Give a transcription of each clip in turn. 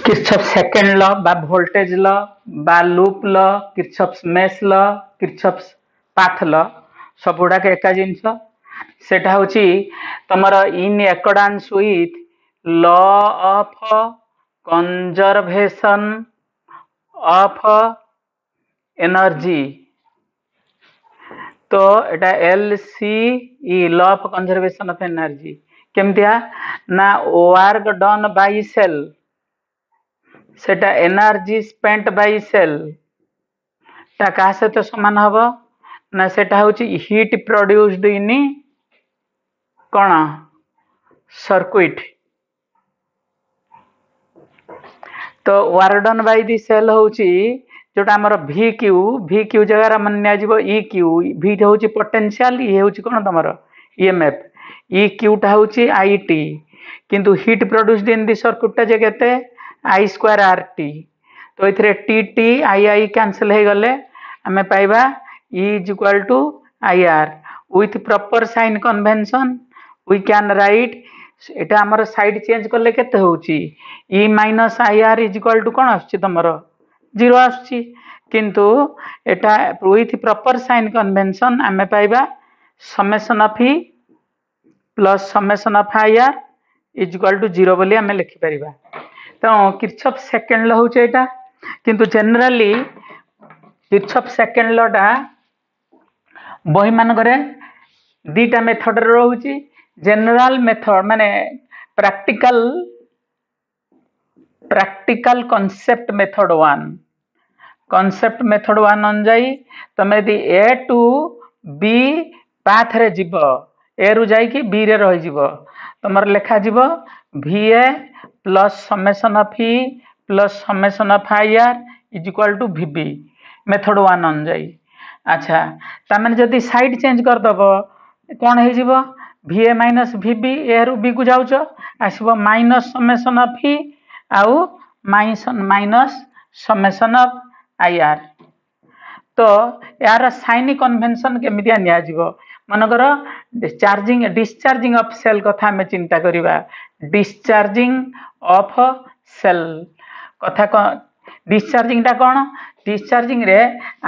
Kirchhoff second law बा voltage law बा loop law Kirchhoff mesh law Kirchhoff path law सब गुड़ाक एका जिनस सेटा होची तमर in accordance with law of conservation of energy. तो एटा LCE law of conservation of energy केमतिया ना वर्क डन बाय सेल सेटा एनर्जी स्पेंट बाय सेल ता का सहित समान हबो ना सेटा होची हीट प्रोड्यूस्ड इन कौन सर्किट। तो work done by the cell होची जोटा हमर वी क्यू जगह मान्या जीवो ई क्यू वी होची पोटेंशियल ये होची कोन तमर ईएमएफ ई क्यू टा होची आईटी किंतु heat produced in the circuit टा जे केते आई स्क्वायर आर टी। तो इथरे T T I I cancel हो गले आमे पाइबा E is equal to I R with proper sign convention we can write एटा हमर साइड चेंज करले केते होची E minus I R is equal to कोन आछी तमरो 0 आछी किंतु एटा विथ प्रॉपर साइन कन्वेंशन आमे पाइबा summation of E plus summation of I R is equal to 0 बोली आमे लिखि परिबा। तो किर्चॉफ सेकेंड लॉ होचे एटा किंतु जनरली किर्चॉफ सेकेंड लॉ टा बही मान करे दीटा मेथड रहउची जनरल मेथड माने practical concept method 1 concept method 1 अनुजाई तमे दी ए टू बी पाथ रे जीव ए रु जाई कि बी रे रहि जीव तमर लेखा जीव VA plus summation of E plus summation of IR is equal to VB method 1 अनुजाई। अच्छा तामें जदि साइड चेंज कर दबो कोन हे जीवो VA माइनस VB ए रु B को जाउचो आसीबो माइनस समेशन ऑफ E आउ माइनस समेशन ऑफ IR। तो यार साइन कन्वेंशन केमितिया निया जीवो मनकर डिस्चार्जिंग ऑफ सेल कथा हमें चिंता करिबा डिस्चार्जिंग ऑफ सेल कथा डिस्चार्जिंग टा कौन डिस्चार्जिंग रे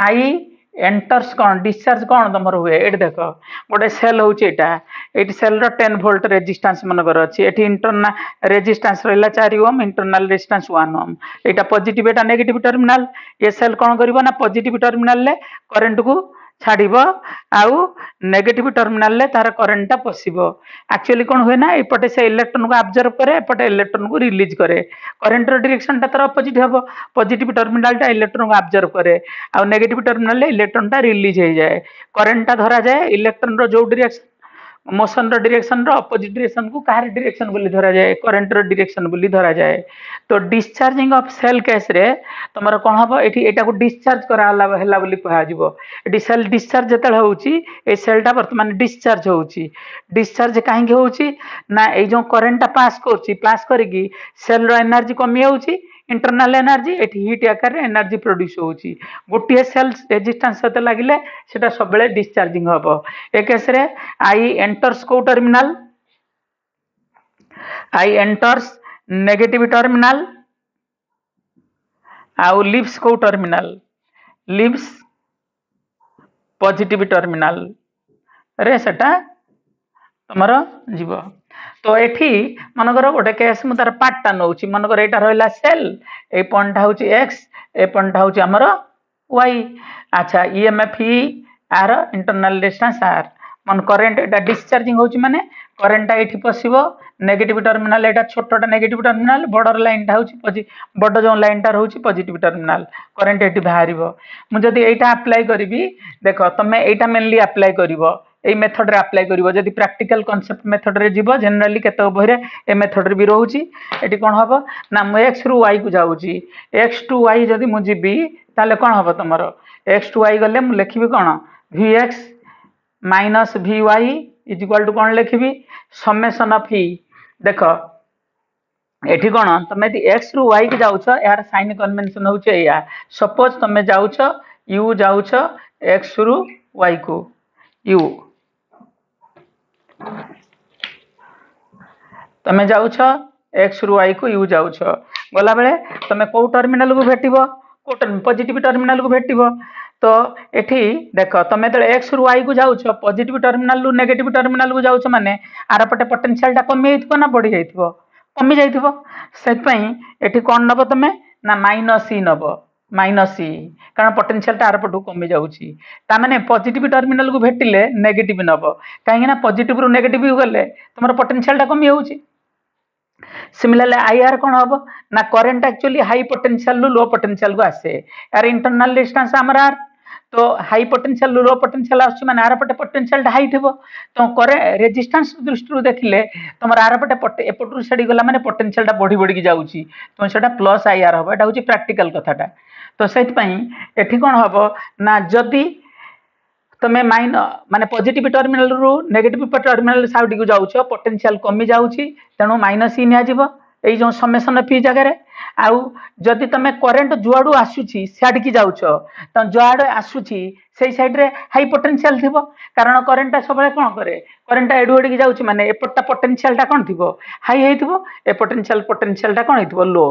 आई एंटर्स कौन डिस्चार्ज कौन तमर हुए एट देख गोटे सेल होची eighty cell row 10 volt resistance मनकर अछि एटी इंटरनल रेजिस्टेंस रहला 4 ओम इंटरनल रेजिस्टेंस 1 ओम एटा पॉजिटिव एटा नेगेटिव टर्मिनल ये सेल कौन करिवो ना पॉजिटिव टर्मिनल ले करंट को छाड़िबो आउ नेगेटिव टर्मिनल ले तार करंट टा पसिबो एक्चुअली कौन हुए ना एपटे से इलेक्ट्रॉन को ऑब्जर्व करे एपटे इलेक्ट्रॉन को रिलीज करे करंट रो डायरेक्शन टा तार अपोजिट हबो पॉजिटिव टर्मिनल टा इलेक्ट्रॉन को ऑब्जर्व करे आउ नेगेटिव टर्मिनल ले इलेक्ट्रॉन टा रिलीज हो जाए करंट टा धरा जाए इलेक्ट्रॉन रो जो डायरेक्शन मोशन रो डायरेक्शन रो अपोजिट डायरेक्शन को काहर डायरेक्शन बोली धरा जाए करंट रो डायरेक्शन बोली धरा जाए। तो डिस्चार्जिंग ऑफ सेल केस रे तमरो कोन हबो एठी एटा को डिस्चार्ज करा हला बोली कहा जिवो एठी सेल डिस्चार्ज जतल होउची ए सेल टा वर्तमान डिस्चार्ज होउची डिस्चार्ज काहे के होउची ना ए जो करंट टा पास करची पास करिकी सेल रो एनर्जी कमी होउची इंटरनल एनर्जी एठी हीट आकार रे एनर्जी प्रोड्यूस होउची गोटिए सेल रेजिस्टेंस सते लागिले सेटा सब बेले डिस्चार्जिंग हबो ए केस रे आई एंटर्स को टर्मिनल आई एंटर्स नेगेटिव टर्मिनल आउ लिव्स को टर्मिनल लिव्स पॉजिटिव टर्मिनल रे सेटा तमरो जीव। तो एठी मनकर गोटे केस मु तार पार्टटा नउची मनकर एटा रहला सेल ए पॉइंट होउची x ए पॉइंट होउची हमरो y। अच्छा EMF E आर इंटरनल रेजिस्टेंस R मन करंट एटा डिस्चार्जिंग होउची माने करंट एठी पसिबो नेगेटिव टर्मिनल एटा छोटटा नेगेटिव टर्मिनल बॉर्डर लाइन टा होउची बड जो लाइन टा रहउची पॉजिटिव टर्मिनल करंट एठी बाहरिबो मु जदी एटा अप्लाई करबी देखो तमे एटा मेनली अप्लाई करिवो ए मेथड रे अप्लाई करिवो जदी प्रैक्टिकल कांसेप्ट मेथड रे जीवो जनरली केतो बहिरे ए मेथड रे भी रहउची एठी कोन हबो ना म x रु y को जाउची x टू y जदी मु जीबी ताले कोन हबो तमरो x टू y गले मु लिखिबी कोन vx minus vy is equal to कोन लिखिबी समेशन ऑफ E देखो एठी कोन तमे यदि x रु y को जाउछो यार साइन कन्वेंशन होउछे या सपोज तमे जाउछो u जाउछो x रु y को u तमे जाउछ एक्स रु वाई को यू जाउछ गला बेले तमे को टर्मिनाल को भेटिबो को पॉजिटिव टर्मिनाल को भेटिबो तो एठी देख तमे तो एक्स रु वाई को जाउछ पॉजिटिव टर्मिनाल रु नेगेटिव टर्मिनाल को जाउछ माने आर पटे पोटेंशियल टा कमी जाइथिबो ना बढ़ी जाइथिबो कमी जाइथिबो सेत पई एठी कोन नबो तमे ना माइनस सी नबो माइनस सी कारण पोटेंशियल टा आर पटू कमी जाउछि ता माने पॉजिटिव टर्मिनाल को भेटिले नेगेटिव नबो काहे ना पॉजिटिव रु नेगेटिव गले तमर पोटेंशियल टा कमी होउछि सिमिलरली आईआर कौन हम ना current actually high potential low potential को आसे यार इंटरनल डिस्टेंस आमर आर तो हाई पोटेंशियल लो पोटेंशियल आछी माने आर पटे पोटेंशियल हाई थिबो तो करे रेजिस्टेंस दृष्टि देखिले तुम आर पटे एपटू सेडी गला माने पोटेंशियल बढ़ी बढ़ी जाउची तो सेटा प्लस आईआर हम एटा होची प्रैक्टिकल कथाटा तो सेति पई एठी कोन हबो ना जदी तमे माइन माने पॉजिटिव टर्मिनल रु नेगेटिव टर्मिनल साइड को जाउछ पोटेंशियल कमी जाउची तेणु माइनस इन आजिबो एई जो समेसन पी जगह रे आउ जदि तमे करंट जुआडू आसुची सियाड की जाउछ त जुआड आसुची सेई साइड रे हाई पोटेंशियल थिबो कारण करंट सबले कोन करे करंट एडु एडी की जाउची माने एपटटा पोटेंशियल टा कोन थिबो हाई हेइथिबो ए पोटेंशियल टा कोन हेइथिबो लो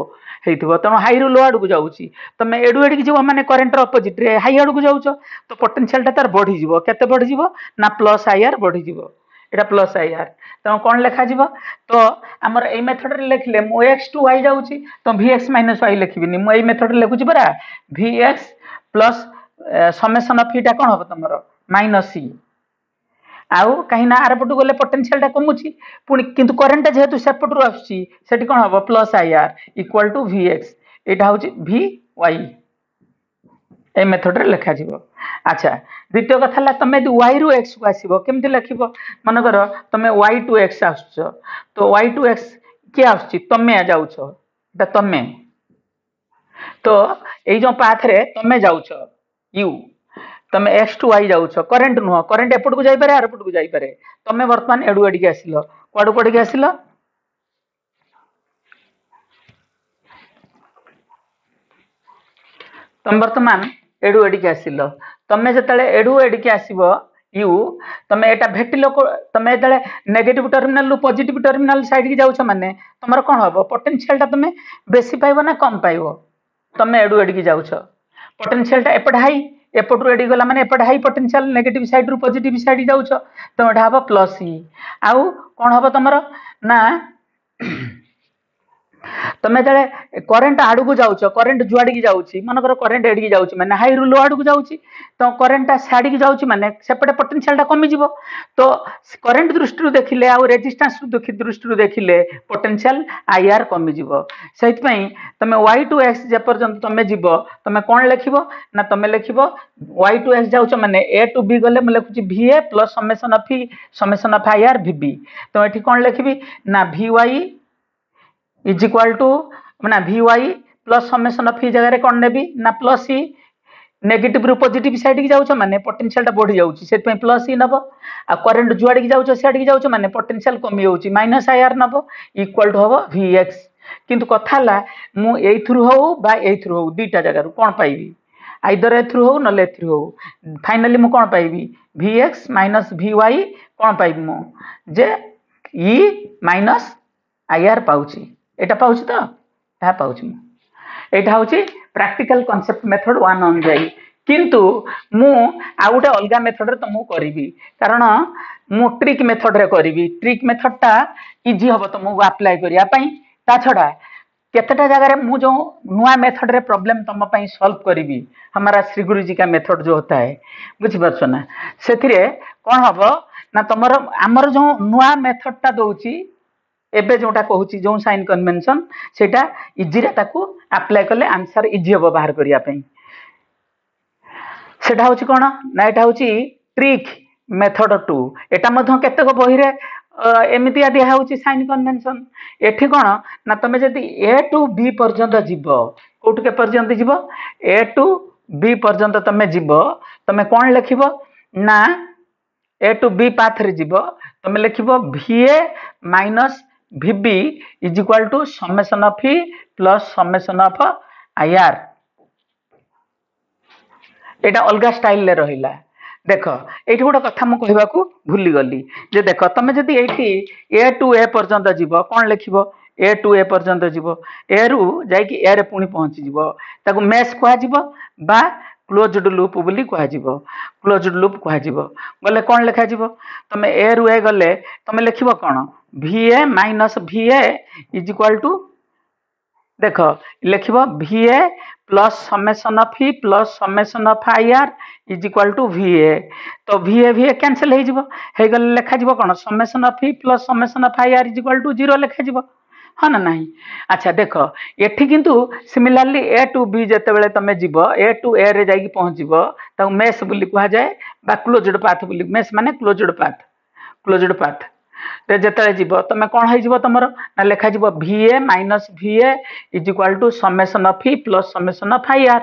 हेइथिबो तनो हाई रु लो आडू को जाउची तमे एडु एडी की जीवो माने करंट अपोजिट रे हाई आडू को जाउछ तो पोटेंशियल टा तार बढ़ी जीवो केते बढ़ी जीवो ना प्लस आईआर बढ़ी जीवो एटा प्लस आईआर तो कौन लेखा जीवो तो हमर ए मेथड रे लिखले मो x टू y जाउची तो vx माइनस y लिखबिनी मो ए मेथड रे लिखुची बरा vx प्लस समेशन ऑफ इटा कोन हो तमरो माइनस c आउ कहीं ना आर पटु गले पोटेंशियल टा कमुची पुनी किंतु करंट जेहेतु सेपट रु आछी सेठी कोन हो plus IR equal to vx एटा होची vy ए मेथड रे लिखा जीवो अच्छा द्वितीय कथा ला तमे y रु x को आसीबो केमति लिखिबो मन कर तमे y टू x आछो तो y टू x के आछी तमे जाउछो एटा तमे तो एई जो पाथ रे तमे जाउछो u तमे x टू y जाउछो करंट नुह करंट एपट को जाई पारे आर पट को जाई पारे तमे वर्तमान एडु एडी के आसिलो कोडु कोडी के आसिलो तम वर्तमान एडु एडी के आसिलो तमे जतले एडु एडी के आसीबो यू तमे एटा भेटिलो तमे जतले नेगेटिव टर्मिनल रु पॉजिटिव टर्मिनल साइड की जाउछ माने तमर कोन होबो पोटेंशियल टा तमे बेसी पाइबो ना कम पाइबो तमे एडु एडी की जाउछ पोटेंशियल टा एपट हाई एपट रु एडी गला माने एपट हाई पोटेंशियल नेगेटिव साइड रु पॉजिटिव साइड जाउछ तो एटा होबो प्लस ई आउ कोन होबो तमर ना तमे जले करंट आडू को जाउछ करंट जुआडी की जाउची मन कर करंट एडी की जाउची माने हाई रु लो आडू को जाउची तो करंट साइड की जाउची माने सेपटे पोटेंशियल टा कमी जिवो तो करंट दृष्टि देखिले आ रेजिस्टेंस दृष्टि देखिले पोटेंशियल आईआर कमी जिवो सेति पई तमे y टू x जे पर्यंत तमे जिवो तमे कोन लिखिबो ना तमे लिखिबो y टू x जाउछ माने a टू b गले म लिखुची va plus summation of IR vb तो एठी कोन लिखिबी ना vy इज इक्वल टू माने vy प्लस समेशन ऑफ जगह रे कोन नेबी ना प्लस ई नेगेटिव रु पॉजिटिव साइड की जाउछ माने पोटेंशियल टा बढ़ी जाउची सेत पे प्लस ई नबो आ करंट जुआडी की जाउछ साइड की जाउछ माने पोटेंशियल कमी होउची माइनस आईआर नबो इक्वल टू होबो vx किंतु कथाला मु एई थ्रू हो बा एई थ्रू हो दीटा जगह रु कोन पाइबी आइदर ए थ्रू हो नले थ्रू हो फाइनली मु कोन पाइबी vx माइनस vy कोन पाइबी मु जे ई माइनस आईआर पाउची एटा पाउची तो एटा पाउची मु एटा होची प्रैक्टिकल कांसेप्ट मेथड 1 ऑन जाई किंतु मु आ गोटे अलगा मेथड रे तुमको करिवि कारण मु ट्रिक मेथड रे करिवि ट्रिक मेथड टा इजी हबो तुमको अप्लाई करिया पई ता छडा केतेटा जगह रे मु जो नुआ मेथड रे प्रॉब्लम तुम पई सॉल्व करिवि हमारा श्री गुरु जी का मेथड जो होता है बुझि परछो ना सेथिरे कोन हबो ना तमरो हमर जो नुआ मेथड टा दोउची एबे जोटा कहूची जो साइन कन्वेंशन सेटा इजी रे ताकू अप्लाई करले आंसर इजी हबो बाहर करिया पई सेटा होची कोन ना एटा होची ट्रिक मेथड 2 एटा मधो केते को बही रे एमितिया दिया होची साइन कन्वेंशन एठी कोन ना तमे जदी ए टू बी पर्यंत जीवो कोठ के पर्यंत जीवो ए टू बी पर्यंत तमे जीवो तमे कोन लिखिबो ना ए टू बी पाथ रे जीवो तमे लिखिबो va minus vb is equal to summation of E plus summation of IR एटा अलगा स्टाइल ले रहिला देख एठी गोटे कथा मु कहबा को भूली गली जे देख तमे जदी एठी a टू a पर्यंत जीवो कोन लिखिबो ए टू ए पर्यंत जीव ए रु जाइकी ए रे पुणी पहुंची जीव ताकू मेश कह जीव बा क्लोज्ड लूप बोली कह जीव क्लोज्ड लूप कह जीव गले कौन लिखा जीव तमे ए रु ए गले तमे लिखिबो कोन VA minus VA is equal to देख लिखिब VA plus summation of E plus summation of IR is equal to VA तो VA कैंसिल हो गले लिखा जीव कोन summation of E plus summation of IR is equal to 0 लिखा जीव हाँ ना नहीं अच्छा देख एठी किंतु सिमिलरली ए टू बी जेते बेले तमे जीव ए टू ए रे जाई पहुंचीब ताऊ मेश बोली कहा जाए बा क्लोज्ड पाथ बोली मेश माने क्लोज्ड पाथ रे जेते जीव तमे कोन होई जीव तमरो ना लिखा जीव VA minus VA is equal to summation of E plus summation of IR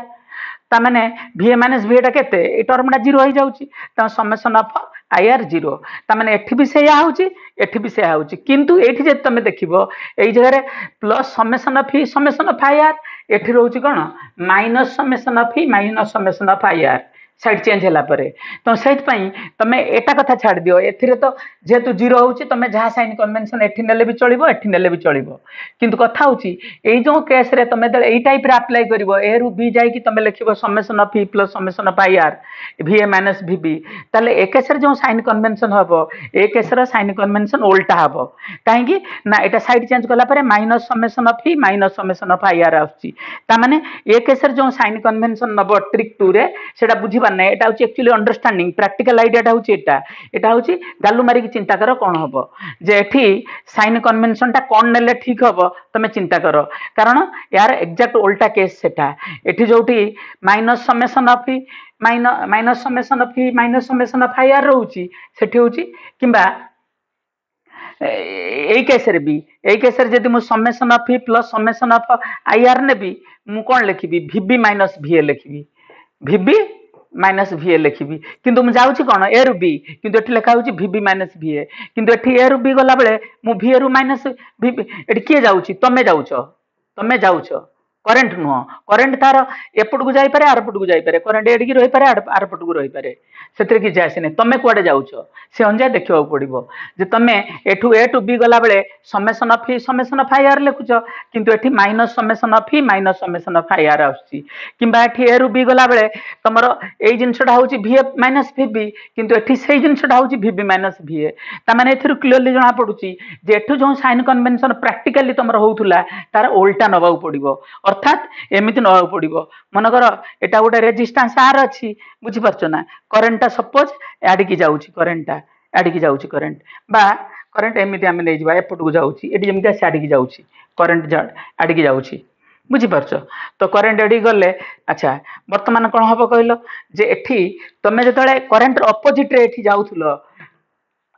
ता माने VA माइनस VA टा केते ए टर्मटा 0 हो जाउची ता समेसन ऑफ IR 0 ता माने एठी भी सेया होउची एठी भी सेया होउची किंतु एठी जे तमे देखिबो एई जगह रे plus summation of E summation of IR एठी रहउची कोन minus summation of E minus summation of IR side change होला परे तो सेट पई तमे एटा कथा छाड़ दियो एथिरे तो जेतु 0 होउची तमे जहा साइन कन्वेंशन एठी नेले भी चलिबो एठी नेले भी चलिबो किंतु कथा होउची एई जो केस रे तमे दे एई टाइप रे अप्लाई करिवो ए रु बी जाई कि तमे लिखिबो summation of E plus summation of IR VA minus VB ताले ए केस रे जो साइन कन्वेंशन हबो ए केस रे साइन कन्वेंशन उल्टा हबो काहे कि ना एटा साइड चेंज कला परे minus summation of E minus summation of IR आउची ता माने ए केस रे जो साइन कन्वेंशन नबो ट्रिक 2 रे सेटा बुझी ना एटा होची एक्चुअली अंडरस्टैंडिंग प्रैक्टिकल आइडियाटा होची एटा होची गालू मारी की चिंता करो कोन हबो जे एठी साइन कन्वेंशन टा कोन नेले ठीक हबो तमे चिंता करो कारण यार एग्जैक्ट उल्टा केस सेटा एठी जोठी minus summation of E minus summation of E minus summation of IR रहउची सेठी होची किबा एई केस रे भी एई केस रे जदी मु summation of E plus summation of IR नेबी मु कोन लिखिबी VB minus VA लिखिबी VB minus VA लिखिबी किंतु मु जाउची कोन ए रु बी किंतु एठी लिखा होची VB माइनस VA किंतु एठी ए रु बी गला बेले मु VA रु माइनस VB एठी के जाउची तमे जाउचो करंट नुह करंट तार एपट को जाई पारे आर पट को जाई पारे करंट एडी की रही पारे आर पट को रही पारे सेतरे कि जायसे नै तमे कुआडे जाउचो से अंजा देखिबा पड़िबो जे तमे एठू ए टू बी गला बेले summation of E summation of IR लिखुचो किंतु एठी minus summation of E minus summation of IR आउची किबा एठी ए रु बी गला बेले तमरो एई जिंसटा होची VA माइनस VB किंतु एठी सेई जिंसटा होची VB माइनस VA ता माने एथिरु क्लियरली जणा पडुची जे एठू जो साइन कन्वेंशन प्रैक्टिकली तमरो होउथुला तार उल्टा नबाउ पड़िबो अर्थात एमिति नबाउ पड़िबो मनकर एटा गोटे रेजिस्टेंस R अछि बुझी परछो ना करंट सपोज एडी की जाउची करंट बा करंट एमिति हम ले जिबा एपट को जाउची एडी जेमिति साडी की जाउची करंट आडी की जाउची बुझी परछो तो करंट एडी गले अच्छा वर्तमान कोन हबो कहलो जे एठी तमे जतळे करंट ऑपोजिट रे एठी जाउथुलो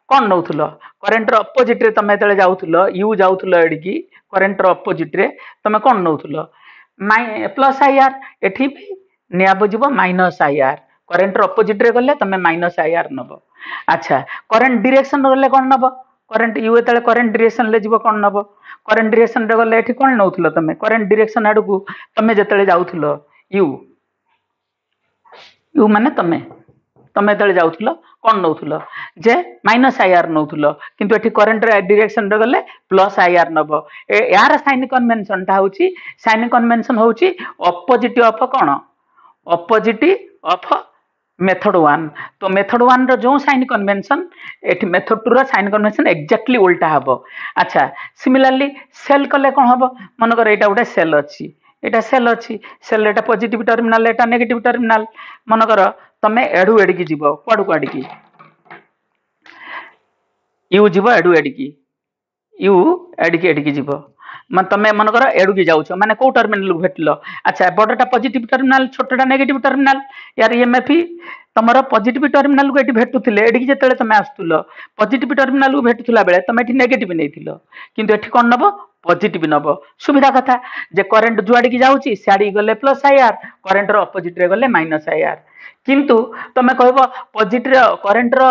कोन नउथुलो करंट ऑपोजिट रे तमे जतळे जाउथुलो यू जाउथुलो एडी की करंट ऑपोजिट रे तमे कोन नउथुलो प्लस IR एठी भी नियाबो जीवो माइनस IR करंट ऑपोजिट रे गले तमे माइनस IR नबो अच्छा करंट डायरेक्शन गले कोन नबो करंट यू एतले करंट डायरेक्शन ले जीवो कोन नबो करंट डायरेक्शन रे गले एठी कोन नउथुलो तमे करंट डायरेक्शन आडू को तमे जतले जाउथुलो यू माने तमे तले जाउथुलो कोन नउथुलो जे माइनस IR नउथुलो किंतु एठी करंट डायरेक्शन रे गले प्लस IR नबो यार साइन कन्वेंशन ता होची साइन कन्वेंशन होची opposite of cone opposite of method 1 तो मेथड 1 रो जो साइन कन्वेंशन एठी मेथड 2 रो साइन कन्वेंशन एक्जेक्टली उल्टा हबो अच्छा सिमिलरली सेल कले कोन हबो मन कर एटा उडा सेल अछि सेल एटा पॉजिटिव टर्मिनल एटा नेगेटिव टर्मिनल मन कर तमे एडू एडी की जीवो कोडू कोडी की यू जीवो एडू एडी की जीवो मन तमे मन कर एडू की जाउछो माने को टर्मिनल भेटलो अच्छा बडटा पॉजिटिव टर्मिनल छोटटा नेगेटिव टर्मिनल यार ईएमएफ तमरो पॉजिटिव टर्मिनल को एटी भेटुथिले एडी जेतले तमे आस्तुलो पॉजिटिव टर्मिनल को भेटुथला बेले तमे एटी नेगेटिव नेथिलो किंतु एठी कोन नबो पॉजिटिव नबो सुविधा कथा जे करंट जुआडी की जाउची साडी गले प्लस IR करंट रो ऑपोजिट रे गले माइनस IR किंतु तमे कहबो पॉजिटिव करंट रो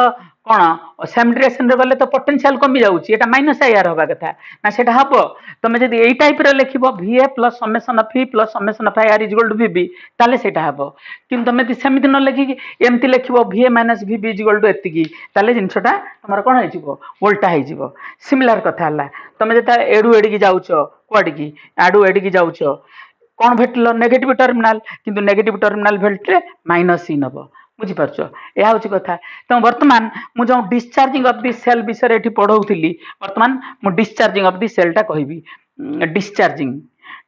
कौन सेम डायरेक्शन रे गले तो पोटेंशियल कमी जाउची एटा माइनस आईआर होबा कथा ना सेटा हबो तमे जदी एई टाइप रे लिखिबो VA plus summation of V plus summation of IR is equal to VB ताले सेटा हबो किंतु तमे सेमिति न लिखि एमति लिखिबो VA minus VB is equal to एतिकी ताले जिंसटा तमर कोन होई जिवो उल्टा होई जिवो सिमिलर कथा हला तमे जता एडु एडी की जाउचो कोडी की आडु एडी की जाउचो कौन भेटल नेगेटिव टर्मिनाल किंतु नेगेटिव टर्मिनाल भेटले माइनस इन हम बुझीपार यह हूँ कथा तो बर्तमान मुझे डिस्चार्जिंग ऑफ दि सेल विषय ये पढ़ाऊली बर्तमान मु डिस्चार्जिंग ऑफ दि सेलटा कहबी डिस्चार्जिंग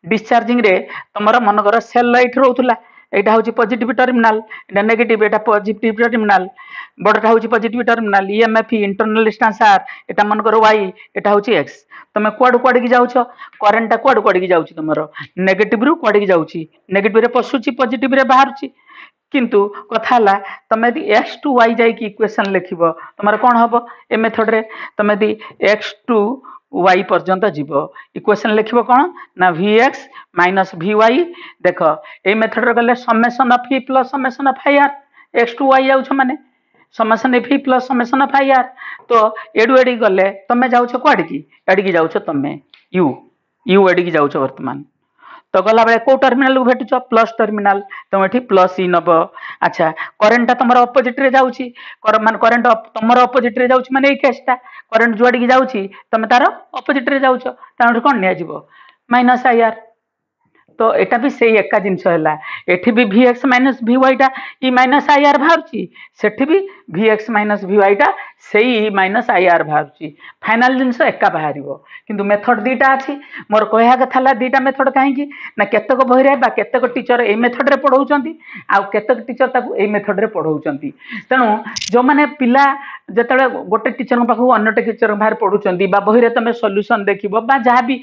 डिस्चार्जिंग रे तुम मनकर सेल लाइट रोला यहाँ हूँ पॉजिटिव टर्मिनाल एटा नेगेटिव एटा पॉजिटिव टर्मिनाल बड़टा हूँ positive terminal EMF internal distance R एटा मनकर Y एटा हूँ X तुम कुआडू कुआड़ की जाऊछ करेन्टा कुआडू कुआड़ की जाऊछ तुम नेगेटिव रु कुआड़ की जाऊँ नेगेटिव रे पशुची पॉजिटिव रे बाहरुची किंतु कथा हला तुम यदि x टू y जाई की इक्वेशन लिखिबो तुमर कोन हबो ए मेथड रे तुम यदि x टू y पर्यंत जीवो इक्वेशन लिखिबो कोन ना vx माइनस vy देखो ए मेथड रे गले summation of v plus summation of ir x to y जाउछ माने summation v plus summation of ir तो एडु एडी गले तुम जाउछ कोड की एडी की जाउछ तुम u एडी की जाउछ वर्तमान तो गला बेले को टर्मिनाल को भेटुछ प्लस टर्मिनाल तुम ये प्लस इन नब अच्छा करेन्टा तुम अपोजिट रे जाउची मान करेन्ट तुम अपोजिट रे जाउची माने ए केसटा करेन्ट जुआडी की जाउची तुम तार अपोजिट रे जाउछ तार कोन निया जीवो माइनस IR तो एटा भी सही एका जिनस है एठी भी VX माइनस VY टा ई माइनस IR बाहरची सेठी भी VX माइनस VY टा सही माइनस IR बाहरची फाइनल जिनस एका बाहरिबो किंतु मेथड दीटा अछि मोर कहया कथाला दीटा मेथड काहेकी ना केतक बहिरे बा केतक टीचर ए मेथड रे पढौचंती आ केतक टीचर ताकू ए मेथड रे पढौचंती तेनु जो माने पिला जेतले गोटे टीचर पाखु अन्य टीचर बाहर पढुचंती बा बहिरे तमे सॉल्यूशन देखिबो बा जहा भी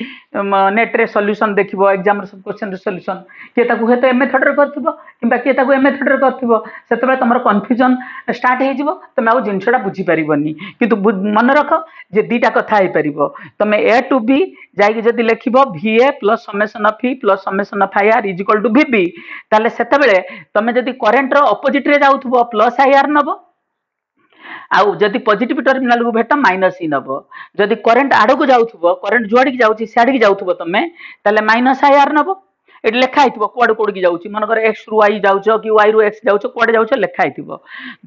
नेट रे सॉल्यूशन देखिबो एग्जाम रे क्वेश्चन सॉल्यूशन के ताकू हेतु ए मेथड रे करथिबो किबा के ताकू ए मेथड रे करथिबो सेतबे तमर कंफ्यूजन स्टार्ट हे जिवो तमे आ जिनसडा बुझी परिबोनी किंतु मन रख जे दीटा कथा हे परिबो तमे A टू B जाई जदी लिखिबो VA plus summation of V plus summation of IR is equal to VB ताले सेतबेले तमे जदी करंट रो ऑपोजिट रे जाउथबो प्लस IR नबो आउ जदि पॉजिटिव टर्मिनाल को भेट माइनस इन नबो जदि करंट आड़ को जाउथबो करंट जुआडी की जाउची सियाडी की जाउथबो तमे ताले माइनस IR नबो एट लेखा हितबो कुआड कोड की जाउची मनकर x रु y जाउचो कि y रु x जाउचो कुआड जाउचो लेखा हितबो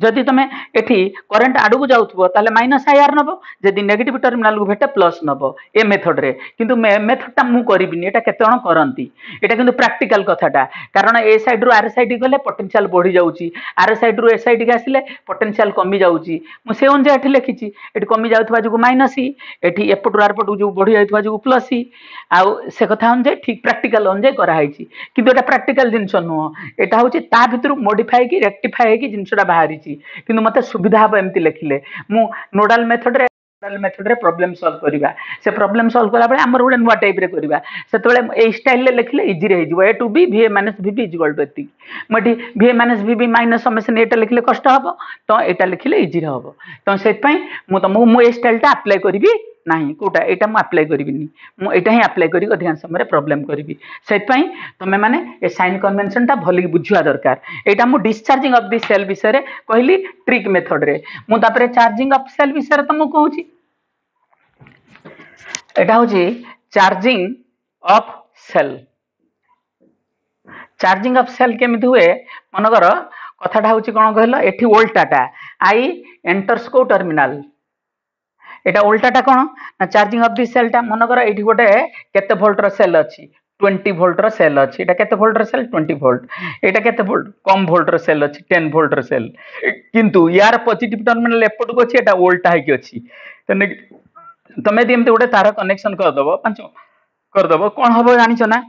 जदि तमे एठी करंट आडू को जाउथबो ताले माइनस IR नबो जदि नेगेटिव टर्मिनाल को भेटे प्लस नबो ए मेथड रे किंतु मेथड ता मु करिबिनी एटा केते जण करंती एटा किंतु प्रैक्टिकल कथाटा कारण ए साइड रु आर साइड गले पोटेंशियल बढ़ी जाउची आर साइड रु ए साइड के आसिले पोटेंशियल कमी जाउची मु से ओन जे एठी लिखिची एठी कमी जाउथबा जुगु माइनस ई एठी एपटु आर पटु जो बढ़ी जाउथबा जुगु प्लस ई आ से कथा ओन जे ठीक प्रैक्टिकल ओन जे करा किंतु एटा प्रैक्टिकल जिनस नुह एटा होची ता भितर मॉडिफाई की रेक्टिफाई की जिनसटा बाहरी किंतु मते सुविधा हम एमती लिखिले मु नोडाल मेथड रे प्रॉब्लम सॉल्व करबा से प्रॉब्लम सॉल्व कला बेले हमर गोटे नुआ टाइप रे करबा सेतबेले ए स्टाइल ले लिखले इजी रे हिजबो A to B VA minus VB is equal to एति मटी VA minus VB minus summation एटा लिखले कष्ट हबो तो एटा लिखले इजी रे हबो तो सेत पई मु ए स्टाइल टा अप्लाई करबी नहीं कोटा एटा मु अप्लाई करबिनी मु एटा ही अप्लाई करी अधिकांश समय प्रॉब्लम करबी सेत पई तमे माने ए साइन कन्वेंशन ता भली बुझिया दरकार एटा मु डिस्चार्जिंग ऑफ द सेल विषय रे कहली ट्रिक मेथड रे मु तापरे चार्जिंग ऑफ सेल विषय रे तमु कहूची एटा होची charging of cell charging of cell केमिति हुए मनकर कथाटा होची कोन कहलो एठी वोल्टाटा आई एंटर्स को टर्मिनल एटा उल्टाटा कोन ना चार्जिंग ऑफ द सेल टा मनकर एठी गोटे केते वोल्ट रो सेल अछि 20 वोल्ट रो सेल अछि एटा केते वोल्ट रो सेल 20 वोल्ट एटा केते वोल्ट कम वोल्ट रो सेल अछि 10 वोल्ट रो सेल किंतु यार पॉजिटिव टर्मिनल एपट को अछि एटा उल्टा है कि अछि तने तमे दिमते गोटे तार कनेक्शन कर दबो पांचो कर दबो कोन हबो जानि छ ना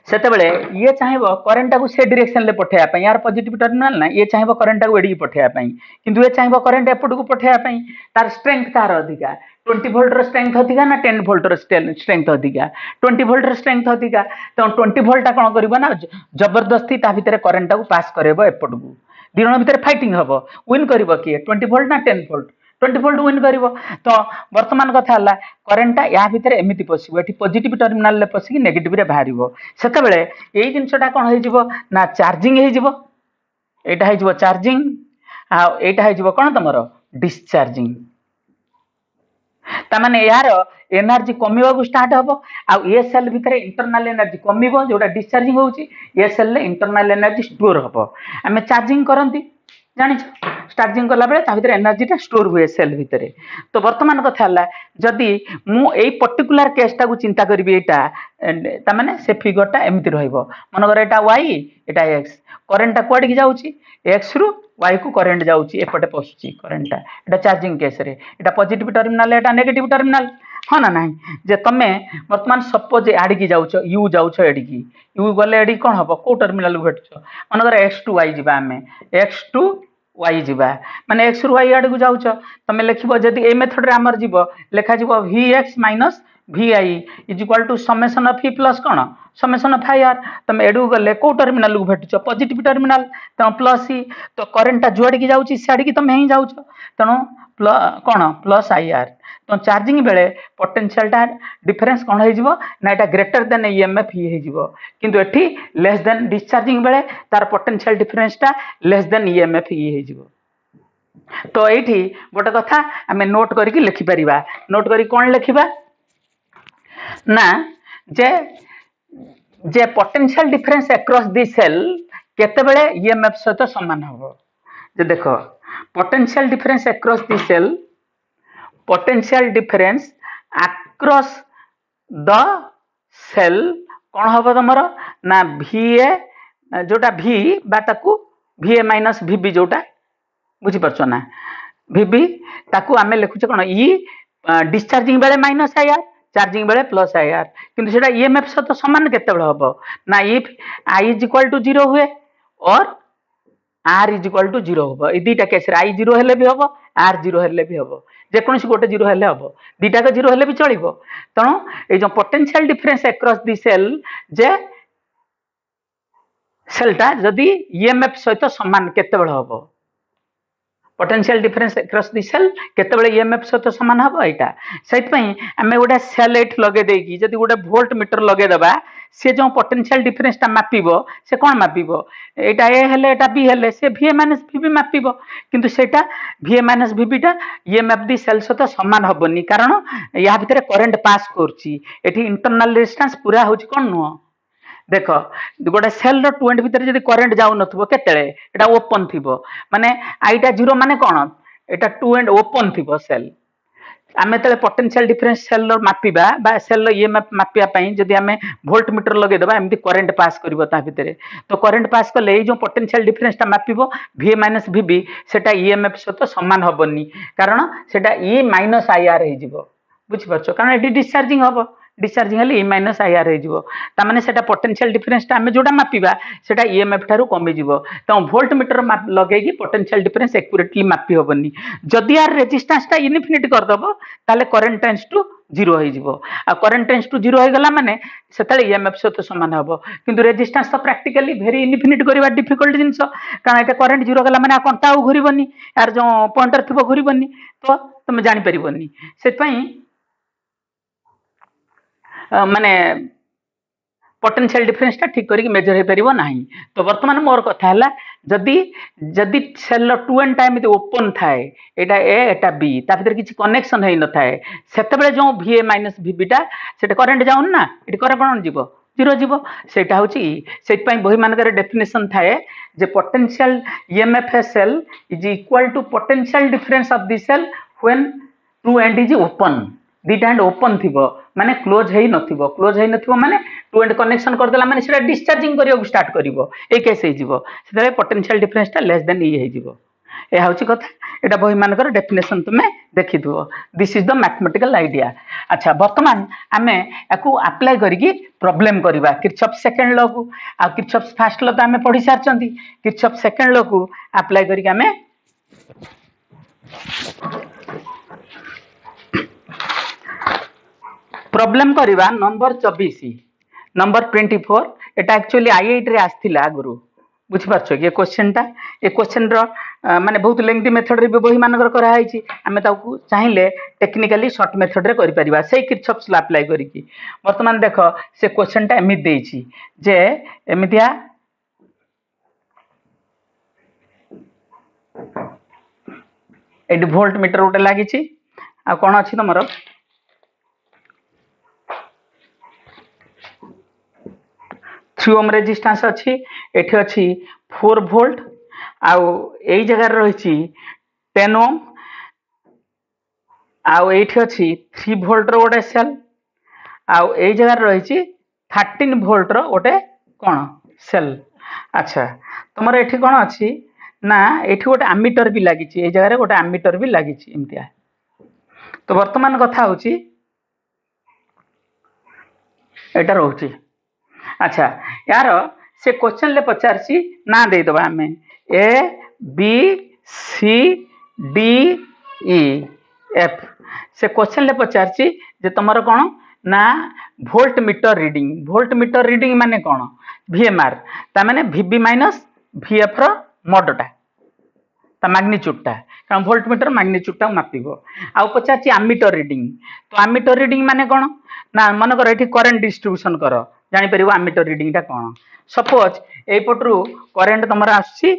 सेते बेले ये चाहिबो करंट को से डायरेक्शन ले पठेया पई यार पॉजिटिव टर्मिनल ना ये चाहिबो करंट को एडी पठेया पई किंतु ये चाहिबो करंट एपट को पठेया पई तार स्ट्रेंथ तार अधिका 20 वोल्ट रो स्ट्रेंथ अधिका ना 10 वोल्ट रो स्ट्रेंथ अधिका 20 वोल्ट रो स्ट्रेंथ अधिका तो 20 वोल्ट ता कोन करबो ना जबरदस्ती ता भीतर करंट को पास करबो एपट को दिनो भीतर फाइटिंग हबो विन करबो की 20 वोल्ट ना 10 वोल्ट 20 वोल्ट विन करिवो तो वर्तमान कथा हला करंट या भीतर एमिति पसिबो एठी पॉजिटिव टर्मिनल ले पसिकी नेगेटिव रे बाहरिवो सेते बेले एई जिंसटा कोन होई जिवो ना चार्जिंग हे जिवो एटा हे जिवो चार्जिंग आ एटा हे जिवो कोन तमरो डिस्चार्जिंग तामाने यार एनर्जी कमिबा को स्टार्ट हबो आ ए सेल भितर इंटरनल एनर्जी कमिबो जोटा डिस्चार्जिंग होउची ए सेल ले इंटरनल एनर्जी स्टोर हबो आमे चार्जिंग करंती जानि चार्जिंग कला बेले ता भितर एनर्जी टा स्टोर हुए सेल भितर तो वर्तमान कथा हला जदी मु एई पर्टिकुलर केस टा को चिंता करबी एटा तामाने से फिगर टा एमिति रहइबो मनगर एटा y एटा x करंट टा कोड की जाउची x रु y को करंट जाउची एपटे पसुची करंट टा एटा चार्जिंग केस रे एटा पॉजिटिव टर्मिनल एटा नेगेटिव टर्मिनल हाँ ना नहीं जे तमे वर्तमान सपोज आड़ी की जाउछ यू जाउछ एडी की यू गले एडी कोन हबो को टर्मिनल भेटछ मनकर x टू y जिबा हमें x टू y जिबा माने x रु y आड़ी को जाउछ तमे लिखिबो जदी ए मेथड रे हमर जिवो लेखा जिवो vx minus vi is equal to summation of e plus कोन समेशन ऑफ ir तमे एडू गले को टर्मिनल को भेटछ पॉजिटिव टर्मिनल त प्लस e तो करंट ता जोड़ी की जाउची साडी की तमे ही जाउछ तनो कोन प्लस ir तो चार्जिंग बेले पोटेंशियल टा डिफरेंस कोन हो जिवो ना एटा ग्रेटर देन ईएमएफ ही हो जिवो किंतु एठी लेस देन डिस्चार्जिंग बेले तार पोटेंशियल डिफरेंस टा लेस देन ईएमएफ ही हो जिवो तो एठी गोटे कथा हमें नोट करके लिखि परिबा नोट करी कोन लिखिबा ना जे potential difference across the cell केते बेले ईएमएफ सहित समान हो जे देखो potential difference across the cell potential difference across the cell कौन हम तुम ना VA जोटा V बाताकू VA माइनस VB जोटा बुझीपार ना VB ताकू आमे लिखुचे कौन ई डिस्चार्जिंग बेले माइनस IR चार्जिंग बेले प्लस IR किंतु सेटा EMF सहित समान केते बेले हबो ना if I is equal to 0 हुए और R इज इक्वल टू 0 हबो ए दीटा केस रे I 0 हेले भी हबो R 0 हेले भी हबो जे कोनसी गोटे 0 हेले हबो दीटा का 0 हेले भी चलिबो तणो ए जो potential difference across the cell जे सेलटा जदी EMF सहित समान केते बेले हबो potential difference across the cell केते बेले EMF सहित समान हबो एटा सेत पई हमें गोटे सेल एट लगे देकी जदी गोटे वोल्ट मीटर लगे दबा से जो पोटेंशियल डिफरेंस टा मापिबो से कोन मापिबो एटा ए हेले एटा बी हेले से VA माइनस VB मापिबो किंतु सेटा VA माइनस VB टा EMF दी सेल सहित समान हबोनी कारण या भितरे करंट पास करची एठी इंटरनल रेजिस्टेंस पूरा होची कोन नो देख गोटे सेल रो 2 एंड भितर जदी करंट जाउ नथबो केतेले एटा ओपन थिबो माने आईटा 0 माने कोन एटा 2 एंड ओपन थिबो सेल आमे तले पोटेंशियल डिफरेंस सेल रो मापिबा बा सेल रो EMF मापिया पई जदी आमे वोल्ट मीटर लगे दबा एमती करंट पास करबो ता भितरे तो करंट पास करले ए जो पोटेंशियल डिफरेंस ता मापिबो VA माइनस VB सेटा EMF सहित समान हबोनी कारण सेटा E माइनस IR हे जिवो बुझि परछो कारण एटी डिस्चार्जिंग हबो डिस्चार्जिंग हेले E माइनस IR हे जिवो ता माने सेटा पोटेंशियल डिफरेंस ता हमें जोडा मापिबा सेटा EMF ठारू कमी जिवो तो वोल्ट मीटर लगेगी पोटेंशियल डिफरेंस एक्यूरेटली मापी होबनी जदी यार रेजिस्टेंस ता इनफिनिटी कर दबो ताले करंट टेंड्स टू 0 हो जिवो आ करंट टेंड्स टू 0 हो गला माने सेतले EMF सहित समान हबो किंतु रेजिस्टेंस तो प्रैक्टिकली वेरी इनफिनिटी करबा डिफिकल्ट जिंस कारण एटा करंट 0 गला माने आ कोनटा घुरिबनी यार जो पॉइंटर थिबो घुरिबनी तो तुम जानि परिबनी सेत पई माने पोटेंशियल डिफरेंस टा ठीक करी मेजर हे परिबो नाही तो वर्तमान मोर कथा हला जदी जदी सेल 2 एंड टाइम ओपन थाए एटा ए एटा बी ता भीतर किछि कनेक्शन हे न थाए सेते बेले जो VA माइनस VB टा सेटा करंट जाउन ना एटी करे कोन जीवो 0 जीवो सेटा होची सेत पई बही मानकर डेफिनेशन थाए जे potential EMF cell is equal to potential difference of the cell when 2 end is open दीटा एंड ओपन थिबो माने क्लोज हेई नथिबो क्लोज हेई नथिबो माने 2 एंड कनेक्शन कर देला माने सेटा डिस्चार्जिंग करियो स्टार्ट करिवो ए केस हे जिवो सेतले पोटेंशियल डिफरेंस ता लेस देन E हे जिवो ए हाउची कथा एटा बही मानकर डेफिनेशन तुमे देखि दिवो this is the mathematical idea अच्छा वर्तमान हमें याकू अप्लाई करिकि प्रॉब्लम करिबा किरचॉफ सेकंड लॉ को आ किरचॉफ फर्स्ट लॉ तो हमें पढी सारचंती किरचॉफ सेकंड लॉ को अप्लाई करिकि हमें प्रॉब्लम करिबा नंबर 24 नंबर 24 एटा एक्चुअली आईआईटी रे आस्थिला गुरु बुझि पाछो ये क्वेश्चन रो माने बहुत लेंथी मेथड रे बही मानकर करा हाइची हमें ताकू चाहिले टेक्निकली शॉर्ट मेथड रे करि परिबा सेही किरचॉफ लॉ अप्लाई करिकि वर्तमान देखो से क्वेश्चन टा एमित देइची जे एमितिया एटी वोल्ट मीटर गोटे लगी आ कौन अच्छी तुम 3 ओम रेजिस्टेंस अच्छी एठी अच्छी 4 वोल्ट आउ एई जगह रही 10 ओम आउ एठी अच्छी 3 वोल्ट रो गोटे सेल आउ एई जगह रही 13 वोल्ट रो गोटे कौन सेल। अच्छा तुम एठी कौन अच्छी ना एठी गोटे आमीटर भी लगी एई जगह गोटे आमीटर भी लगी एमतिया। तो वर्तमान कथा होची एटा रोची। अच्छा यार से क्वेश्चन ले पचारसी ना दे दबा हमें A B C D E F से क्वेश्चन ले पचारसी जे तुमर कौन ना वोल्ट मीटर रीडिंग माने कौन VMR ता माने VB माइनस VF रो मॉडटा ता मैग्नीट्यूडटा कारण वोल्ट मीटर मैग्नीट्यूडटा मापिबो। आ पचारसी आमीटर रीडिंग तो आमीटर रीडिंग माने कौन ना मन कर एठी करंट डिस्ट्रीब्यूशन कर जानि परिबो आमीटर रीडिंग टा कौन। सपोज एई पटरू करंट तमरा आसी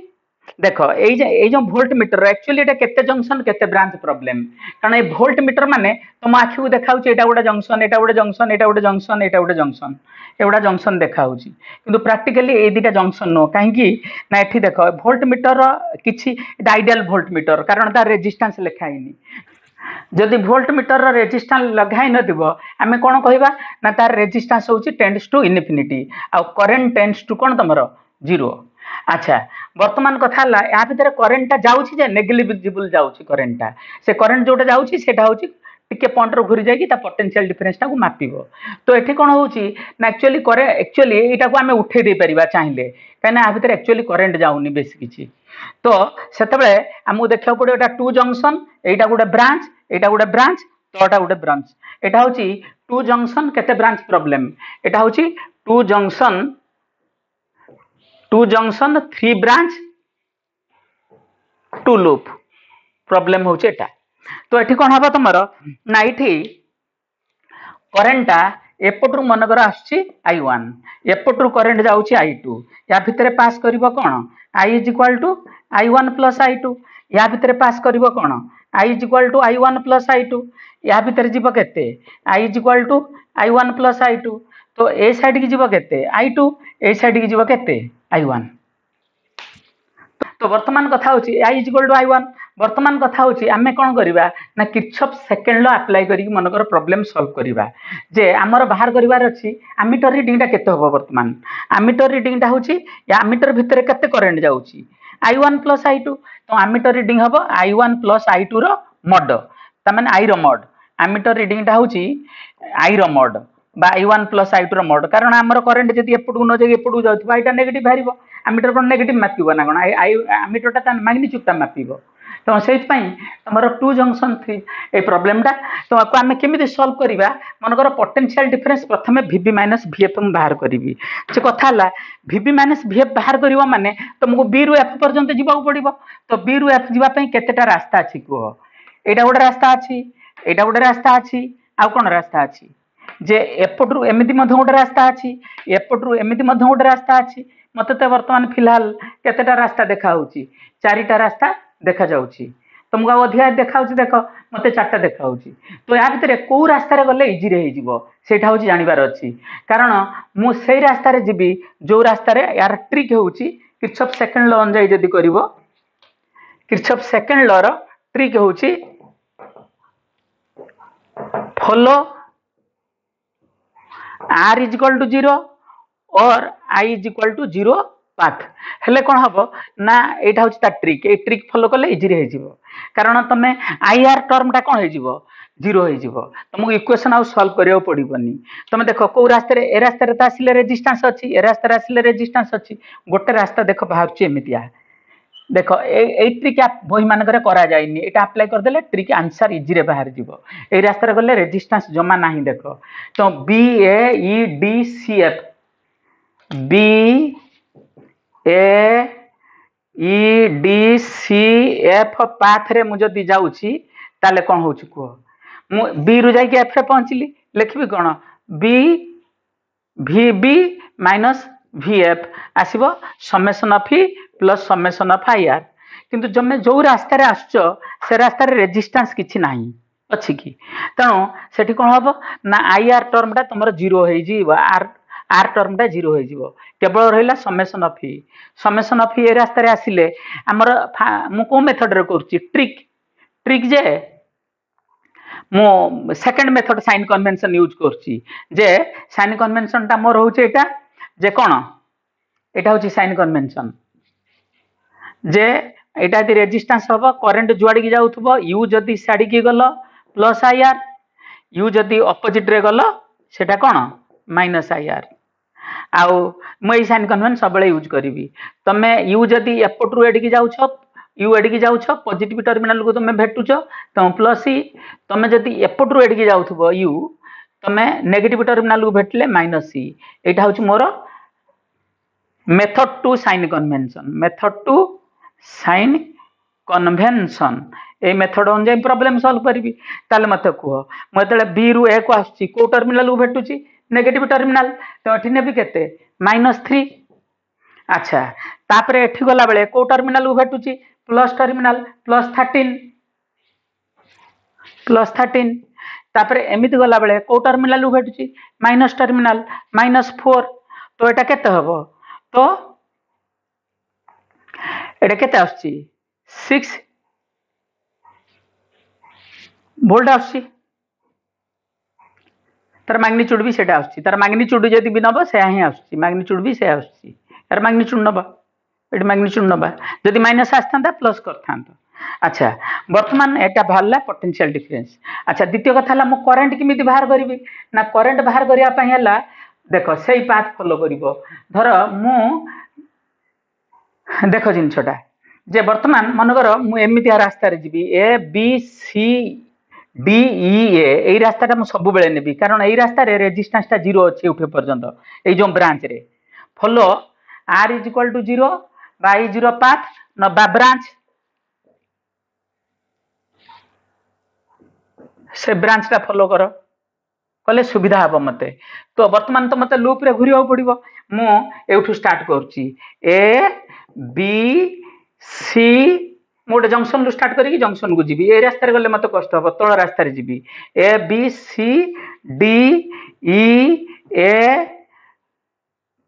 देख ये जो वोल्ट मीटर एक्चुअली एटा केते जंक्शन केते ब्रांच प्रॉब्लम कारण ए वोल्ट मीटर माने तुम आखि को देखाउछ एटा गोटे जंक्शन एटा गोटे जंक्शन एटा गोटे जंक्शन एटा गोटे जंक्शन एवडा जंक्शन देखाउछ किंतु प्रैक्टिकली ए दिटा जंक्शन नो काहेकि ना एठी देख वोल्ट मीटर किछि आइडियल वोल्ट मीटर कारण ता रेजिस्टेंस लिखाइनी जदि वोल्ट मीटर रेजिस्टेंस लगाई नथिबो आमे कोन कहबा ना तार रेजिस्टेंस होची टेंड्स टू इनफिनिटी आ करंट टेंड्स टू कोन तमरो 0। अच्छा वर्तमान कथा ला या भीतर करेंट जाउछि जे नेग्लिजिबल जाउछि करेंट से करेंट जोटा जाउछि सेटा होछि टिके पॉइंट रो घुरी जाई ता पोटेंशियल डिफरेंस टा को मापिबो। तो एठी कोन होछि ना एक्चुअली एटा को हमें उठे दे परिबा चाहिले काना या भीतर एक्चुअली करेंट जाउनी बेसी किछि। तो सेतबे हमु देखियो पड़ो एटा 2 जंक्शन एटा गुडे ब्रांच तो एटा गुडे ब्रांच एटा होछि 2 जंक्शन केते ब्रांच प्रॉब्लम एटा होछि 2 जंक्शन 3 ब्रांच 2 लूप प्रॉब्लम होछि एटा। तो एठी कोन हबा तमरो ना एठी करेंटा एपटरू मनकर आछि I1 एपटरू करेंट जाउछि I2 या भितरे पास करिवो कोन I is equal to I1 plus I2 या भितरे पास करिवो कोन I is equal to I1 plus I2 या भितरे जीवो केते I is equal to I1 plus I2 तो ए साइड की जीवो केते I2 ए साइड की जीवो केते I1। तो वर्तमान कथा होची I is equal to I1 वर्तमान कथा होची आमे कोन करिबा ना किर्चॉफ सेकंड लॉ अप्लाई करी मनकर प्रॉब्लम सॉल्व करिबा जे हमर बाहर करिवार अछि एमीटर रीडिंग टा केते होबो। वर्तमान एमीटर रीडिंग टा होची या एमीटर भितरे केते करंट जाउची I1 plus I2 तो एमीटर रीडिंग होबो I1 plus I2 रो मॉड त माने I रो मॉड एमीटर रीडिंग टा होची I रो मॉड बा I1 plus I2 रो मॉड कारण हमर करंट जदी एपटू न जे एपटू जाउथबा एटा नेगेटिव भारिबो एमीटर कोन नेगेटिव मापिबो ना कोन एमीटर ता मैग्नीट्यूड ता मापिबो। तो से तुम 2 जंक्शन 3 ए प्रॉब्लम टा तो आपको आम केमी सॉल्व करवा मनकर पोटेंशियल डिफरेंस प्रथम VB माइनस VF बाहर करी से कथा VB माइनस VF बाहर करवा माने तुमको B रु F पर्यंत जीवा पड़ो। तो B रु F जीवाई केतेटा रास्ता अच्छी कह एटा गोटे रास्ता अच्छी एटा गोटे रास्ता अच्छी आउ कौन रास्ता अच्छी जे एपटू एमती गोटे रास्ता अच्छी एपटू एमती गोटे रास्ता अच्छी मत तो वर्तमान फिलहाल केतेटा रास्ता देखा 4टा रास्ता देखा जाउची तुमको अधिक देखा देख मत 4टा देखा तो या भितर कौ रास्तार गले इजी रे सेटा हूँ जानवर अच्छी कारण मुझे रास्तार जीवी जो रास्तार यार ट्रिक हूँ किर्चॉफ सेकंड लॉ अनुजाई जदि कर किर्चॉफ सेकंड लॉ रो ट्रिक हूँ follow R is equal to 0 और I is equal to 0 path हेले कौन हम ना यहाँ हूँ ट्रिक ए ट्रिक फॉलो कले इजी रे कारण तुम IR टर्म टा कौन हो 0 हो तुमको इक्वेशन आउ सॉल्व करिया पड़ोनी। तुम देख कौ रास्ते ए रास्ते तो आसिले रेजिस्टेंस अच्छी ए रास्ते आसिले रेजिस्टेंस अच्छी गोटे रास्ता देख बाहर एमतिया देख ए ट्रिक बही मानक करा जाइनी एटा अप्लाई करदेले ट्रिक आंसर इजी रे बाहर जीवो ए रास्ता गले रेजिस्टेंस जमा नहीं देख तो BAEDCF BAEDCF पाथ रे मुझे दी जाउची ताले कौन होची कह मु बी रु जाई एफ रे पहुंचली लिखबी कौन बी VB माइनस VF आसीबो summation of E plus summation of IR किंतु जमे जो रास्ता रे आसुचो से रास्ता रे रेजिस्टेंस किछि नाही अछि कि तेणु सेठी कोन हबो ना आई आर टर्म टा तुमर जीरो हे जीव आर टर्म टा जीरो हे जीव केवल रहिला समेशन ऑफ ए रास्ता रे आसिले हमर मु को मेथड रे करछि ट्रिक जे मो second method sign convention use करछि जे साइन कन्वेंशन टा मोर होचे एटा जे कोन एटा होची साइन कन्वेंशन जे एटा दी रेजिस्टेंस हबो करंट जुआडी की जाउथबो यू जदी साडी की गलो प्लस आई आर यू जदी ऑपोजिट रे गलो सेटा कोन माइनस आई आर आउ मु ए साइन कन्वेंशन सबले यूज करिवि तमे यू जदी एपटरू एडी की जाउछो यू एडी की जाउछो पॉजिटिव टर्मिनल को तमे भेटुछो त प्लस ई तमे जदी एपटरू एडी की जाउथबो यू तमे नेगेटिव टर्मिनल को भेटले माइनस सी एटा होची मोर मेथड टू साइन कन्वेंशन ए मेथड अनुसार प्रॉब्लम सॉल्व करी ताले मते कह मते बी रु ए को आछि को टर्मिनल को भेटुची नेगेटिव टर्मिनल तो एठी नेबी केते -3 अच्छा तापरे एठी गला बेले को टर्मिनल को भेटुची प्लस टर्मिनल +13 तापरे एमिति गला बेले को टर्मिनल को भेटुची माइनस टर्मिनल -4 तो एटा केते हबो तो एटा केते आछि 6 वोल्ट आछि तार मैग्नीट्यूड भी सेटा आछि तार मैग्नीट्यूड जदी भी नबो से ही आछि मैग्नीट्यूड भी से आछि तार मैग्नीट्यूड नबा एटी मैग्नीट्यूड नबा जदी माइनस आस्थांता प्लस करथांता अच्छा वर्तमान एटा भालला पोटेंशियल डिफरेंस अच्छा द्वितीय कथा हला मु करंट किमिति बाहर करबी ना करंट बाहर करिया पई हला देखो सेही पाथ फॉलो करिवो धर मु देखो जिनछटा जे वर्तमान मनकर मु एमिति रास्ता रे जीबी A B C D E A रास्ता मु सब बेले नेबी कारण ए रास्ता रे रेजिस्टेंस टा 0 अछि उठे पर्यंत ए जो ब्रांच रे फॉलो r = 0 बाय 0 पाथ न बा ब्रांच से ब्रांच टा फॉलो करो कले सुविधा हबो मते तो वर्तमान तो मते लूप रे घुरियो पड़िबो मु एठू स्टार्ट करछि ए बी सी मोटे जंक्शन रु स्टार्ट करी जंक्शन को जीबी ए रास्ता रे गले मते कष्ट हबो तळ रास्ता रे जीबी A B C D E A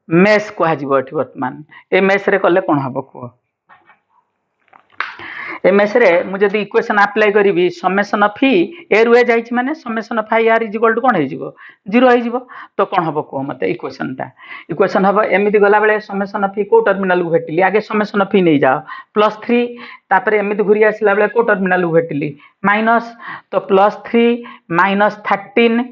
mesh को जीवो एठी वर्तमान ए मेस रे कले कोन हबो को एमएस रे मु जदी इक्वेशन अप्लाई करी समेशन ऑफ ए रु ए जाई माने summation of I R equal to कोन हे जिवो 0 हे जिवो तो कोन हबो को मते इक्वेशन हबो एमिति गला बेले समेशन ऑफ को टर्मिनल को भेटिली आगे समेशन ऑफ नै जाओ +3 तापर एमिति घुरी आसिला बेले को टर्मिनल को भेटिली माइनस तो +3 -13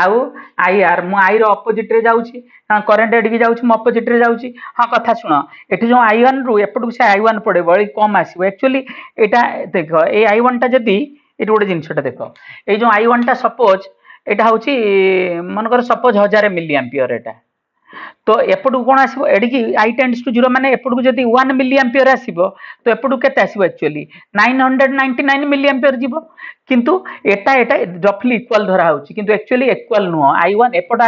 आउ आई आर मु आई रो ऑपोजिट रे जाउची करंट एडी जाउची मु ऑपोजिट रे जाउची हां कथा सुनो एठी जो i1 रु एपटु से i1 पड़े बळी कम आसीबो एक्चुअली एटा देखो ए i1 टा जदी एटी गोटे जिनसटा देखो ए जो i1 टा सपोज एटा होची मनकर सपोज 1000 मिली एम्पियर एटा तो एपटु कोन आसीबो एडी की i टेंड्स टू 0 माने एपटु जदी 1 मिली एम्पियर आसीबो तो एपटु केते आसीबो एक्चुअली 999 मिली एम्पियर जीवो किंतु एटा रफली इक्वल धरा होची किंतु एक्चुअली इक्वल नुह i1 एपट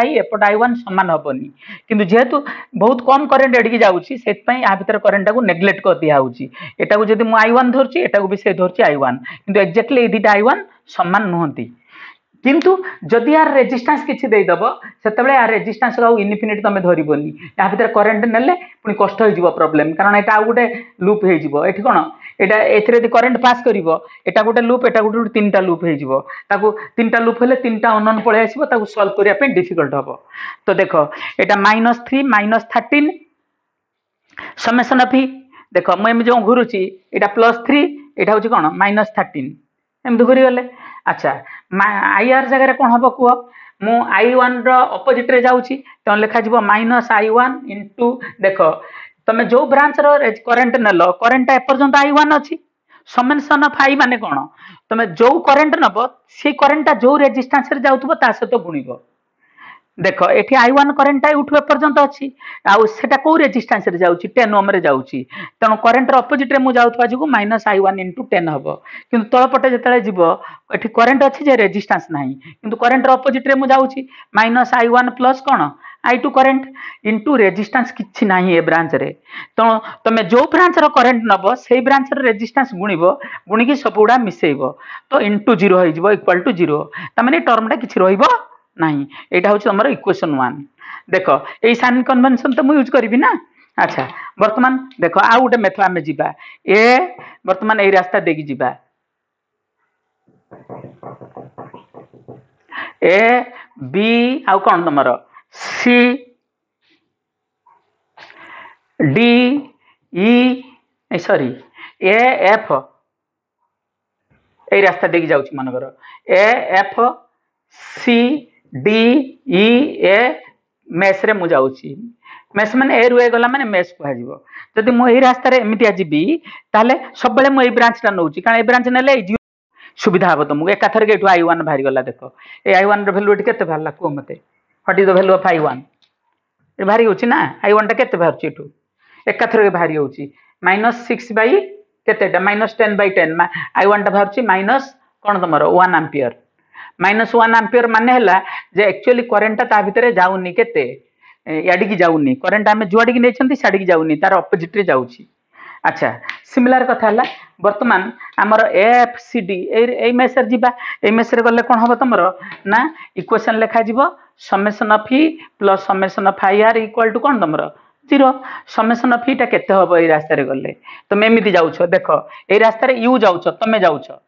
i1 समान हबनी किंतु जेहेतु बहुत कम करंट एडी जाउची सेत पई आ भीतर करंट को नेग्लेक्ट कर दिया होची एटा को जदी मु i1 धरची एटा को भी से धरची i1 किंतु एक्जेक्टली ए दिटा i1 समान नुहंती किंतु जदि यार रेजिस्टेंस किछि देई दबो सेतबेले यार रेजिस्टेंस को इनफिनिट तमे धरिबोनी या भीतर करंट नेले पुनी कष्ट हो जिवो प्रॉब्लम कारण एटा आ गुटे लूप हे जिवो एठी कोन एटा एथरे दि करंट पास करिवो एटा गुटे लूप एटा गुटे तीनटा लूप हे जिवो ताकू तीनटा लूप हेले तीनटा अननोन पळे आसीबो ताकू सॉल्व करिया पे डिफिकल्ट हबो तो देखो एटा -3 -13 समेशन ऑफ देखो मैं जो घुरुची एटा +3 एटा होची कोन -13 एम घुरी गले अच्छा आई आर जगह कौन हम कह मु i1 रो ऑपोजिट रे जाउची तो लिखा जीवो -i1 इनटू देखो तमे जो ब्रांच रो करंट नलो करंट एपर्यंत i1 अछि समेशन ऑफ i माने कोन तमे जो करंट नबो से करंट जो रेजिस्टेंस रे जाउतबो ता सहित गुणिबो देखो एठी i1 करंट उठवे पर्यंत अछि आ सेटा को रेजिस्टेंस रे जाउची 10 ओम रे जाउची तनो करंट रो ऑपोजिट रे मु जाउथवा जगु -i1 * 10 हबो किंतु तळ पटे जतले जिवो एठी करंट अछि जे रेजिस्टेंस नाही किंतु करंट रो ऑपोजिट रे मु जाउची -i1 प्लस कोन I2 करंट इंटू रेजिस्टेंस किछि नाही ए ब्रांच रे तो तमे जो ब्रांच रो करंट नबो सेही ब्रांच रो रेजिस्टेंस गुणिबो गुणिकी सबुडा मिसेइबो तो इंटू 0 होई जिवो इक्वल टू 0 तमाने टर्मटा किछि रहइबो नाही एटा होछि हमर इक्वेशन 1 देखो एई साइन कन्वेंशन तो मु यूज करबी ना अच्छा वर्तमान देखो आ गोटे मेथड आमे जिबा ए वर्तमान एई रास्ता देगी जिबा ए बी आउ कौन तुमर C D E sorry A F A रास्ता देगी जाउछि मन करो A F C D E A mesh रे मु जाउछि मेस माने ए रुए गला माने मेस को हाजिबो जदि मु एई रास्ता रे एमिति आजिबी ताले सब बेले मु एई ब्रांच टा नउछि कारण ए ब्रांच नेले सुविधा हम तुमको एकाथर के I1 बाहरी गला देख ए I1 वैल्यू एटी केते बाहरला को मते what is the value of I1 ए बाहरी होची ना I1 टा केते बाहरची एठू एकाथर के बाहरी होची -6 बाई केतेटा -10/10 I1 टा बाहरची माइनस कोन तमरो 1 एंपियर -1 एंपियर माने हला जे एक्चुअली करंट ता भितरे जाउनी केते याडी की जाउनी करंट आमे जुआडी की नेछंती साडी की जाउनी तार ऑपोजिट रे जाउची अच्छा सिमिलर कथा हला वर्तमान आमर एफसीडी ए मेसर जीवा ए मेसर गले कोन हबो तमरो ना इक्वेशन लेखा जीवो summation of E plus summation of I R equal to कोन तमरो 0 समेशन ऑफ ई टा केते हबो ए रास्ता रे गले तमे एमिति जाउछो देखो ए रास्ता रे यू जाउछो तमे जाउछो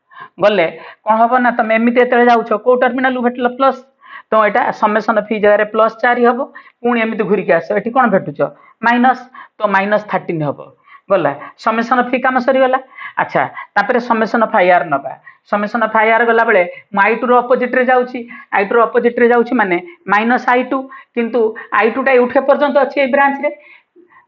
गले कोन हबो ना तमे एमिति एतले जाउछो को टर्मिनल भेटलो प्लस तो एटा समेशन ऑफ ई जगह रे प्लस 4 हबो पुणी एमिति घुरी के आसो एठी कोन भेटुछो माइनस तो -13 हबो गला समेशन ऑफ ई काम सरी गला अच्छा तापरे समेशन ऑफ आई आर नबा समेशन ऑफ आई आर गला बेले I2 रो ऑपोजिट रे जाउची I2 रो ऑपोजिट रे जाउची माने -I2 किंतु I2 टा उठे पर्यंत अछि ए ब्रांच रे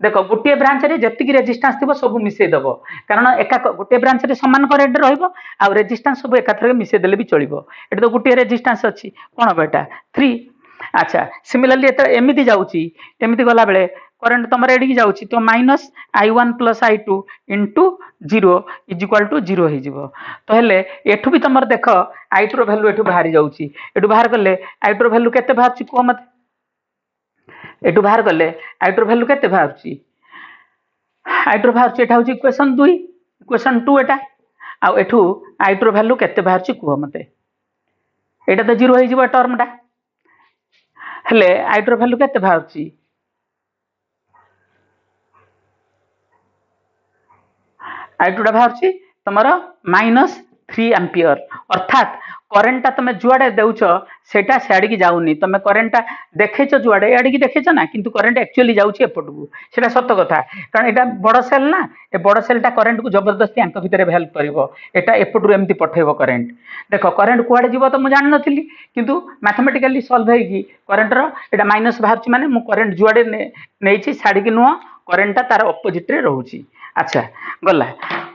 देखो गोटे ब्रांच रे जति की रेजिस्टेंस थिबो सब मिसे दबो कारण एका गोटे ब्रांच रे समान करंट रहइबो आ रेजिस्टेंस सब एकाथरे के मिसे देले भी चलिबो एटा तो गोटे रेजिस्टेंस अछि कोन बेटा 3 अच्छा सिमिलरली एत एमिति जाउची एमिति गला बेले करंट तमरे एडी जाउची तो -I1 + I2 * 0 = 0 हे जिवो तो हेले एठु भी तमर देखो I2 रो वैल्यू एठु बाहरी जाउची एठु बाहर करले I2 रो वैल्यू केते बाहरची को मत एठु बाहर करले I2 रो वैल्यू केते बाहरची I2 रो बाहरची एठा होची इक्वेशन 2 इक्वेशन 2 एटा आ एठु I2 रो वैल्यू केते बाहरची को मते एटा तो 0 हे जिवो टर्म टा हेले I2 रो वैल्यू केते बाहरची I2 टा बाहरची तमरो -3 एंपियर अर्थात करंट ता तमे जुआडे देउछो सेटा साडी की जाउनी तमे करंट ता देखेछो जुआडे याडी की देखेछो ना किंतु करंट एक्चुअली जाउची एपटकू सेटा सत्य कथा कारण एटा बड़ सेल ना ए बड़ सेल टा करंट को जबरदस्ती अंक भितरे हेल्प करिवो एटा एपटू एमती पठेबो करंट देखो करंट कुआडे जीवो तो मु जान नथिली किंतु मैथमेटिकली सॉल्व हेगी करंट रो एटा माइनस बाहरची माने मु करंट जुआडे नेछि साडी की नुवा करंट ता तार ऑपोजिट रे रहउची अच्छा गला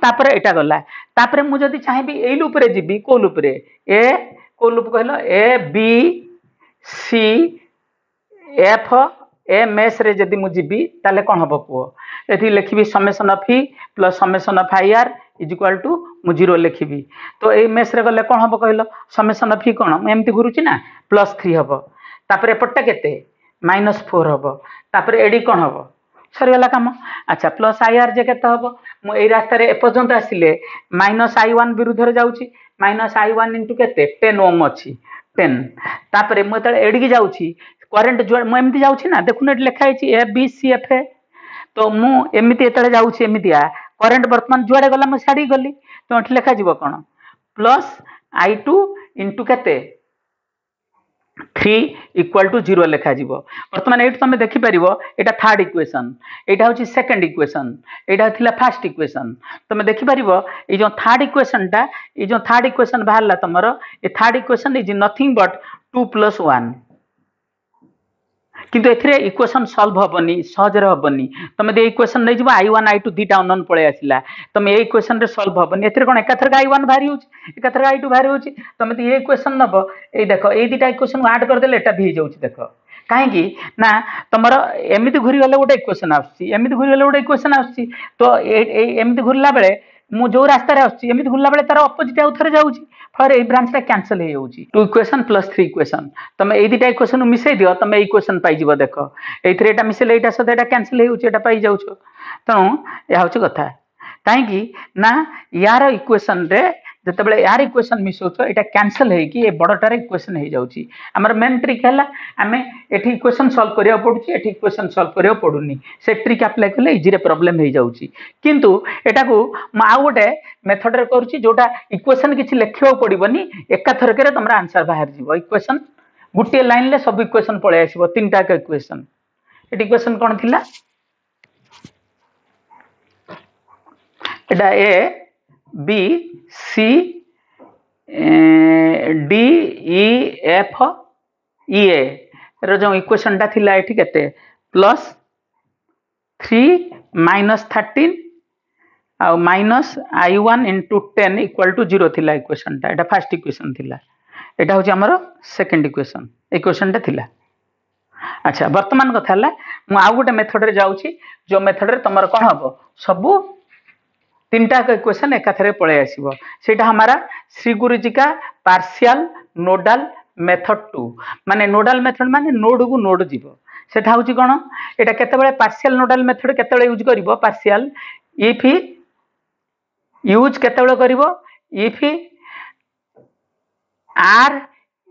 तापर एटा गला तापर मु जदी चाहेबी ए लूप रे जीबी को लूप रे ए को लूप कहलो A B C F A mesh रे जदी मु जीबी ताले कोन हबो को एथि लिखिबी summation of E plus summation of I R equal to मु 0 लिखिबी तो ए मेस रे गले कोन हबो कहलो समेशन ऑफ ई कोन मु एम्ति घुरुची ना +3 हबो तापर एपटटा केते -4 हबो तापर एडी कोन हबो सरीगला काम अच्छा प्लस आई आर जे केते हबो मु एई रास्ता रे एपर्यंत आसिले -I1 विरुद्ध रे जाउची -I1 इनटू केते 10 ओम अछि 10 तापरे मु तळे एडी की जाउची करंट जो मु एमती जाउची ना देखुन एट लिखा हिची ए बी सी एफ ए तो मु एमिति एतळे जाउची एमितिया करंट वर्तमान जुआडे गला मु साडी गली तो एट लिखा जिवो कोन +I2 इनटू केते 3 = 0 लेखा जीवो वर्तमान एट तमे देखि परिबो एटा थर्ड इक्वेशन एटा होची सेकंड इक्वेशन एटा थिला फर्स्ट इक्वेशन तमे देखि परिबो ए जो थर्ड इक्वेशन टा ए जो थर्ड इक्वेशन बाहरला तमरो ए third equation is nothing but 2 + 1 किंतु एथिरे इक्वेशन सॉल्व हबनी सहज रे हबनी तमे दे इक्वेशन नै जिवो I1 I2 दीटा अनन पळे आसिला तमे ए इक्वेशन रे सॉल्व हबनी एथिरे कोन एकाथर I1 भारी होची एकाथर I2 भारी होची तमे ए इक्वेशन नबो ए देखो ए दीटा इक्वेशन ऐड कर देले एटा भी जाउची देखो काहे की ना तमरो एमिति घुरी गले गोटे इक्वेशन आउची एमिति घुरी गले गोटे इक्वेशन आउची तो एमिति घुरला बेले मु जो रास्तार आमती बुला बेले तार अपोजिट आउ थे जाऊँगी फर ए ब्रांचटा कैंसल हो जाऊँगी 2 इक्वेशन प्लस 3 इक्वेशन तुम ये दुटा इक्वेशन मिसई दियो तुम इक्वेशन पाइज देख ये मिसेले यहाँ सहित यहाँ कैंसल हो पाई जाऊ तेणु यह हूँ कथा कहीं ना यार इक्वेशन रे जितेबाला यार इक्वेशन मिसौच यहाँ कैंसल हो बड़टार इक्वेशन हो जाऊँगी आमर मेन ट्रिक है आम ये इक्वेशन सल्व करा पड़ू ये इक्वेशन सल्व करा पड़ूनी से ट्रिक अप्लाई कले इजी प्रोब्लेम हो जाऊँगी किंतु एटा को आउ गोटे मेथड रे करूची जोटा इक्वेशन किसी लिखा पड़ोनी एकाथरक तुम आंसर बाहर जीव इक्वेशन गोटे लाइन ले सब इक्वेशन पलि आसो 3टा इक्वेशन ये इक्वेशन कौन थिला एटा A B C D E F E A रो जो इक्वेशन टा थिला एठी केते प्लस 3 माइनस 13 आ minus I1 into 10 equal to 0 थिला इक्वेशन टा एटा फर्स्ट इक्वेशन थिला एटा होची हमर सेकंड इक्वेशन टा थिला। अच्छा वर्तमान कथा है मु आउ गोटे मेथड रे जाउची जो मेथड रे तमर कोन हबो सबु 3टा इक्वेशन एकाथरे पळे आसीबो सेटा हमारा श्री गुरुजी का पार्शियल नोडल मेथड 2 माने नोडल मेथड माने नोड को नोड जीवो सेटा होची कोन एटा केतेबेले पार्शियल नोडल मेथड केतेबेले यूज करिवो पार्शियल इफ यूज केतेबेले करिवो if R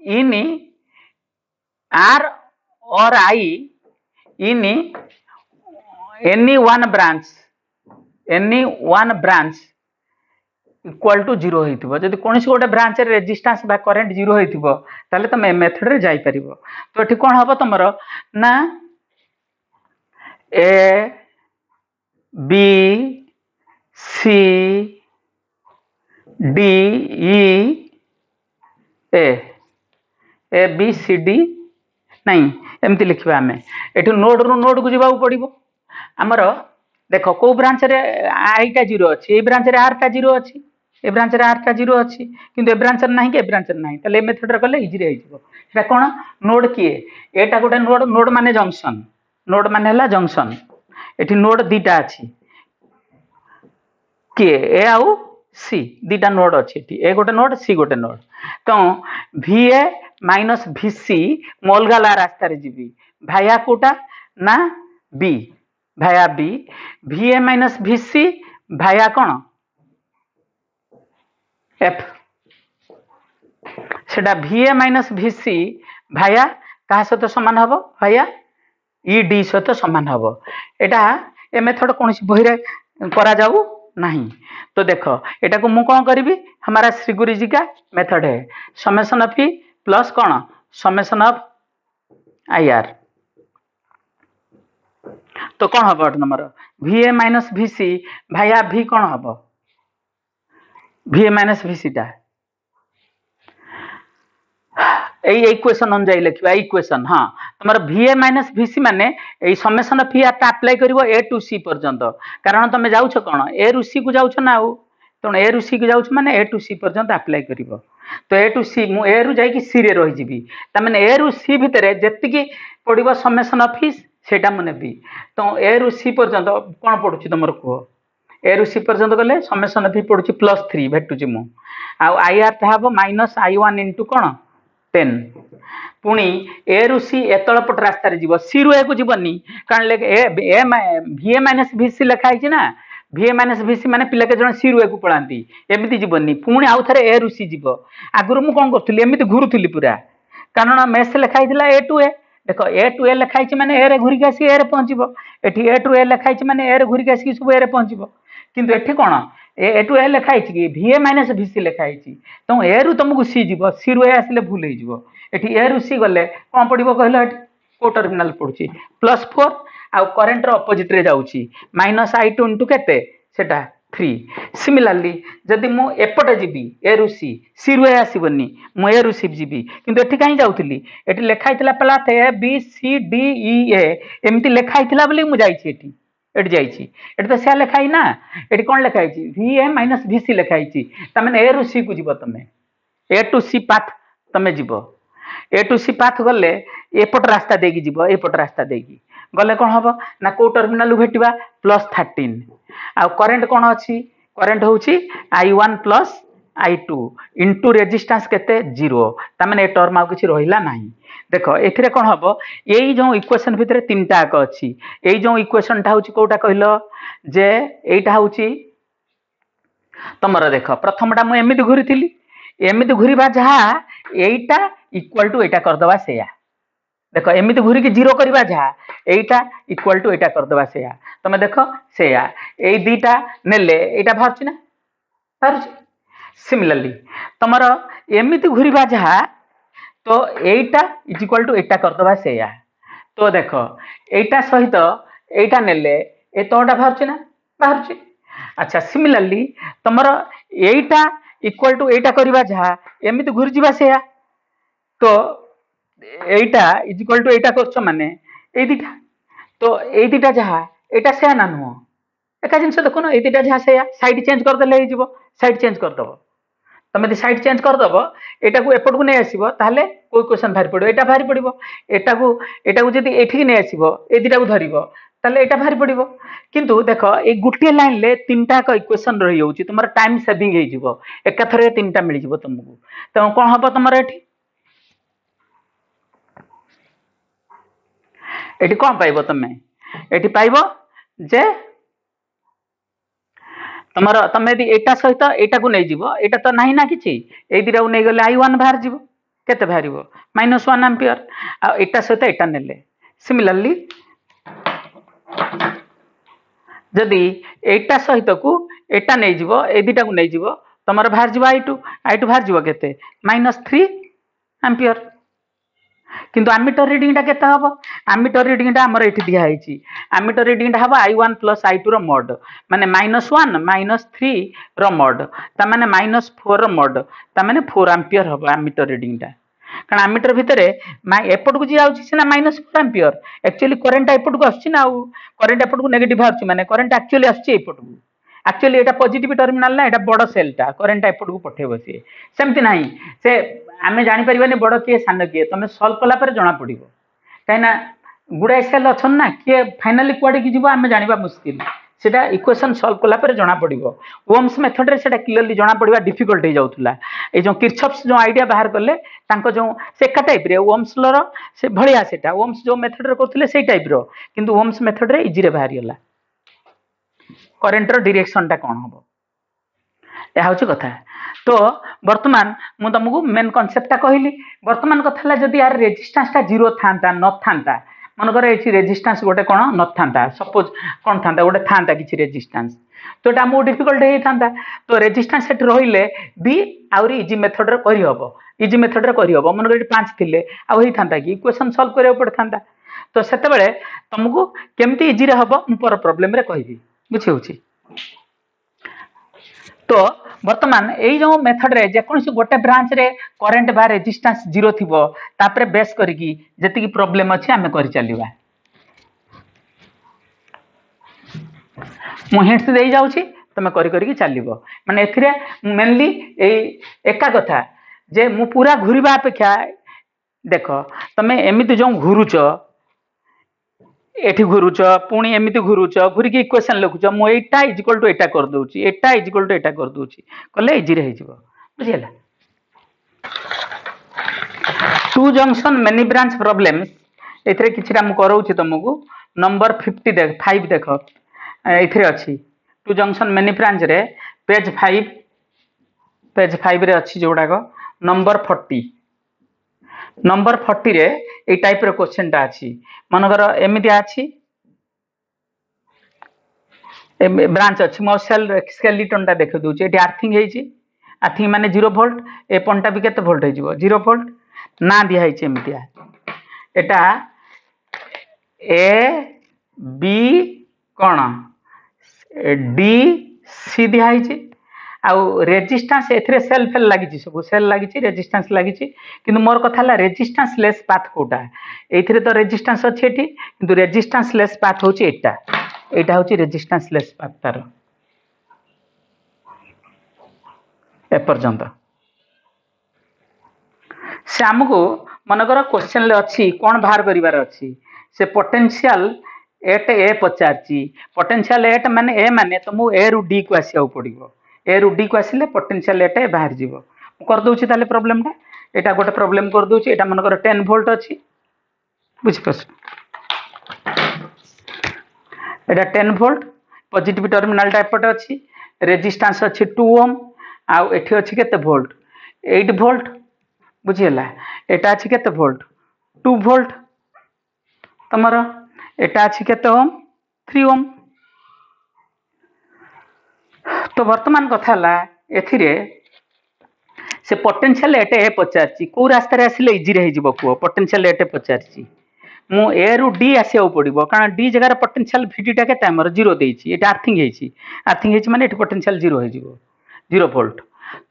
in R or I in any one branch equal to 0 होइथिबो जदि कोनसी गोटे ब्रांच रे रेजिस्टेंस बा करंट 0 होइथिबो ताले तमे मेथड रे जाई परिबो तो एठी कोन हबो तमरो ना A B C D E A B C D नहीं एमती लिखा आम ये नोड रु नोड को जावाक पड़ो आमर देख कौ ब्रांच रे आई टा 0 अच्छी ये ब्रांच रे आर टा 0 अच्छी ए ब्रांच रे आर टा 0 अच्छी किंतु ए ब्रांच रे नहीं कि ए ब्रांच रे नहीं ताले मेथड रे कले इजी रे आइजो सेटा कोन नोड किए एटा गोटे नोड माने जंक्शन एठी नोड दीटा अच्छी किए ए आउ सी दीटा नोड अच्छी एठी ए गोटे नोड सी गोटे नोड तो V A minus V C मु अलग अलग रास्ता रे जीवी भाया कोटा ना बी भाया B V A minus V C भाया कौन एफ सेटा V A minus V C भाया कहा सहित सामान हम भाया ई डी सहित सामान हम यहाँ ए मेथड कौन बही रे करा जाऊ नहीं तो देख एटा को मु कौन करी हमारा श्री गुरु जी का मेथड है समेसन ऑफ ई प्लस कौन समेसन ऑफ आई आर तो कौन हम number V A minus V C भाया भी कौन हम V A minus V C टा इक्वेशन अनुजाई लिखा इक्वेशन हाँ तुम V A minus V C माने समेसन ऑफ ई अप्लाई कर ए टू सी पर्यंत कारण तुम जाऊ कौन ए रु सी को जाऊ ना आउ तेणु ए रु सी को जाऊ माने ए टू सी पर्यंत अप्लाई कर तो ए टू सी मु ए रु जाई सी रे रही तमें ए रु सी भितर जी पड़ो समेसन ऑफ ई सेटा मुझे नेबी तो ए रु सी पर्यंत कौन पड़ू तुम कह ए रु सी पर्यंत गले समेसन ऑफ ई पड़ू +3 भेटुची मु आई आर टा हम माइनस I1 इंटू कौन 10 पुणी ए रु सी एतलपट रास्ता जीव सी रु ए को जीवनी कारण वी ए माइनस वी सी लिखाई ना we A minus V C माने पिला के जन सी रु ए को पलांती एमती जीवनी पुणी आउ थे ए रु सी जीव आगुरी मु कौन करी एमती घुरुली पूरा कारण मेस लिखाई ए टू ए देख ए टू ए लिखाई माने ए रे घुरिक आसी ए रे पहुँचब एटी ए टू ए लिखाई माने ए रे घुरिक आसी सब ए रे पहुँचब किंतु एठी कौन ए टू ए लिखाई कि वी ए माइनस वी सी लिखाई तो ए रु तुमको सी जीव सी रु ए आसिले भूल हो एटी ए रु सी गले कौन पड़ो कहल को टर्मिनाल पड़ुची +4 आउ करेन्ट अपोजिट रे जाउची -I2 इंटू केते सेटा 3 सिमिलारली जदि मु एपटे जीवी ए रु सी रु ए आसबनी मु ए रु सी जीवी किंतु एठी कहीं जाउथली एठी लिखाई पहला ए बी सी डी ई ए एमती लिखाई बोली मु जाइछि एटी जाइछि एटी तो से लिखाई ना एटी कौन लिखाई वी ए माइनस वी सी लिखाई तमें ए रु सी को जीव तमें ए टू सी पाथ तमें जीव ए टू सी पाथ गले एपट रास्ता देगी जीव एपट रास्ता देगी गले कौन हम ना को टर्मिनाल भेटा +13 आ करेन्ट कौन अच्छी करेन्ट हूँ I1 plus I2 into resistance केते 0 तार ए टर्म आउ किसी रहिला नाही। देख ए कौन हम यही जो इक्वेशन भितर तीन टाक अच्छी यही जो इक्वेशन टा हूँ कौटा कहल जे एटा हूँ तुमर देख प्रथमटा मुझे एमती घूरी एमती घूरवा जहाँ यहीटा इक्वाल टू एटा करदे से देख एमती घूरिकी जीरो करवा जहाँ यहीटा इक्वाल टू एटा करदे से तुम देख से यही दीटा नेले यहाँ बाहर ना बाहर सिमिलरली तुम एमती घूरवा जहाँ तो यहीटा इज इक्वाल टू एटा करदे से तो देख यहीटा सहित यहीटा नेले ए तोटा बाहर ना बाहर। अच्छा सिमिलरली तुम यहीटा इक्वाल टू एटा करवा जहाँ एमती घूरी जा से तो यहीटा इज इक्वाल टू एटा कर माने ये दीटा तो ये दीटा जहाँ यहाँ से ना नुह एका जिन देखुन ये दीटा जहाँ से साइड चेंज करदे साइड चेंज करदब तुम यदि साइड चेंज करदब एटा को एपट को नहीं आसो ताले कोई क्वेश्चन बाहरी पड़ो एटा बाहरी पड़ो एटा को जब ये नहीं आसो ए दीटा को धरब ताले एटा बाहरी पड़ो किंतु देख ये गोटे लाइन ले तीन टाक इक्वेशन रही होची तुम टाइम सेविंग हो एकाथरे तीन टा मिल जाव तुमको तो कौन हम तुम एटी कौन पाइब तुम एटी पाइब जे तुम तुम यदि एटा सहित एटा को नहीं जीव एटा तो नहीं ना किसी ए दीटा को नहीं गले I1 बाहर जीव केते बाहर -1 एम्पियर आटा सहित एटा नेले सिमिलरली जदि एटा सहित को एटा नहीं जीव ए दीटा को नहीं जीव तुम बाहर जीव I2 बाहर जीव केते -3 एम्पियर किंतु आमीटर रीडिंग केते हम आमीटर रीडिंग आमर ये दिखाई आमीटर रीडिंग हम I1 प्लस I2 रो मोड माने -1 -3 रो मोड ता माने -4 रो मोड ता माने 4 एम्पियर हम आमीटर रीडिंग कारण आमीटर भितर एपट को जी सीना -4 एम्पियर एक्चुअली करेन्ट एपट को आसछि ना करेन्ट एपट को नेगेटिव आछि माने करेन्ट एक्चुअली आसछि एपट को एक्चुअली एटा पॉजिटिव टर्मिनाल ना एटा बड़ सेलटा करेन्ट एपट को पठेबो सी सेमति नाही से आमे जानि परिबानी बड़ किए सान किए तुम सॉल्व कला पर जना पड़िबो काइना गुडा सेल अछन ना किए फाइनली कुआडे की जीवो आमे जानिबा मुश्किल सेटा इक्वेशन सॉल्व कला पर जना पड़िबो ओम्स मेथड रे सेटा क्लियरली जना पड़िबा डिफिकल्ट हे जाउतला ए जो किरचॉफ्स जो आइडिया बाहर करले तांको जो सेका टाइप रे ओम्स लो से भलिया सेटा ओम्स जो मेथड रे करथिले सेई टाइप रो किंतु ओम्स मेथड रे इजी रे बाहर गेला करेन्ट रो डायरेक्शन टा कोन हबो यह हूँ कथा तो बर्तमान मु तुमको मेन कनसेप्ट कहली बर्तमान कथा जदि यार रेजिस्टेंस टा जीरो था न था मनकर ये रेजिस्टेंस गोटे कौन न था सपोज कौन था गोटे था किसी रेजिस्टेंस तो ये आमको डिफिकल्ट होता तो रेजिस्टेंस सेट रही भी आउरी इजी मेथड रे करहब इजी मेथड रे करहब मनकर ये 5 थिले आ होई था कि इक्वेशन सॉल्व करिया पड़ता तो सेतेबेले तुमको केमती इजी रे हबो मु पर प्रॉब्लम रे कहबी बुझी होची तो बर्तमान यही जो मेथड रे जेकोसी गोटे ब्रांच रे करंट बा रेजिस्टेंस जीरो थिबो तापरे बेस करिकी जेतिकी प्रॉब्लम अछि हमें करि चलिबा मु हिंट्स देई जाउछी तमे करि करिकी चलिबो माने एथिरे मेनली ए एका कथा जे मु पूरा घुरीबा अपेक्षा देखो तमे एमिति जो घुरुच एठी घुरुच पुणी एमिति घुरुच घुरिकी इक्वेशन लिखुच मु एटा इज इक्वल टू एटा कर दोची एटा इज इक्वल टू एटा कर दोची कले इजी रे हिजबो बुझियला two junction many branch problems एथरे किछरा मु करौची तुमको नंबर 50 देख 5 देखो एथरे अछि टू जंक्शन मेनी ब्रांच रे पेज 5 रे अछि जोडा को नंबर 40 नंबर 40 रे ए टाइप रो क्वेश्चन टा अछि मनकर एमिति अछि ब्रांच अछि मो सेल स्केलेटन टा देख दोछि एटी आर्थिंग हेछि आर्थिंग माने 0 वोल्ट ए पॉइंट भी केते वोल्ट हेजिवो 0 वोल्ट ना दिया हेछि एमितिया एटा A B cone D C दिया हेछि आउ रेजिस्टेंस एथरे सेल फेल लागि सब सेल लागि रेजिस्टेंस लागि किंतु मोर कथा ला रेजिस्टेंस लेस पाथ कोटा एथरे तो रेजिस्टेंस अछि एठी किंतु रेजिस्टेंस लेस पाथ होछि एटा होछि रेजिस्टेंस लेस पाथ तार ए पर्यंत से हमको मनकर क्वेश्चन ले अछि कोन बाहर करिवार अछि से पोटेंशियल एट ए पचारची पोटेंशियल एट माने ए माने तुमको ए रु डी को आसिया पड़ो ए रु डी को आसिले पोटेंशियल एट बाहर जीव कर दूची ताले प्रॉब्लम टा एटा गोटे प्रॉब्लम कर दूची एटा मनकर 10 वोल्ट अछि बुझिपस एटा 10 वोल्ट पॉजिटिव टर्मिनल टा एपटे अछि रेजिस्टेंस अछि 2 ओम आउ एठी अछि केते वोल्ट 8 वोल्ट बुझिला एटा अछि केते वोल्ट 2 वोल्ट तमरो एटा अछि केते ओम 3 ओम तो वर्तमान कथा ला एथिरे से पोटेंशियल एटे ए पचारची को रास्ता रे आसिले इजी रे हिजिबो को पोटेंशियल एटे पचारची मु ए रु डी आसिया पड़ो कारण डी जगह पोटेंशियल भिडीटा के हमर 0 देछि एटा आर्थिंग हेछि माने एटी पोटेंशियल 0 हो जिवो 0 वोल्ट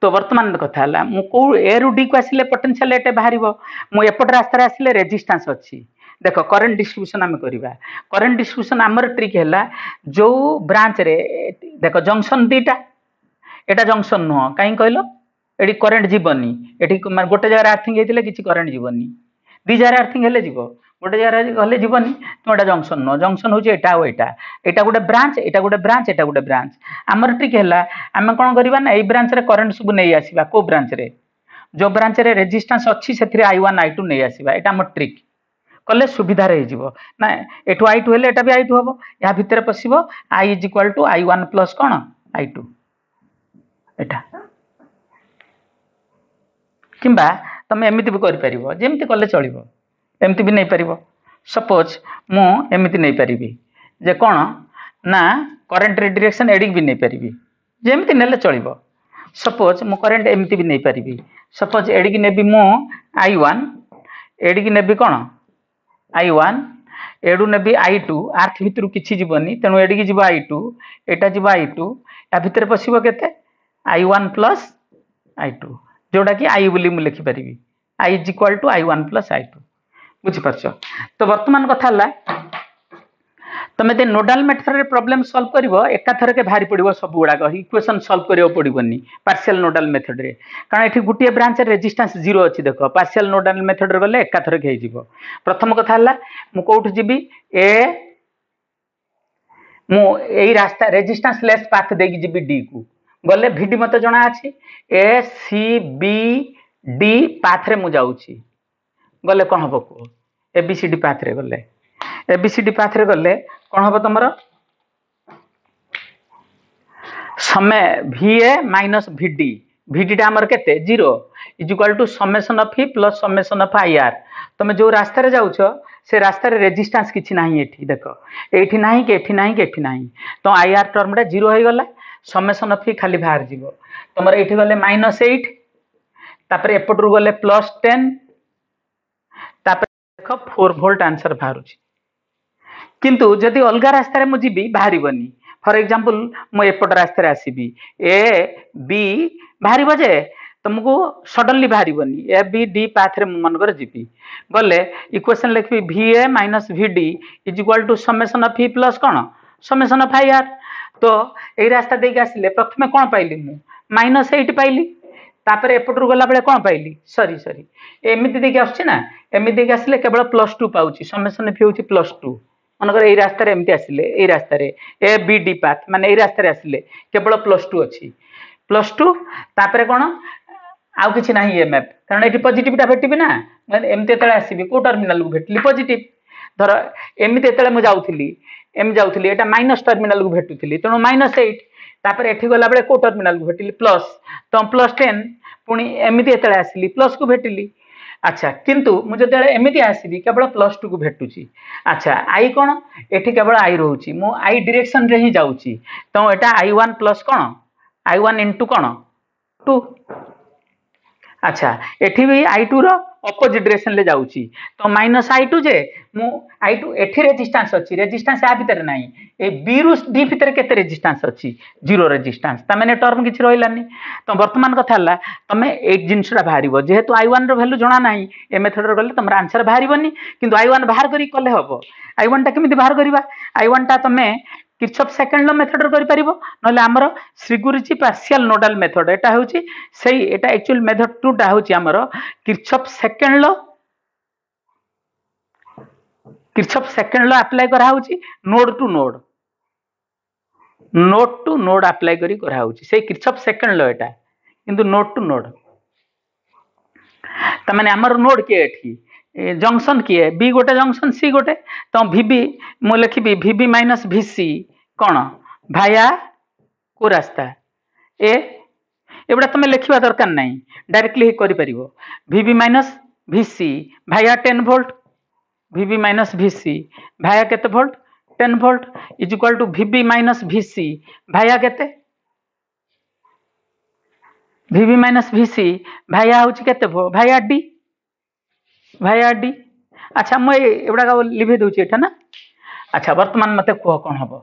तो वर्तमान कथा हला मु को ए रु डी को आसिले पोटेंशियल एटे बाहरिबो मु एपट रास्ता रे आसिले रेजिस्टेंस अछि देखो करंट डिस्ट्रीब्यूशन आम करवा करंट डिस्ट्रीब्यूशन आमर ट्रिक है जो ब्रांच रे देखो जंक्शन दीटा एटा जंक्शन नुह कहीं कहल ये करंट जीवनी ये गोटे जगह आर्थिंग होते किसी करंट जीवनी दी जगह आर्थिंग हेले जीव गोटे जगह गले जीवनी तुम एटा जंक्शन नुह जंक्शन हूँ एटा और एटा गोटे ब्रांच एटा गोटे ब्रांच एटा गोटे ब्रांच आमर ट्रिक है आम कौन करवा ना ये ब्रांच रे करंट सब नहीं आसवा को ब्रांच रे जो ब्रांच रे रेजिस्टेंस अच्छी से I1 I2 नहीं आसवा एटा आम ट्रिक कले सुविधा रही ना एठू I2 हेले एटा भी I2 हम या भितर पशिबो I is equal to I1 plus कौन I2 एटा किंबा तुम एमती भी कर परिबो जेमती कले चलिबो एमती भी नहीं परिबो सपोज मु एमती नहीं परिबी जे कौन ना करंट रे डायरेक्शन एडिक भी नहीं परिबी जेमती नेले चलिबो सपोज मु करंट एमती भी नहीं परिबी सपोज एडिक नेबी मु I1 एडिक नेबी कौन I1 एडू ने I2 आर्थ भितर किसी जीवनी तेणु एडिकी जीव I2 एटा जीव I2 या भितर पशिबो केते I1 प्लस I2 जोटा कि I बोली मु लिखि परिबी I is equal to I1 plus I2 बुझि परछो तो वर्तमान कथा हला तमे ते नोडाल मेथड रे प्रॉब्लम सॉल्व करिवो एका थर के भारी पड़िवो सब गुडा इक्वेशन सॉल्व करियो पड़िबोनी पार्शियल नोडाल मेथड रे कारण एठी गुटिए ब्रांच रे रेजिस्टेंस 0 अछि देखो पार्शियल नोडाल मेथड रे गले एका थर के हे जिवो प्रथम कथा हला मु कोठ जिबी ए मु एई रास्ता रेजिस्टेंस लेस पाथ देगी जिबी डी को गले भिडी मते जणा अछि A C B D path रे मु जाउछि गले कोन हबो को A B C D path रे गले एबीसीडी पाथ रे गले कौन हम तुम समय VA माइनस VD VD टा हमर केते 0 is equal to summation of E plus summation of IR तुम जो रास्ता रे जाउछ से रास्ता रे रेजिस्टेंस किछि नाही एठी देखो एठी नाही के एठी नाही के एठी नाही तो IR टर्म रे 0 होई गला समेशन ऑफ E खाली बाहर जीवो तुमर एठी गले -8 तापर एपटरु गले +10 तापर देखो 4 वोल्ट आंसर बाहरुछि किंतु जदि अलग रास्तार मुझे बाहर फॉर एग्जांपल मु एपट रास्तार आसबि ए बी बाहर जे तुमको सडनली बाहर ए बी डी पाथ रे मनकर जीवी गले इक्वेशन लिखी VA minus VD is equal to summation of E plus कौन समेशन ऑफ IR तो यही रास्ता देके आसिले प्रथमे कौन पाइली मु -8 पाइली तापर एपटू गला बेले कौन पाइली सॉरी एमती देके आसछि ना एमती देके आसिले केवल +2 पाउछि समेशन ऑफ होछि +2 मनकर यही रास्तार एमती आसिले यही रास्तार ए बी डी पाथ माने यही रास्तार आसिले केवल +2 अच्छी +2 तापर कौन आउ किछि नाही एमएफ कारण एटी पॉजिटिव टा भेटिबी ना माने एमती एतले आसीबी को टर्मिनल को भेटली पॉजिटिव धर एमती एतले मु जाउथली जाउथली एटा माइनस टर्मिनल को भेटुथली तेणु -8 तापर एठी गला बेले को टर्मिनल को भेटिली प्लस तो +10 पुणी एमती एतले आसिली प्लस को भेटिली अच्छा किंतु मुझे एमती आसबि केवल +2 को भेटुची अच्छा आई कौन एठी केवल आई रोची मु आई डायरेक्शन रे ही जाउची तो एटा I1 प्लस कौन I1 इंटू कौन 2 अच्छा एठी भी I2 रो अपोजिट डायरेक्शन ले जाउची तो -I2 जे मु I2 एठी रेजिस्टेंस अछि रेजिस्टेंस आ भीतर नाही ए बी रु डी भीतर केते रेजिस्टेंस अछि 0 रेजिस्टेंस त माने टर्म किछि रहिलानी तो वर्तमान कथा हला तमे एक जिंसरा बाहरिबो जेहेतु I1 रो वैल्यू जणा नाही ए मेथड रो गले तमरा आंसर बाहरिबोनी किंतु I1 बाहर करी कले हबो I1 टा केमिति बाहर करबा I1 टा तमे किर्चॉफ सेकंड लॉ मेथड रो करि परिबो नले हमर श्रीगुरुची पार्शियल नोडाल मेथड एटा होची सेही एटा एक्चुअल मेथड 2 टा होची हमर Kirchhoff second law Kirchhoff second law apply करा होची नोड टू नोड अप्लाई करा होची से किरचॉफ सेकंड लॉ एटा किंतु नोड टू नोड तमाने हमर नोड के एठी जंक्शन किए बी गोटे जंक्शन सी गोटे तो भिबी मु लिखिबी भिबी माइनस भिसी कौन भाया को रास्ता ए एबड़ा तुम लिखा दरकार नहीं डायरेक्टली कर भिबी माइनस भिसी भाया 10 वोल्ट भिबी माइनस भिसी भाया केते volt 10 volt is equal to VB minus VC भाया केते भिबी माइनस भिसी भाया होची केते भाया डी अच्छा मैं एबड़ा लिभे दूची एठा ना अच्छा वर्तमान मते कह कौन हम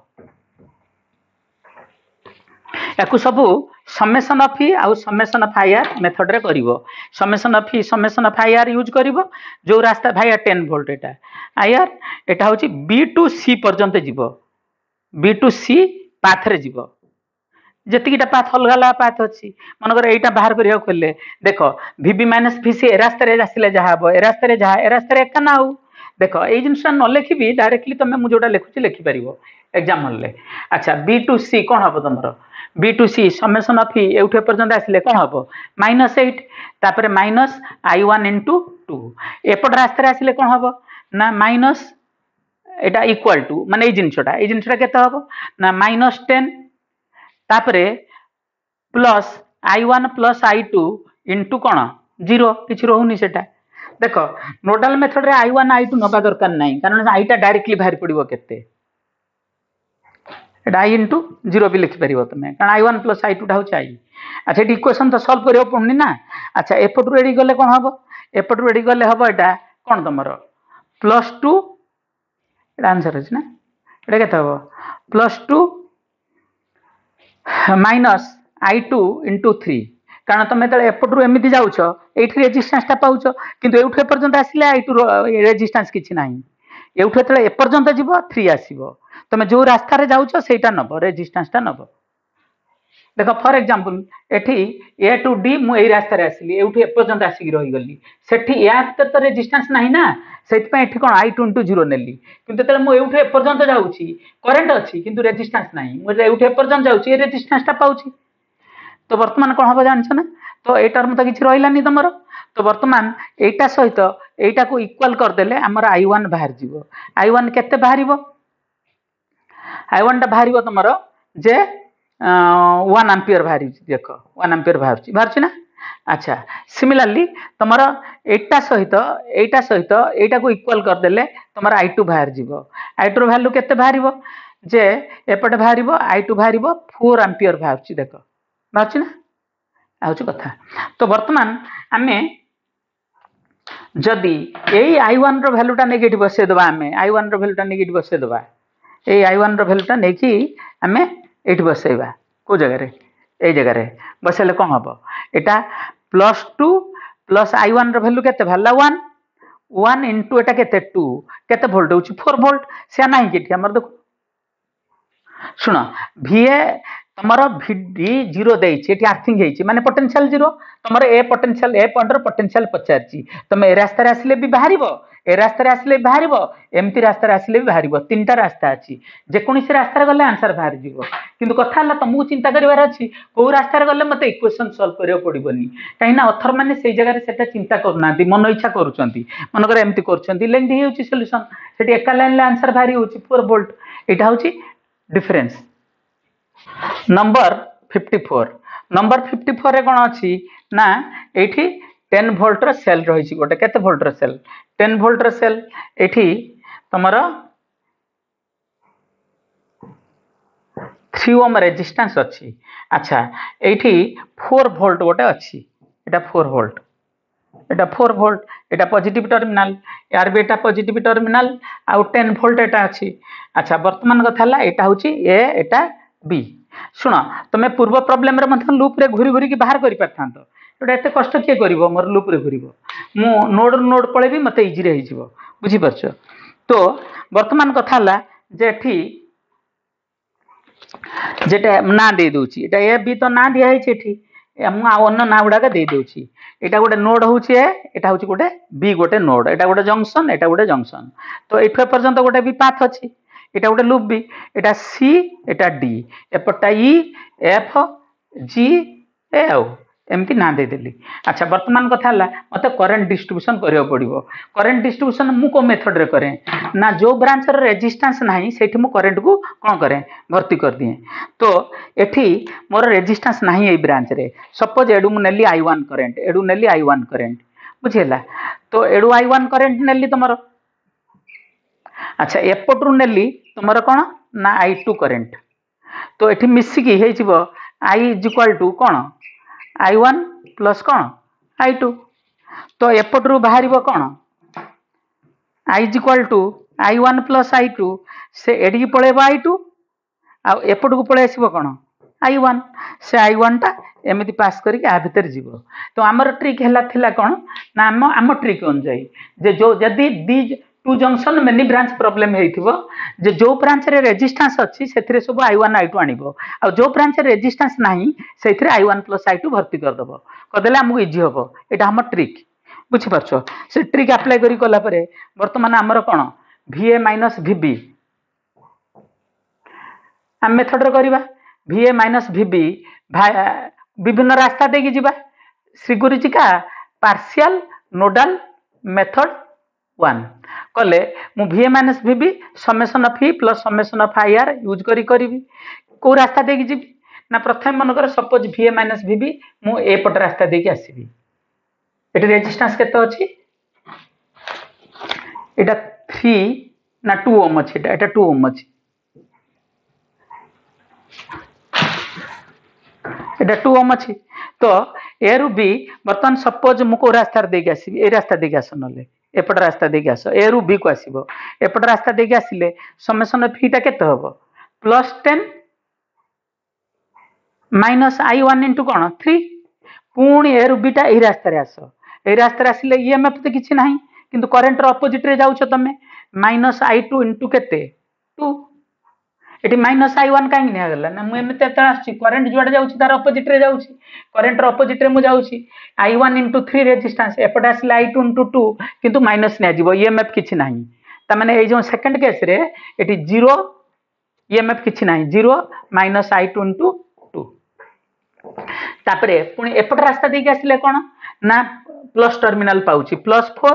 या सबू समेसन ऑफ ई आउ summation of I R method रे करिवो summation of I R use करिवो जो रास्ता भाई 10 वोल्ट एटा आई आर एटा होची बी टू सी पर्यंत जीवो बी टू सी पाथ रे जीवो जेतिकीटा पाथ अलग अलग पाथ अच्छी मनकर एटा बाहर करिया खोले देखो भिबी माइनस भिसी ए रास्ता रे आसिले जहा हबो ए रास्ता रे एका ना हो देखो ए जिनसा न लिखिबी डायरेक्टली तमे मु जोटा लिखुची लिखि परिवो एग्जांपल ले अच्छा बी टू सी कोन हबो तमरो B to C summation of E एउठे पर्यंत आसिले कोन हबो -8 तापर माइनस I1 इंटू 2 एपट रास्ता रे आसिले कोन हबो ना माइनस एटा इक्वल टू माने ए जिनसटा केते हबो ना -10 तापरे plus I1 plus I2 into कौन 0 किसी रोनी सेटा देखो नोडाल मेथड रे I1 I2 नबा दरकार नहीं कारण आईटा डायरेक्टली बाहर पड़ो केते I इंटू 0 भी लिखि पार तुम कारण I1 प्लस I2 टा होची आई अच्छा ये इक्वेशन तो सॉल्व करियो पड़नी ना अच्छा एपटू एडी गले कौन हम एपटू एडी गले हम एटा कौन तुम +2 आंसर अच्छे ना एटा केते हम +2 माइनस I2 इंटू 3 कारण तुम जो एपटू एमती जाऊच ये रेजिस्टेंस पाच कि एपर्यंत आसिले I2 रेजिस्टेंस किसी ना एठू जो एपर्यंत जीव 3 आसो तुम जो रास्तार जाऊच से नब रेजिस्टेंसटा नब देख फॉर एग्जांपल एठी ए टू डी मुझे रास्तार आसली एठू एपर्यंत आसिक रहीगली सेठी यार तो रेजिस्टेंस ना ना से कौन I2 इंटू 0 नेली किंतु मुझे एपर्यंत जाऊँगी करेन्ट अच्छी किंतु रेजिस्टेंस ना मुझे एपर्यंत जाऊँगी रेजिस्टेंसटा पाऊँ तो वर्तमान कौन हम जानछ ना तो ये टर्म तो किसी रही तुम तो वर्तमान एटा सहित एटा को इक्वल करदेले आमर I1 बाहर जीवो I1 केते बाहर I1 टा बाहर तुम जे 1 एम्पियर बाहर देख 1 एम्पियर बाहर ना अच्छा सिमिलरली तुम एटा सहित एटा को इक्वल करदेले तुम I2 बाहर जीवो I2 वैल्यू केते बाहर जे एपटे बाहर I2 बाहर 4 एम्पियर बाहर देख बाहर ना आउच कथा तो वर्तमान आमे जदि यही I1 रो वैल्यूटा नेगेटिव बसे दबा आमे I1 रो वैल्यूटा नेगेटिव बसे दबा ए I1 रो वैल्यूटा नेकी आमे एठी बसेबा को जगह रे ए जगह रे बसेले कोन हबो एटा +2 प्लस I1 रो वैल्यू केते भला 1 इंटू एटा केते 2 केते वोल्ट होची 4 वोल्ट से नाही केठी हमर देखो सुनो VA तुमर VD 0 देछि एठी अर्थिंग हेछि माने पोटेंशियल 0 तुमर A potential A pointer potential पचारछि तुम ए रास्ता रे आसले भी बाहरिबो ए रास्ता रे आसले बाहरिबो एमती रास्ता रे आसले भी बाहरिबो तीनटा रास्ता अछि जे कोनसी रास्ता रे गले आंसर बाहर जीवो किंतु कथा हला तुमको चिंता करिवार अछि को रास्ता रे गले मते इक्वेशन सॉल्व करियो पड़िबोनी काइना ऑथर माने सेई जगह रे सेटा चिंता करनांती मन इच्छा करूचंती मनकर एमती करचंती लेंथी हेउछि सॉल्यूशन सेठी एका लाइन ले आंसर बाहरी होछि 4 वोल्ट एटा होछि डिफरेंस नंबर 54 रे कौन अच्छी ना ये 10 वोल्ट रो सेल रही गोटे केते वोल्ट रो सेल 10 वोल्ट रो सेल एठी तुमर 3 ओम रेजिस्टेंस अच्छी अच्छा एठी 4 वोल्ट गोटे अच्छी एटा 4 वोल्ट एटा पॉजिटिव टर्मिनल यार भी एटा पॉजिटिव टर्मिनल आउ 10 वोल्ट एटा अच्छी अच्छा वर्तमान कथा हला एटा होची ए एटा बी शुण तुम पूर्व प्रोब्लेम रे मतलब लूप रे घुरी घुरी की बाहर करि परथांत एटा एते कष्ट के करिवो मोर लूप रे घुरिवो मु नोड पळे भी मते इजी रे हिजिवो बुझी परछ तो वर्तमान कथा हला जे एठी जेटा ना दे दोची एटा ए बी तो ना दिया है एठी ମୁଁ ଆଉ ଅନ୍ୟ ନା गुड़ाक दे दूची एटा गोटे नोड होची ए एटा होची गोटे बी गोटे नोड एटा गोटे जंक्शन एटा गोटे जंक्शन तो एठो पर्यंत गोटे भी पाथ अछि एटा गोटे लूप भी एटा सी एटा डी एपटा ई एफ जी ए आउ एमती ना दे देली अच्छा वर्तमान कथा मत करेन्ट डिस्ट्रीब्यूशन करियो पड़िबो करेन्ट डिस्ट्रीब्यूशन मु को मेथड रे करे ना जो ब्रांच रे रेजिस्टेंस नाही सेठी मु करेन्ट को कोन करे भर्ती कर दिए तो एठी मोर रेजिस्टेंस नाही ए ब्रांच रे सपोज एडू मु नेली I1 करेन्ट एडू नेली I1 करेन्ट बुझेला तो एडू I1 करेन्ट नेली तमरो अच्छा एपटरू नेली तमरो कोन ना I2 करेन्ट तो एठी मिसी की हे जिवो I = कोन I1 प्लस कौन I2 तो एपटू बाहर कौन I = I1 प्लस I2 से एडिकी पलैब I2 आपट को पलि आसो कौन I1 से I1 टा एमती पास करके आ भितर जीव तो आमर ट्रिक है कौन ना आम ट्रिक अनुजाई जे जो जदि the two junction many branch problem हेइथिबो जे जो ब्रांच रे रेजिस्टेंस अछि सेथिरे सब I1 I2 आनिबो आ जो ब्रांच रे रेजिस्टेंस नाही सेथिरे I1 + I2 भर्ती कर दबो कदेले हमहु इजी हबो एटा हमर ट्रिक बुझि परछो से ट्रिक अप्लाई करी कोला परे वर्तमान हमर कोन VA - VB हम मेथड रे करबा VA - VB विभिन्न रास्ता देकी जिबा श्रीगुरुचिका पार्शियल नोडल मेथड 1 कले मु VA - VB summation of E plus summation of IR use करी को रास्ता देकी जी ना प्रथम मनकर सपोज VA - VB मु ए पट रास्ता देकी आसीबी एटी रेजिस्टेंस केते अछि एटा 3 ना 2 ओम अछि एटा 2 ओम अछि एटा 2 ओम अछि तो ए रु बी बर्तन सपोज मु को रास्ता देकी आसीबी ए रास्ता देकी आसनले एपट रास्ता देकी आस ए रु बी को आसीबो एपट रास्ता देकी आसिले समेशन ऑफ टा केते हबो +10 - I1 * कोन 3 पुणी ए रु बी टा ए रास्ता रे आस ए रास्ता रे आसिले ईएमएफ तो किछि नाही किंतु करंट रो अपोजिट रे जाउछो तमे -I2 * केते 2 एटी -I1 काहे निया गला ना मु एमते त आछि करंट जुडा जाउछि तार अपोजिट रे जाउछि करंट रो अपोजिट रे मु जाउछि I1 * 3 रेजिस्टेंस एपट आसिले I2 * 2 किंतु माइनस ने जीवो ईएमएफ किछि नाही त माने ए जो सेकंड केस रे एटी 0 ईएमएफ किछि नाही 0 -I2 * 2 तापरे पुणी एपट रास्ता देकी आसिले कोन ना प्लस टर्मिनल पाउछि +4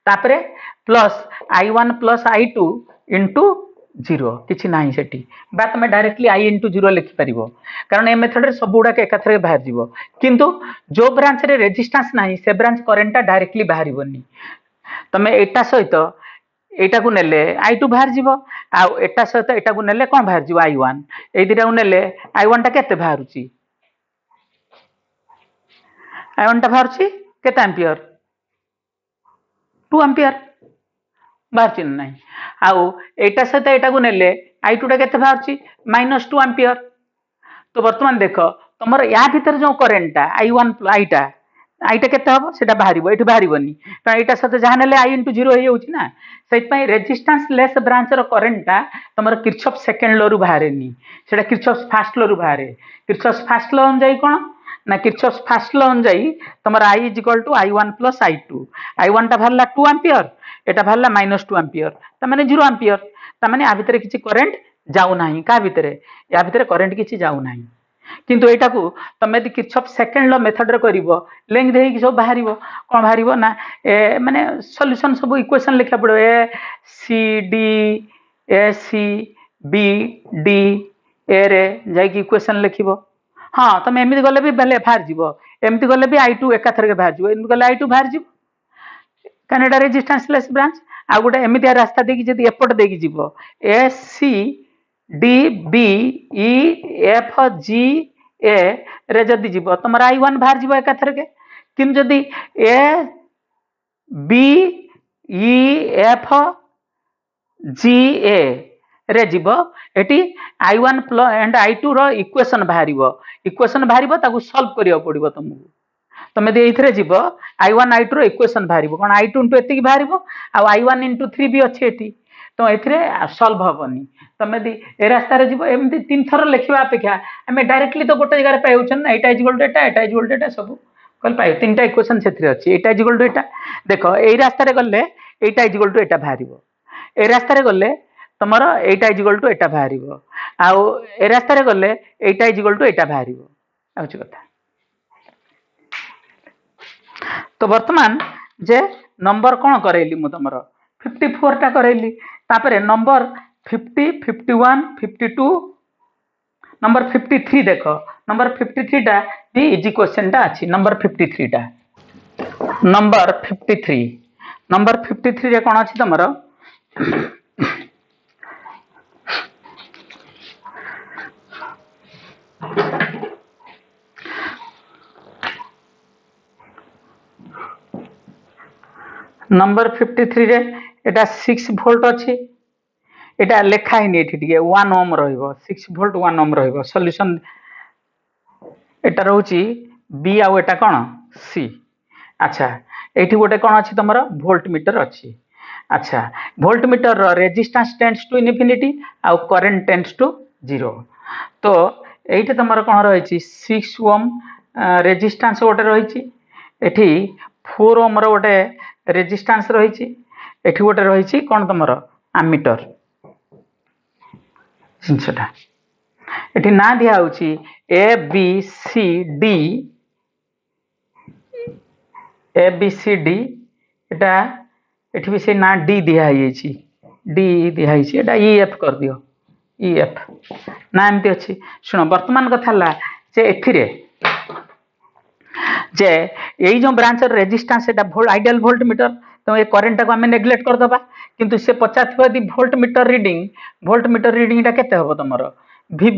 तापरे प्लस I1 + I2 * 0 किछि नाही सेठी बा तमे डायरेक्टली I * 0 लिखि परिबो कारण ए मेथड रे सब गुडा के एकथरे बाहर जीवो किंतु जो ब्रांच रे रेजिस्टेंस नाही से ब्रांच करंट डायरेक्टली बाहरिबोनी तमे एटा सहित एटा को नेले I2 बाहर जीवो आ एटा सहित एटा को नेले कोन बाहर जीवो I1 ए दिटा को नेले I1 टा केते बाहरुची I1 टा बाहरुची केते एम्पियर 2 एम्पियर बाहर चिन्ह नाही आउ एटा सहित एटा को नेले I2 टा केते बाहरुची -2 एम्पियर तो वर्तमान देखो तमर या भीतर जो करंट टा I1 I टा केते हबो सेटा बाहरिबो एठी बाहरिबोनी कारण एटा सहित जहा नेले I * 0 हे होउची ना सेत पई रेजिस्टेंस लेस ब्रांच रो करंट टा तमर किरचॉफ सेकंड लॉ रु बाहरेनी सेटा किरचॉफ फर्स्ट लॉ रु बाहरे किरचॉफ फर्स्ट लॉ अनुଯାয়ী कोन ना किरचॉफ फर्स्ट लॉ अनुଯାयী तमर I = I1 + I2 I1 टा भरला 2 एम्पियर एटा भरला -2 एम्पियर त माने 0 एम्पियर त माने आ भितर किछि करंट जाउ नाही का भितर या भितर करंट किछि जाउ नाही किंतु एटा को तमे यदि किरचॉफ सेकंड लॉ मेथड रे करिवो लेंथ देही सब बाहरिवो कोन बाहरिवो ना ए माने सॉल्यूशन सब इक्वेशन लिखा पड़ो A C D A C B D A रे जाई कि इक्वेशन लिखिवो हां तमे एमिति गले भी बेले बाहर जीवो एमिति गले भी I2 एकाथर के बाहर जीवो एमिति गले I2 बाहर जीवो कनेडा रेजिस्टेंस लेस ब्रांच आ गोटे एमिति रास्ता देकी जदी एपट देकी जीवो A C D B E F G A रे जदी जीवो तमर I1 बाहर जीवो एकाथर के किम जदी ए B E F G A रे जीवो एटी I1 एंड I2 रो इक्वेशन बाहरिबो ताकू सॉल्व करियो पड़िबो तुमको तमे दे इथरे जीवो I1 I2 रो इक्वेशन बाहरिबो कोन I2 * एतिकी बाहरिबो आ I1 * 3 भी अछि एटी तो एथिरे सॉल्व हबनी तमे दी ए रास्ता रे जीवो एमती 3 थर लिखिबा अपेक्षा हमें डायरेक्टली तो गोटे जगह पे होचन ना एटा is equal to Etah is equal to एटा सब कल पाइ तीनटा इक्वेशन सेथिरे अछि एटा इज इक्वल टू एटा देखो एई रास्ता रे गले एटा इज इक्वल टू एटा बाहरिबो ए रास्ता रे गले तमर एटा इज इक्वल टू एटा बाहरिबो आउ ए रास्ता रे गले एटा इज इक्वल टू एटा बाहरिबो आउची कथा तो वर्तमान जे नंबर कौन करेली मु तमर 54 टा करेली तापरे नंबर 50 51 52 नंबर 53 देखो नंबर 53 टा भी इजी क्वेश्चन टा अछि नंबर 53 टा नंबर 53 रे कौन अछि तमर नंबर 53 रे एटा 6 वोल्ट अछि एटा लेखा ही नहीं ठीक 1 ओम रहिबो 6 वोल्ट 1 ओम रहिबो सॉल्यूशन एटा रहउची बी आउ एटा कोन सी अच्छा एठी गोटे कोन अछि तमरो वोल्ट मीटर अछि अच्छा वोल्ट मीटर रो रेजिस्टेंस टेंड्स टू इनफिनिटी आउ करंट टेंड्स टू 0 तो एठी तमरो कोन रहिछि 6 ओम रेजिस्टेंस गोटे रहिछि एठी 4 ओम रो गोटे रेजिस्टेंस रहिछि एठी गोटे रहिछि कोन तमरो एमीटर जिनसटा एठी ना दिया होछि ए बी सी डी एटा एठी भी से ना डी दिया होइछि डी दिया होइछि एटा ई एफ कर दियो ई एफ ना एमती अछि सुनो वर्तमान कथा ला जे एथिरे जे यही जो ब्रांच रेजिस्टेंस एटा वोल्ट आइडियल वोल्ट मीटर तो ये करंट को हमें नेग्लेक्ट कर दबा किंतु से पचाथबा दी वोल्ट मीटर रीडिंग एटा केते हबो तमरो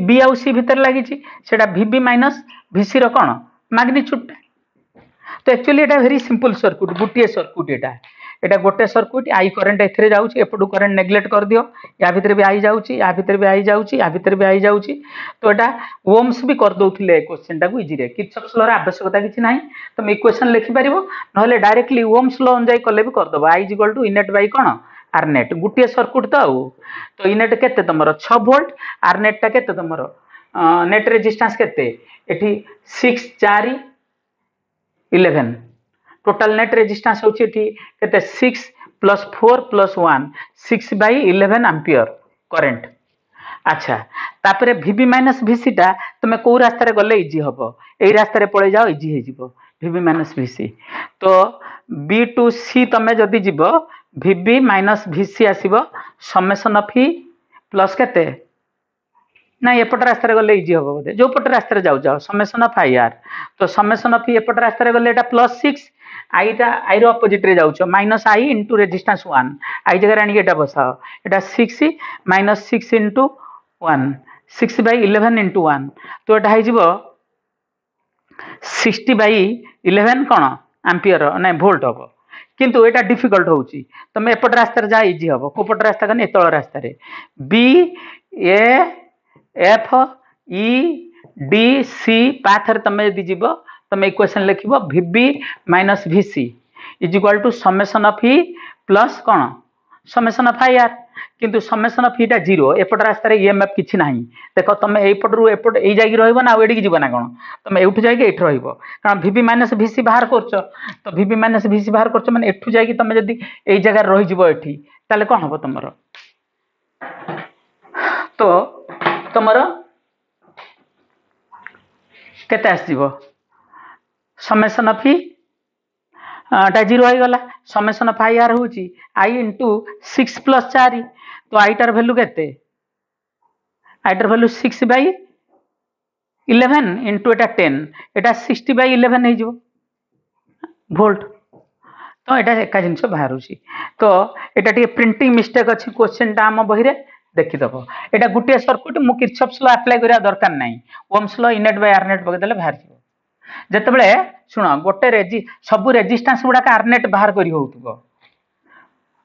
बी आउ सी भीतर लागि छि सेटा वीबी माइनस वीसी रो कोन मैग्नीट्यूड तो एक्चुअली एटा वेरी सिंपल सर्किट गुटिए सर्किट एटा गोटे सर्किट आई करंट एथरे जाउछि एपडू करंट नेग्लेक्ट कर दियो या भीतर भी आई जाउछि या भीतर भी आई जाउछि या भीतर भी आई जाउछि तो एटा ओम्स भी कर दोउथिले क्वेश्चन टा को इजी रे किर्चॉफ्स लॉ रे आवश्यकता किछि नाही तुम इक्वेशन लिखि परिबो नहले डायरेक्टली ओम्स लॉ अनुसार कले भी कर दबो I is equal to E net by कोन आर नेट गुटिए सर्किट तो इनेट केते तमरो 6 वोल्ट आर नेट टा केते तमरो नेट रेजिस्टेंस केते एठी 6 4 11 टोटल नेट रेजिस्टेंस होची एठी केते 6 + 4 + 1 6/11 एम्पियर करंट अच्छा तापरे वीबी माइनस वीसी टा तुमे को रास्ता रे गले इजी हबो एई रास्ता रे पळे जाओ इजी हे जिवो वीबी माइनस वीसी तो बी टू सी तमे जदी जिवो वीबी माइनस वीसी आसीबो समेशन ऑफ ई प्लस केते ना एपट रास्ता रे गले इजी हबो बोले जो पट रास्ता रे जाऊ जाओ समेशन ऑफ आई आर तो समेशन ऑफ ई एपट रास्ता रे गले एटा +6 आई टा आई रो अपोजिट रे जाउछो minus I into resistance 1 I जगह रानी एटा बसाओ एटा 6 - 6 * 1 6/11 * 1 तो एटा है जिवो 60/11 कोन एम्पियर ना वोल्ट हबो किंतु एटा डिफिकल्ट होउची तमे एपट रास्ता रे जा इजी हबो कोपट रास्ता कने एतळ रास्ता रे B A F E D C path रे तमे यदि जीवो तमे इक्वेशन लिखिबो VB minus VC is equal to summation of E plus कोन समेशन ऑफ आई आर किंतु समेशन ऑफ ई टा 0 एपट रास्ता रे ईएमएफ किछि नाही देखो तमे एई पट रु एपट एई जागी रहइबो ना एडी जीवो ना कोन तमे एठु जागी एठ रहइबो कारण वीबी माइनस वीसी बाहर करछो तो वीबी माइनस वीसी बाहर करछो माने एठु जागी तमे जदी एई जगह रहि जीवो एठी ताले कोन हबो तमरो तो तमरो केते आसीबो समेशन ऑफ ई टा 0 हो गला समेशन ऑफ आई आर होची आई इनटू 6 + 4 तो आई टार वैल्यू केते आई टार वैल्यू 6/11 इनटू एटा 10 एटा 60/11 हे जो वोल्ट तो एटा एका जिंस बाहरुची तो एटा टी प्रिंटिंग मिस्टेक अछि क्वेश्चन टा हम बहिरे देखि दबो एटा गुटिया सर्किट मु किर्चॉफ्स लॉ अप्लाई करिया दरकार नाही Ohm's law E net by R net बगे देले बाहर जिवो जेतेबेले सुनो गोटे सब रेजिस्टेंस गुडा का आरनेट बाहर करी होउतबो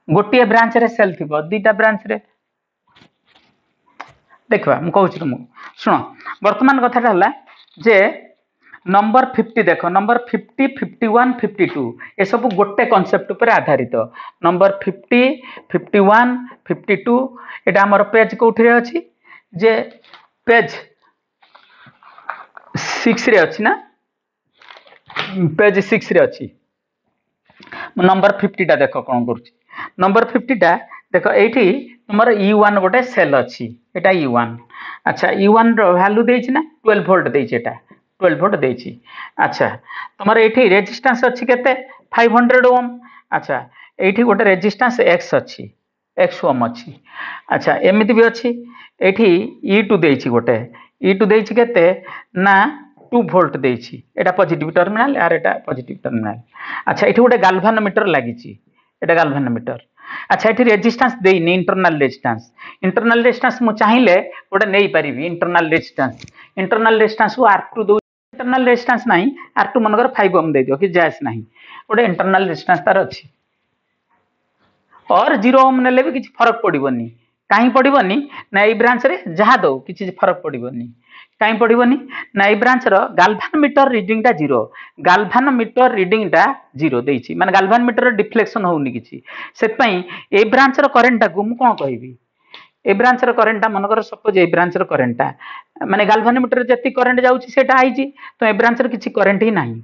गोटे ब्रांच रे सेल थिबो दीटा ब्रांच रे देखबा हम कहू छी तुम सुनो वर्तमान कथाटा हला जे नंबर 50 देख नंबर 50 51 52 ये सब गोटे कॉन्सेप्ट पर आधारित नंबर 50 51 52 एटा हमर पेज कोठी रे अछि जे पेज 6 रे अछि ना पेज 6 रे अछि नंबर 50 टा देख कोन करूची नंबर 50 टा देख एठी तुमर E1 गोटे सेल अछि एटा E1 अच्छा E1 रो वैल्यू देछि ना 12 वोल्ट देछि एटा 12 वोल्ट देछि अच्छा तुमर एठी रेजिस्टेंस अछि केते 500 ओम अच्छा एठी गोटे रेजिस्टेंस X अछि X ओम अछि अच्छा एमिति भी अछि एठी E2 देछि गोटे E2 देछि केते ना 2 वोल्ट देछि एटा positive terminal are Etah positive terminal अच्छा एठी गोटे गाल्वानोमीटर लागिछि एटा गाल्वानोमीटर अच्छा एठी रेजिस्टेंस देइनी इंटरनल रेजिस्टेंस मु चाहिले गोटे नै परिबी इंटरनल रेजिस्टेंस को R2 दो इंटरनल रेजिस्टेंस नाही R2 मनकर 5 ओम दे दियो कि जायस नाही गोटे इंटरनल रेजिस्टेंस तार अछि और 0 ओम नेले भी किछि फरक पड़िबोनी काहे पड़िबोनी ना ए ब्रांच रे जहा दो किछि फरक पड़िबोनी काहे पड़िबोनी ना ए ब्रांच रो गाल्वानोमीटर रीडिंग टा 0 गाल्वानोमीटर रीडिंग टा 0 देछि माने गाल्वानोमीटर रो डिफ्लेक्शन होउनी किछि सेत पई ए ब्रांच रो करंट टा को मु कोन कहिबी ए ब्रांच रो करंट टा मनकर सपोज ए ब्रांच रो करंट टा माने गाल्वानोमीटर जति करंट जाउछि सेटा आइछि तो ए ब्रांच रो किछि करंट ही नाही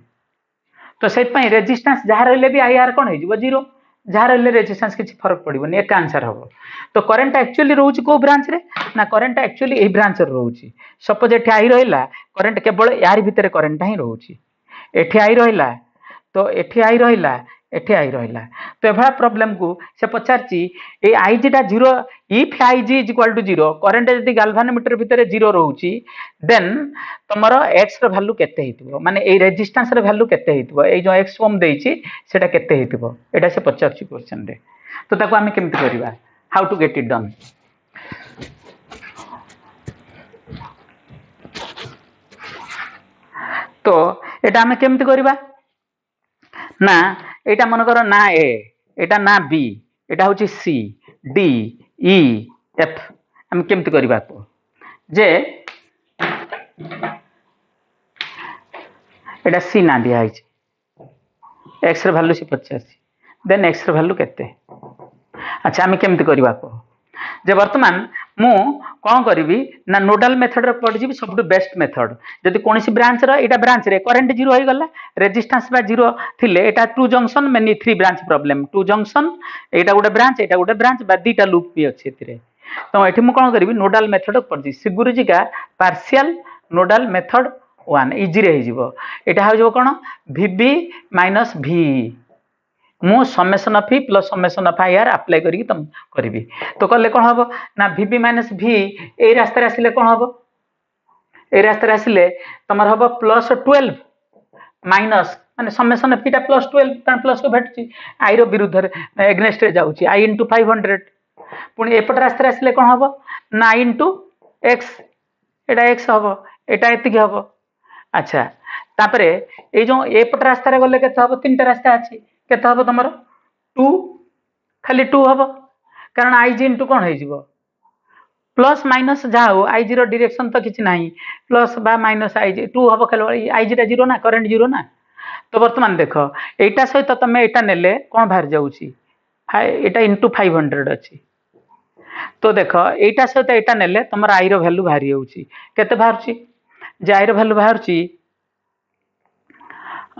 तो सेत पई रेजिस्टेंस जहा रहले भी आईआर कोन होई जिवो 0 जहा रहले रेजिस्टेंस किछि फरक पड़िबोनी एक आंसर हबो तो करंट एक्चुअली रहउछि को ब्रांच रे ना करंट एक्चुअली ए ब्रांच रे रहउछि सपोज एठी आई रहिला करंट केवल यार भीतर करंट ही रहउछि एठी आई रहिला तो एठी आई रहिला एठी आई रहिला तो एभा प्रॉब्लम को से पचारची ए आईजी टा 0 if IG is equal to 0 current यदि गाल्वानोमीटर भीतर 0 रहउछि देन तमरो x रो वैल्यू केते हेतिबो माने ए रेजिस्टेंस रो वैल्यू केते हेतिबो ए जो x ओम देइछि सेटा केते हेतिबो एटा से पचारची क्वेश्चन रे तो ताको आमे केमति करिबा how to get it done तो एटा आमे केमति करिबा ना एटा मन करो ना ए एटा ना बी एटा होची सी डी ई एफ हम केमति करिबा को जे एटा सी ना दिया है एक्स रे वैल्यू से 50 देन एक्स रे वैल्यू केते अच्छा हम केमति करिबा को जे वर्तमान मु कोन करिवि ना नोडल मेथड रे पड़ जिवि सबटु बेस्ट मेथड जदि कोनसी ब्रांच रो एटा ब्रांच रे करंट 0 होई गला रेजिस्टेंस बा 0 थिले एटा to junction many 3 branch problem to junction एटा गोटे ब्रांच बा दीटा लूप भी अछि एथिरे तो एठी मु कोन करिवि नोडल मेथड पड़ जि सिगुरु जिका पार्शियल नोडल मेथड 1 इजी रे हिजिवो एटा हो जो कोन vb - v मु summation of v plus summation of ir apply करी तुम करबी तो कले कोन हबो ना vb - v ए रास्ता रे आसिले कोन हबो ए रास्ता रे आसिले तमर हबो प्लस 12 माइनस माने समेशन ऑफ टा प्लस 12 तान प्लस को भेटची i रो विरुद्ध रे एग्नेस्ट रे जाउची i * 500 पुनी एपट रास्ता रे आसिले कोन हबो ना i * x एटा x हबो एटा एति की हबो अच्छा तापरे ए जो एपट रास्ता रे गले केते हबो तीनटा रास्ता अछि केते हबो तमरो 2 खाली 2 हबो कारण ig * कोन होई जिवो प्लस माइनस जाओ ig रो डायरेक्शन तो किछ नाही प्लस बा माइनस ig 2 हबो खाली ig टा 0 ना करंट 0 ना तो वर्तमान देखो एटा सहित तमे एटा नेले कोन बाहर जाउची एटा * 500 अछि तो देखो एटा सहित एटा नेले तमर i रो वैल्यू बाहरी होउची केते बाहरची जे i रो वैल्यू बाहरची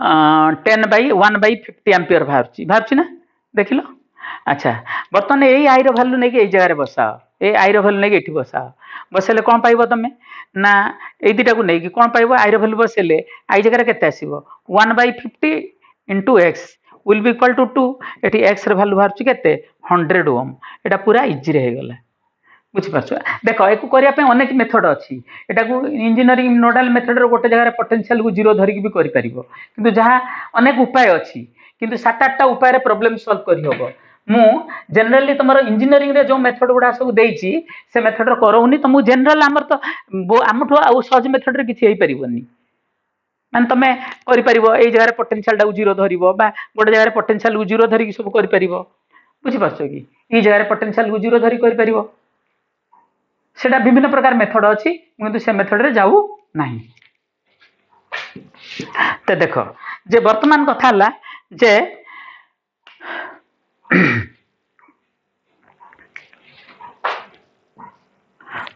10/1/50 एम्पियर बाहरची ना देखिलो अच्छा बर्तमान ए आई रो वैल्यू नै के ए जगह रे बसाओ ए आई रो वैल्यू नै के एठी बसाओ बसेले कोन पाइबो तमे ना ए दिटा को नै कि कोन पाइबो आई रो वैल्यू बसेले आई जगह रे केते आसीबो 1/50 * x will be equal to 2 एठी x रो वैल्यू बाहरची केते 100 ओम एटा पूरा इजी रे हेगला बुझि पाछो देखो एको करिया पे अनेक मेथड अछि एटा को इंजीनियरिंग नोडल मेथड रो गोटे जगह रे पोटेंशियल को 0 धरि के भी करि परिबो किंतु जहा अनेक उपाय अछि किंतु 7-8 टा उपाय रे प्रॉब्लम सॉल्व करि होबो मु जनरली तमरो इंजीनियरिंग रे जो मेथड गुडा सब देइची से मेथड रो करौनी तो मु जनरल हमर तो हमठो आ सहज मेथड रे किछि हेई परिबोनी मान तमे करि परिबो ए जगह रे पोटेंशियल टा 0 धरिबो बा गोटे जगह रे पोटेंशियल को 0 धरि के सब करि परिबो बुझि पाछो कि ई जगह रे पोटेंशियल को 0 धरि करि परिबो सेटा विभिन्न प्रकार मेथड अछि किंतु से मेथड रे जाऊ नाही तो देख जे वर्तमान कथा हला जे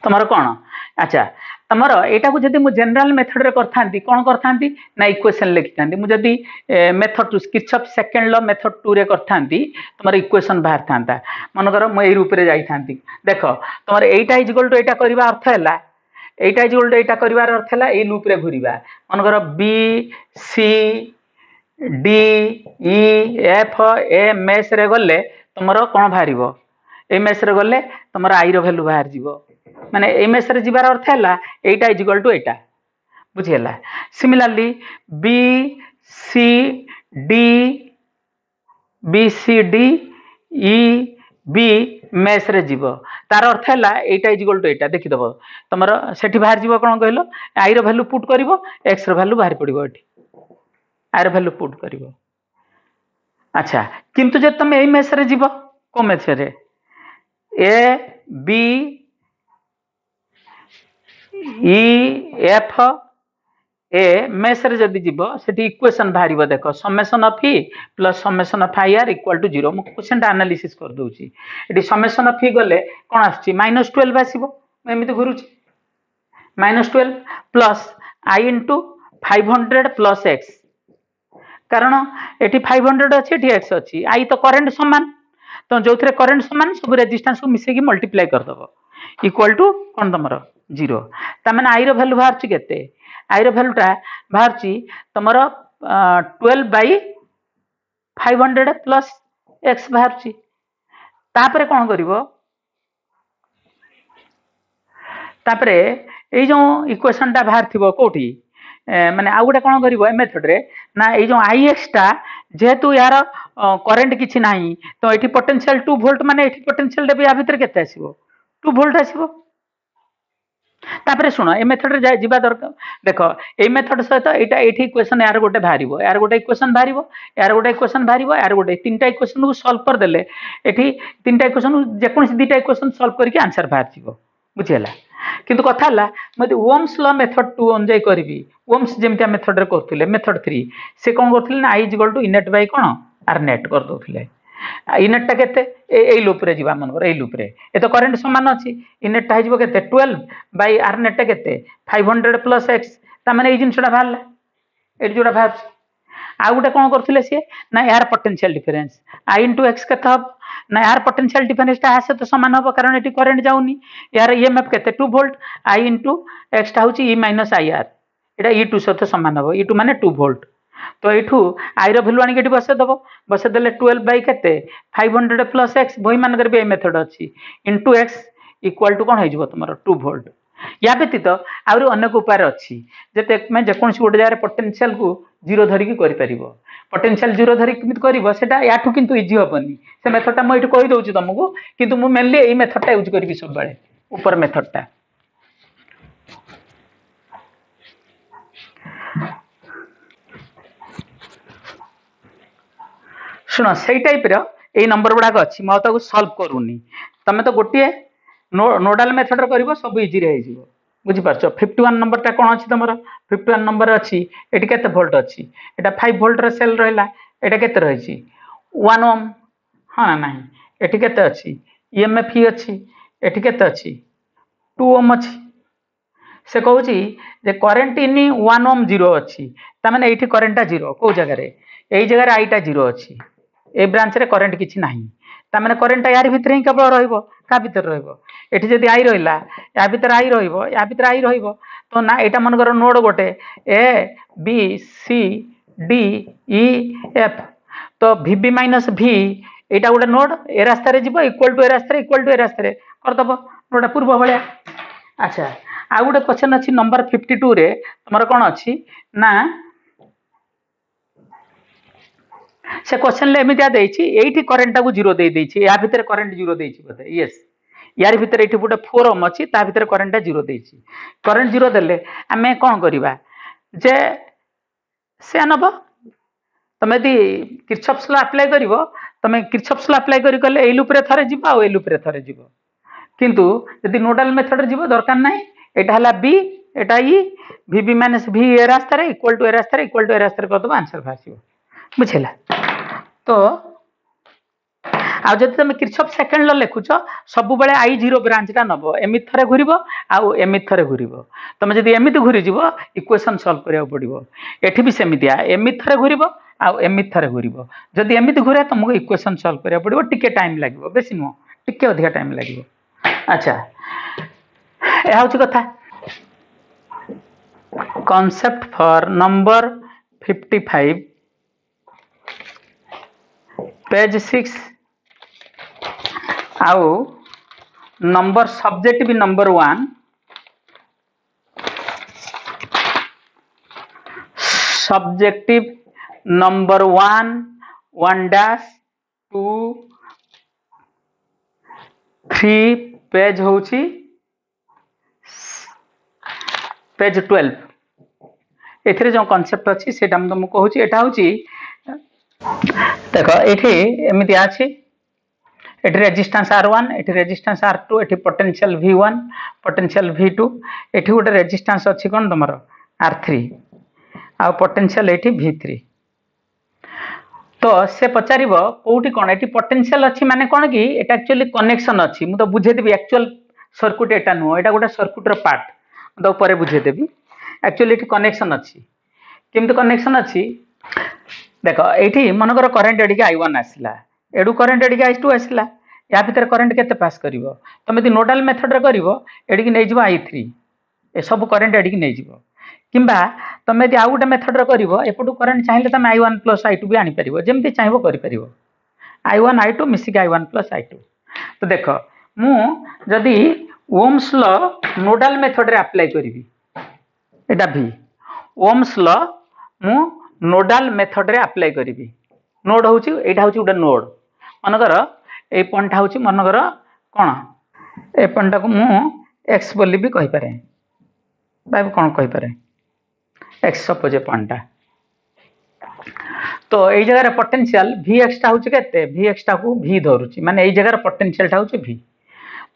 तुमर कौन अच्छा तुमर एटा को जदि मु जनरल मेथड रे करथांती कोन करथांती ना इक्वेशन लिखिथांती मु जदि method two Kirchhoff second law method 2 रे करथांती तुमर इक्वेशन बाहर थांता मन कर मु एई रूप रे जाई थांती देखो तुमर एटा इज इक्वल टू एटा करबा अर्थ हैला एटा इज इक्वल टू एटा करबार अर्थ हैला एई लूप रे घुरीबा मन कर B C D E F A mesh रे गले तुमर कोन बाहरिबो ए मेस रे गले तुमर आई रो वैल्यू बाहर जीवो माने ए मेस रे जीवार अर्थ हैला एटा इज इक्वल टू एटा बुझियला similarly B C D E B mesh रे जीव तार अर्थ हैला एटा इज इक्वल टू एटा देखि दबो तमरो सेठी बाहर जीव कोन कहलो आई रो वैल्यू पुट करिवो एक्स रो वैल्यू बाहर पड़िवो एठी आई रो वैल्यू पुट करिवो अच्छा किंतु जे तुम ए मेस रे जीव को मेस रे A B E F A mesh रे जदि जीव सेठी इक्वेशन बाहरिबो देखो summation of E plus summation of I R equal to 0 मु क्वेश्चन एनालिसिस कर दोची एठी समेशन ऑफ ई गले कोन आछि -12 आसीबो मैं एमिति घुरुची -12 प्लस आई इनटू 500 प्लस एक्स कारण एठी 500 अछि एठी एक्स अछि आई तो करंट समान तो जो थे करंट समान सब रेजिस्टेंस को मिसेकी मल्टीप्लाई कर दबो इक्वल टू कोन तमरो 0 ता माने आई रो वैल्यू बाहर छि केते आई रो वैल्यू टा बाहर छि तमरो 12 बाई 500 प्लस एक्स बाहर छि तापरे कोन करिवो तापरे ए जो इक्वेशन टा बाहर थिबो कोठी माने आ गुटे कोन करिवो ए मेथड रे ना ए जो आई एक्स टा जेहेतु यार करंट किछि नाही तो एठी पोटेंशियल 2 वोल्ट माने एठी पोटेंशियल देबे या भीतर केते आसीबो 2 वोल्ट आसीबो तापरे सुनो ए मेथड रे जाय जिबा दरकार देखो ए मेथड सहित एटा एठी इक्वेशन यार गोटे बाहरिबो यार गोटे इक्वेशन बाहरिबो यार गोटे इक्वेशन बाहरिबो यार गोटे तीनटा इक्वेशन को सॉल्व कर देले एठी तीनटा इक्वेशन जे कोन दीटा इक्वेशन सॉल्व करके आंसर बाहर जिवो बुझियला किंतु कथा हला मते ओम्स लॉ मेथड 2 अनजाय करबी ओम्स जेमतिया मेथड रे करथुले मेथड 3 से कोन करथुले ना i equal to E net by कोन आर नेट कर दोथुले इनेट टा केते ए लूप रे जीवा मन कर ए लूप रे ए तो करंट समान अछि इनेट टा हिजबो केते 12 बाय आर नेट टा केते 500 प्लस एक्स ता माने ए जिनसडा भाला ए जोडा भार आ गुटे कोन करथुले से ना यार potential difference i into x केते हब ना यार पोटेंशियल डिफरेंस ता आसे तो समान हबो कारण एटी करंट जाउनी यार ईएमएफ केते 2 वोल्ट i इनटू x ता होची e माइनस ir एटा e2 सहित समान हबो e2 माने 2 वोल्ट तो एठू आई रो वैल्यू आनी केटी बसे देले 12 बाय केते 500 प्लस x बही मान कर बे मेथड अछि इनटू x इक्वल टू कोन हे जबो तमरो 2 वोल्ट या व्यतीत आउर अनेक उपाय अछि जेते मैं जे कोनसी गोटे जारे पोटेंशियल को जीरो धरि की करि परिबो पोटेंशियल जीरो धरि किमित करिवो सेटा याठू किंतु इजी होबनी से मेथड ता म एठू कहि दोउची तुमको किंतु मु मेनली एई मेथड ता यूज करबी सब बेले ऊपर मेथड ता सुनो से टाइप रो ए नंबर गुडा अछि म ताको सॉल्व करूनी तमे तो गोटिए नोडल मेथड रो करबो सब इजी रे हिजिवो बुझि परछो 51 नंबर ता कोन अछि तमरो 51 नंबर अछि एटी केते वोल्ट अछि एटा 5 वोल्ट रो सेल रहला एटा केते रहिछि 1 ओम हां नाही एटी केते अछि ईएमएफ अछि एटी केते अछि 2 ओम अछि से कहूची जे करंट इन 1 ओम 0 अछि ता माने एठी करंट ता 0 को जगह रे एई जगह रे आईटा 0 अछि ए ब्रांच रे करंट किछि नाही ता माने करंट यार भीतर ही केवल रहइबो का भीतर रहइबो एठी जदी आई रहिला या भीतर आई रहइबो या भीतर आई रहइबो तो ना एटा मन कर नोड गोटे A B C D E F तो वीबी माइनस भी एटा गोटे नोड ए रास्ता रे जीवो इक्वल टू ए रास्ता रे कर दबो नोडा पूर्व भलिया अच्छा आ गोटे क्वेश्चन अछि नंबर 52 रे तमरो कोन अछि ना से क्वेश्चन ले एमितिया देछि एठी करंट को 0 दे देछि या भीतर करंट 0 देछि बते यस यार भीतर एठी गोटे 4 ओम अछि ता भीतर करंट 0 देछि करंट 0 देले हमें कोन करिबा जे से अनब तमे दी किर्चॉफ्स लॉ अप्लाई करिवो तमे किर्चॉफ्स लॉ अप्लाई करि कले ए लूप रे थरे जिबो आ ए लूप रे थरे जिबो किंतु यदि नोडल मेथड रे जिबो दरकार नाही एटा हला बी एटा ई भि बी माइनस भि ए रास्ता रे इक्वल टू ए रास्ता रे इक्वल टू ए रास्ता रे कर दबो आंसर भासियो बुझिला। तो आ जदि तुम किरचॉफ सेकंड ल लिखुछ सब बेले आई जीरो ब्रांच टा नबो एमित थरे घुरिबो आउ एमित थरे घुरिबो तुम जदि एमित घुरी जिवो इक्वेशन सॉल्व करिया पड़िबो एठी भी सेमितिया एमित थरे घुरिबो आउ एमित थरे घुरिबो जदि एमित घुरे तुमको इक्वेशन सॉल्व करिया पड़िबो टिके टाइम लागिबो बेसी नो टिके अधिक टाइम लागिबो। अच्छा ए होची कथा concept for number 55 page 6 आउ नंबर सब्जेक्ट भी number 1 subjective number 1 1 dash 2 3 page होची पेज 12 एथिरे जो कांसेप्ट अछि सेटा हम तुमको कहूची एटा होची देखो एठी एमिति आछि एठी रेजिस्टेंस R1 एठी रेजिस्टेंस R2 एठी पोटेंशियल V1 पोटेंशियल V2 एठी गोटे रेजिस्टेंस अछि कोन तमरो R3 आ पोटेंशियल एठी V3 तो से पचारिबो कोठी कोन एठी पोटेंशियल अछि माने कोन कि एटा एक्चुअली कनेक्शन अछि मु तो बुझे देबी एक्चुअल सर्किट एटा नो एटा गोटे सर्किट रो पार्ट तो परे बुझे देबी एक्चुअली एठी कनेक्शन अछि किंतु कनेक्शन अछि देखो एठी मनकर करंट एडी के I1 आसिला एडू करंट एडी के I2 आसिला या भीतर करंट केते पास करिवो तमे यदि नोडल मेथड रे करिवो एडी के नै जिवो I3 ए सब करंट एडी के नै जिवो किंबा तमे यदि आ गुटे मेथड रे करिवो एपटू करंट चाहिले तमे I1 + I2 भी आनी परिवो जेमति चाहिबो करि परिवो I1 I2 मिसी के I1 + I2 तो देखो मु जदी ओम्स लॉ नोडल मेथड रे अप्लाई करिवि एटा भी ओम्स लॉ मु नोडल मेथड रे अप्लाई करिवि नोड होची एटा होची उडा नोड मनकर ए पॉइंट होची मनकर कोन ए पॉइंट को मु x बोली भी कहि पारे भाई कोन कहि पारे x सपोज ए पॉइंट तो ए जगह रे पोटेंशियल vx टा होची केते vx टा को v धरुची माने ए जगह रे पोटेंशियल टा होची v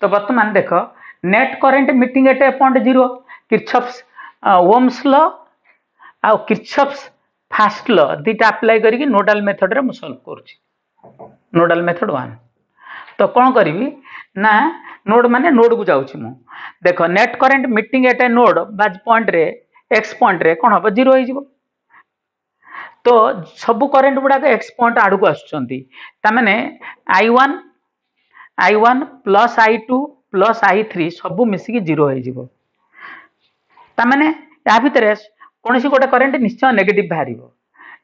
तो वर्तमान देखो net current meeting at A point 0 Kirchhoff's Ohm's law आ किरचॉफ्स फर्स्ट लॉ दीटा अप्लाई करी नोडल मेथड रे मु सॉल्व करूची नोडल मेथड 1 तो कौन करी ना नोड माने नोड को जाऊची मु देखो net current meeting at A node बाज पॉइंट रे x पॉइंट रे कोन हो 0 हो जिवो तो सब करंट गुडा के x पॉइंट आडू को आछुचंती ता माने I1 + I2 + I3 सब मिसिकी 0 हो जिवो ता माने या भितरे कोनसी गोटे करंट निश्चय नेगेटिव बाहरिबो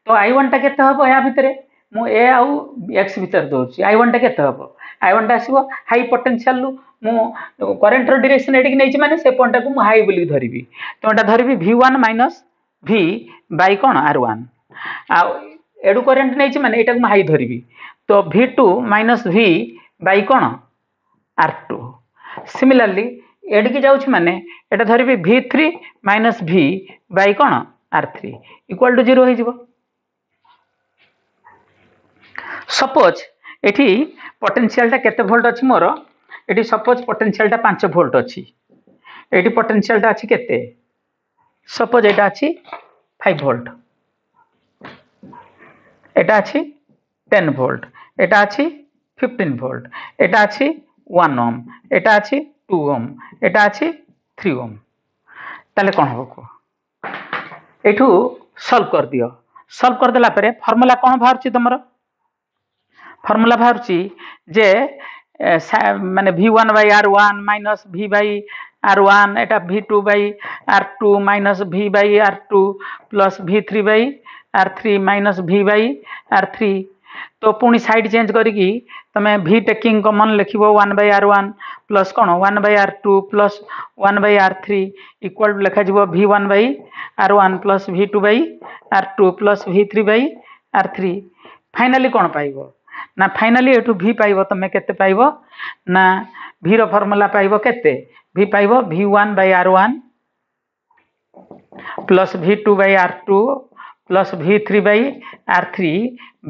तो I1 टा केते हबो या भितरे मु ए आउ x भीतर दोची I1 टा केते हबो I1 टा आसीबो हाई पोटेंशियल लु मु करंट रो डायरेक्शन एडिक नैची माने से पॉइंट को मु हाई बोली धरिबी तो एटा धरिबी V1 - V by cone R1 uh एडु current नैची माने एटा को मु हाई धरिबी तो V2 - V बाय कोन R2 सिमिलरली एडिक जाउछ माने एटा धरिबी V3 - V बाय कोन R3 इक्वल टू 0 हो जिवो सपोज एठी पोटेंशियल टा केते वोल्ट अछि मोर एठी सपोज पोटेंशियल टा 5 वोल्ट अछि एठी पोटेंशियल टा अछि केते सपोज एटा अछि 5 वोल्ट एटा अछि 10 वोल्ट एटा अछि 15 वोल्ट एटा अछि 1 ओम एटा अछि 2 ओम एटा अछि 3 ओम ताले कोन हो को एठू सॉल्व कर दियो सॉल्व कर देला परे फार्मूला कोन बाहरची तमरो फार्मूला बाहरची जे माने V1/R1 - V/R1 एटा V2/R2 - V/R2 plus V3/R3 - V/R3 तो पुणी साइड चेंज करिकी तमे V टेकिंग कॉमन लिखिबो 1/R1 प्लस कोन 1/R2 प्लस 1/R3 इक्वल लिखा जिवो V1/R1 plus V2/R2 plus V3/R3 finally कोन पाइबो ना फाइनली एठू V पाइबो तमे केते पाइबो ना V रो फार्मूला पाइबो केते V पाइबो V1/R1 plus V2/R2 plus V3/R3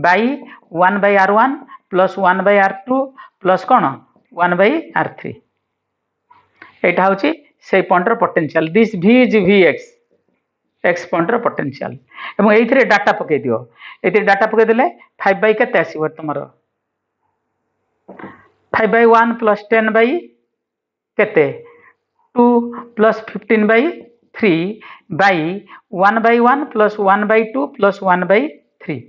by 1/R1 plus 1/R2 plus cone 1/R3 एटा होची से point potential this v is vx x point potential एवं एइथिरे डाटा पके दियो एइथिरे डाटा पके देले 5 बाय केते आसीबो तमरो 5 बाय 1 प्लस 10 बाय केते 2 plus 15 by 3 by 1 by 1 plus 1 by 2 plus 1 by 3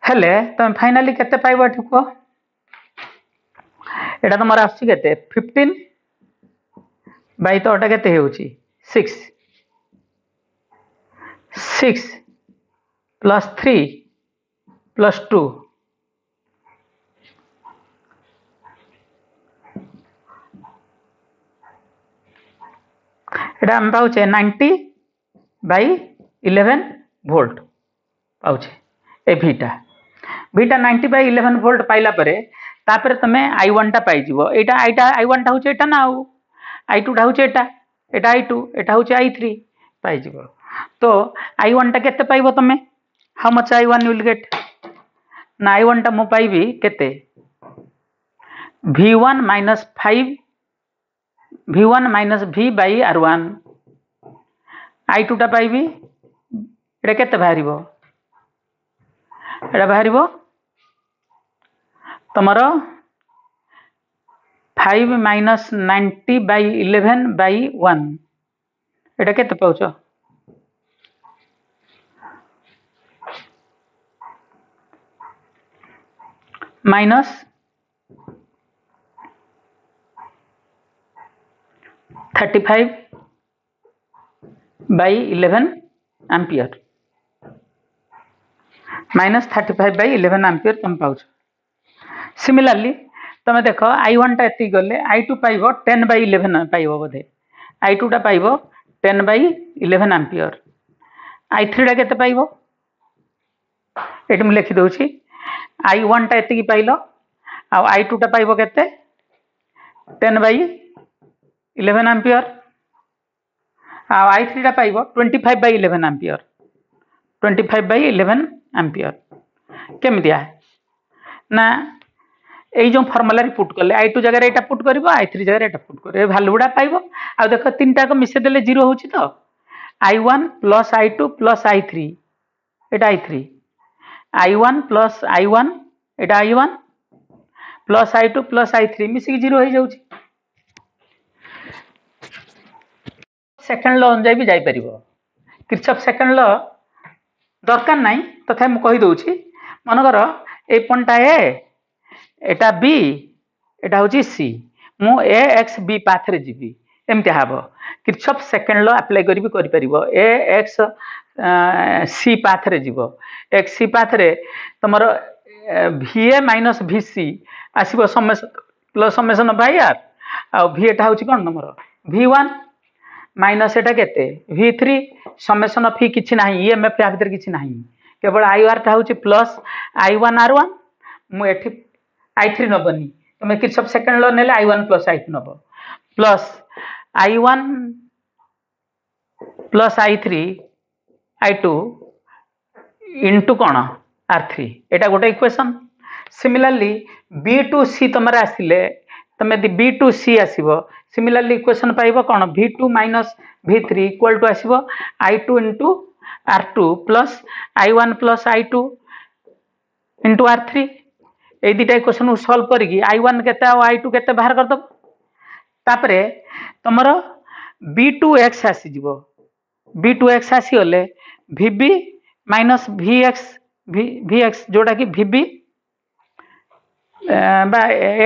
हेले तुम फाइनली केते पाइबो ठको एटा तुम आसी केते 15 बाय तो एटा केते हेउची 6 6 प्लस 3 प्लस 2 एटा हम पाउचे 90 बाय 11 वोल्ट पाउचे ए भीटा 90 बाय 11 वोल्ट पाइला परे तापर तमे i1 टा पाई जीवो एटा i1 टा होचे एटा ना i2 टा होचे एटा i2 एटा होचे i3 पाई जीवो तो i1 टा केते पाइबो तमे how much i1 will get ना i1 टा मो पाइबी केते v1 minus 5 v1 minus v by r1 i2 टा पाइबी एटा केते बाहरिबो एटा बाहरिबो तमरो 5 minus 90 by 11 by 1 एटा केते पाउचो minus 35 by 11 ampere minus 35 by 11 ampere तुम पाउच सिमिलरली तुम देख i1 टा एति गले i2 पाइबो 10 by 11 पाइबो बोधे i2 टा पाइबो 10 by 11 एम्पियर i3 टा केते पाइबो एटी मु लिखि दोछि i1 टा एति की पाइलो आ i2 टा पाइबो केते 10 by 11 एम्पियर आ i3 टा पाइबो 25 by 11 एम्पियर 25 by 11 एम्पियर केमि दिया ना এই जो फॉर्मूला रे पुट करले i2 जगह रे एटा पुट करबो i3 जगह रे एटा पुट करबो वैल्यू गुडा पाइबो आ देखो तीनटा को मिसे देले 0 होची तो i1 plus i2 plus i3 एटा i3 i1 plus i1 एटा i1 plus i2 plus i3 मिसी 0 हो जाउची सेकंड लॉ अनुसार भी जाई परिबो किरचॉफ सेकंड लॉ दरकार नाही तथा मु कहि दोछि मनकर ए पॉइंट ए एटा बी एटा होची सी मु ए एक्स बी पाथ रे जीवी एमते हाबो किरचॉफ सेकंड लॉ अप्लाई करी परिबो ए एक्स सी पाथ रे जीवो एक्स सी पाथ रे तमरो va माइनस vc आसीबो प्लस समेशन बाय आर आ v एटा होची कोन तमरो v1 माइनस एटा केते v3 समेशन ऑफ किछि नाही ईएमएफ या भीतर किछि नाही केवल ir टा होची प्लस i1 r1 मु एठी i3 नबनी तमे किरचॉफ सेकंड लॉ नेले i1 प्लस i2 नबो प्लस i1 प्लस i3 i2 इनटू कोन r3 एटा गोटे इक्वेशन सिमिलरली b2c तमरा आसिले तमे दि b2c आसीबो सिमिलरली इक्वेशन पाइबो कोन v2 minus v3 equal to आसीबो i2 into r2 plus i1 plus i2 into r3 ए दिटा इक्वेशन को सॉल्व करिगी i1 केते आ i2 केते बाहर कर दब तापरे तमरो b2x आसी जिवो b2x आसी होले vb माइनस vx जोटा कि vb बा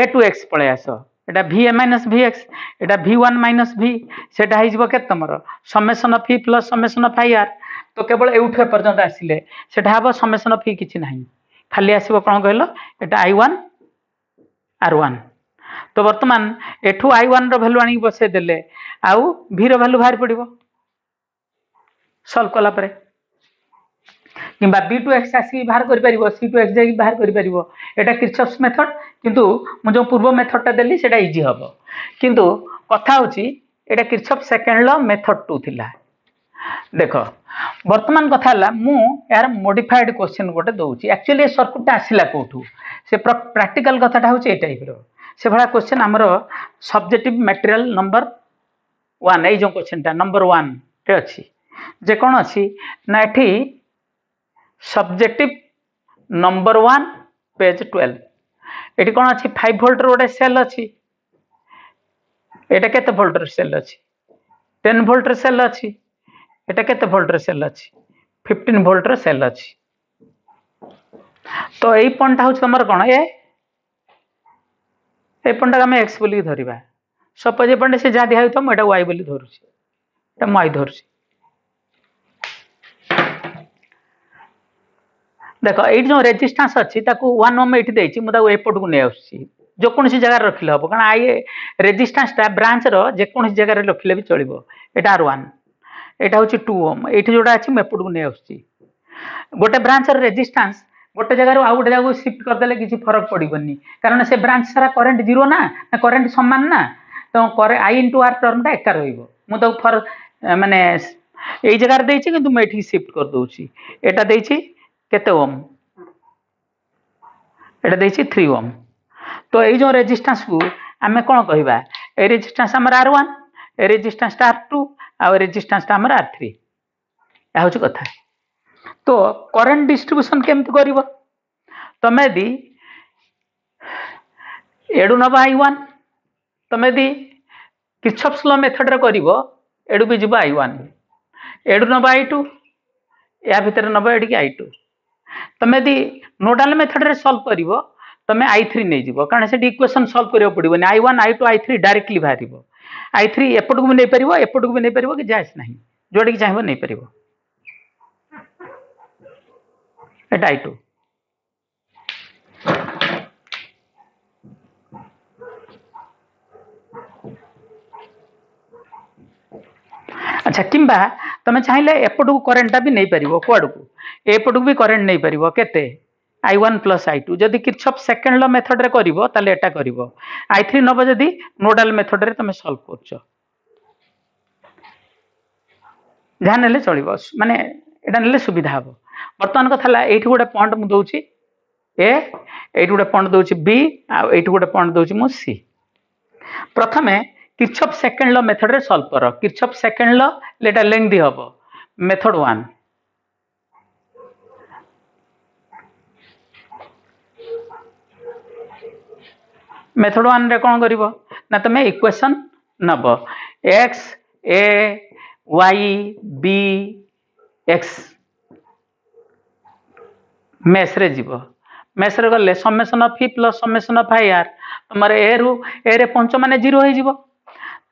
a2x पळे आसो एटा va माइनस vx एटा v1 माइनस v सेटा हे जिवो केते तमरो summation of v plus summation of ir तो केवल एउठे पर्यंत आसिले सेटा हबो समेशन ऑफ v किछि नाही खाली आसीबो कोन कहलो एटा i1 r1 तो वर्तमान एठू i1 रो वैल्यू आनी बसे देले आउ v रो वैल्यू बाहर पड़िबो सॉल्व कला परे किंबा b2x आसी बाहर करि परिबो c2x जाई बाहर करि परिबो एटा किरचॉफ्स मेथड किंतु मु जो पूर्व मेथड ता देली सेटा इजी हबो किंतु कथा होची एटा किरचॉफ सेकंड लॉ मेथड 2 थिला देखो वर्तमान कथा हला मु यार मॉडिफाइड क्वेश्चन गोटे दउची एक्चुअली सर्किट आसिला कोठू से प्रैक्टिकल कथाटा होची ए टाइप रो से भाया क्वेश्चन आमर सब्जेक्टिव मटेरियल नंबर 1 ये जो क्वेश्चन नंबर 1 रे अच्छी जे कौन अच्छी ना एठी सब्जेक्टिव नंबर 1 पेज 12 एटी कौन अच्छी 5 वोल्टर गोटे सेल अच्छी एटा केते वोल्टर सेल अच्छी 10 वोल्टर सेल अच्छी एटा केते वोल्टर सेल अच्छी 15 वोल्टर सेल अच्छी तो यही पॉइंट हूँ तुम कौन ए पॉइंट आम एक्स बोल धरवा सपोज ये पॉइंट से जहाँ दिखाई तो मुझे वाई बोली धरुची मुई धरुची देख ये जो रेजिस्टेंस अच्छी 1 ओम ये मुझे एपट को नहीं आसुची जो कौन जगह रखिले हम कारण आई रेजिस्टेंसटा ब्रांच रेकोसी जगह रखिले भी चलो यहाँ R1 यहाँ हूँ 2 ओम ये जोड़ा अच्छी मुझे एपट को नहीं आसुची गोटे ब्रांच रेजिस्टेंस गोटे जगह आउ गोटे जगह शिफ्ट करदे किसी फरक पड़ोनी कारण से ब्रांच सारा करेन्ट जीरो ना करेन्ट सामान ना तो आई इंटू आर टर्मटा एका रुझे फरक माने यही जगार देछि किंतु मैं एठी शिफ्ट कर दूची एटा देछि केते ओम एटा देछि 3 ओम तो ये जो रेजिस्टेंस को आमे कोन कहबा ए रेजिस्टेंस हमर R1 ए रेजिस्टेंस R2 आ रेजिस्टेंस हमर R3 या होछ कथा तो करंट डिस्ट्रीब्यूशन केमती करिवो तमे दी एडु नबा I1 तमे दी किर्चॉफ्स लॉ मेथड रे करिवो एडु भी जिवो I1 एडु नबा I2 या भीतर नबा एडी की I2 तमे दी नोडल मेथड रे सॉल्व करिवो तमे I3 नै जिवो कारण से इक्वेशन सॉल्व करियो पड़िबो नै I1 I2 I3 directly बाहरिबो I3 एपट को भी नै परिबो एपट को भी नै परिबो कि जायस नहीं जोडी की चाहबो नै परिबो एटा I2 अच्छा किंबा तमे चाहिले एपट को करेंटटा भी नहीं परिबो कोड को एपट को भी करेंट नहीं परिबो केते I1 प्लस I2 जदि किर्चॉफ सेकंड लॉ मेथड रे करिवो ताले एटा करिवो I3 नबो जदि नोडल मेथड रे तमे सॉल्व करछो ध्यान नेले चलिबो माने एटा नेले सुविधा हबो वर्तमान कथा एठी गोटे पॉइंट मु दउची ए एठी गोटे पॉइंट दउची बी आ एठी गोटे पॉइंट दउची मु सी प्रथमे किर्चॉफ सेकंड लॉ मेथड रे सॉल्व करो किर्चॉफ सेकंड लॉ लेटा लेंथी हबो मेथड 1 मेथड 1 रे कोन करिवो ना तमे equation Nebo x a y b x mess रे जीवो मेस रे गले summation of E plus summation of I are तुम ए रु ए रे पंच माने 0 हो जीवो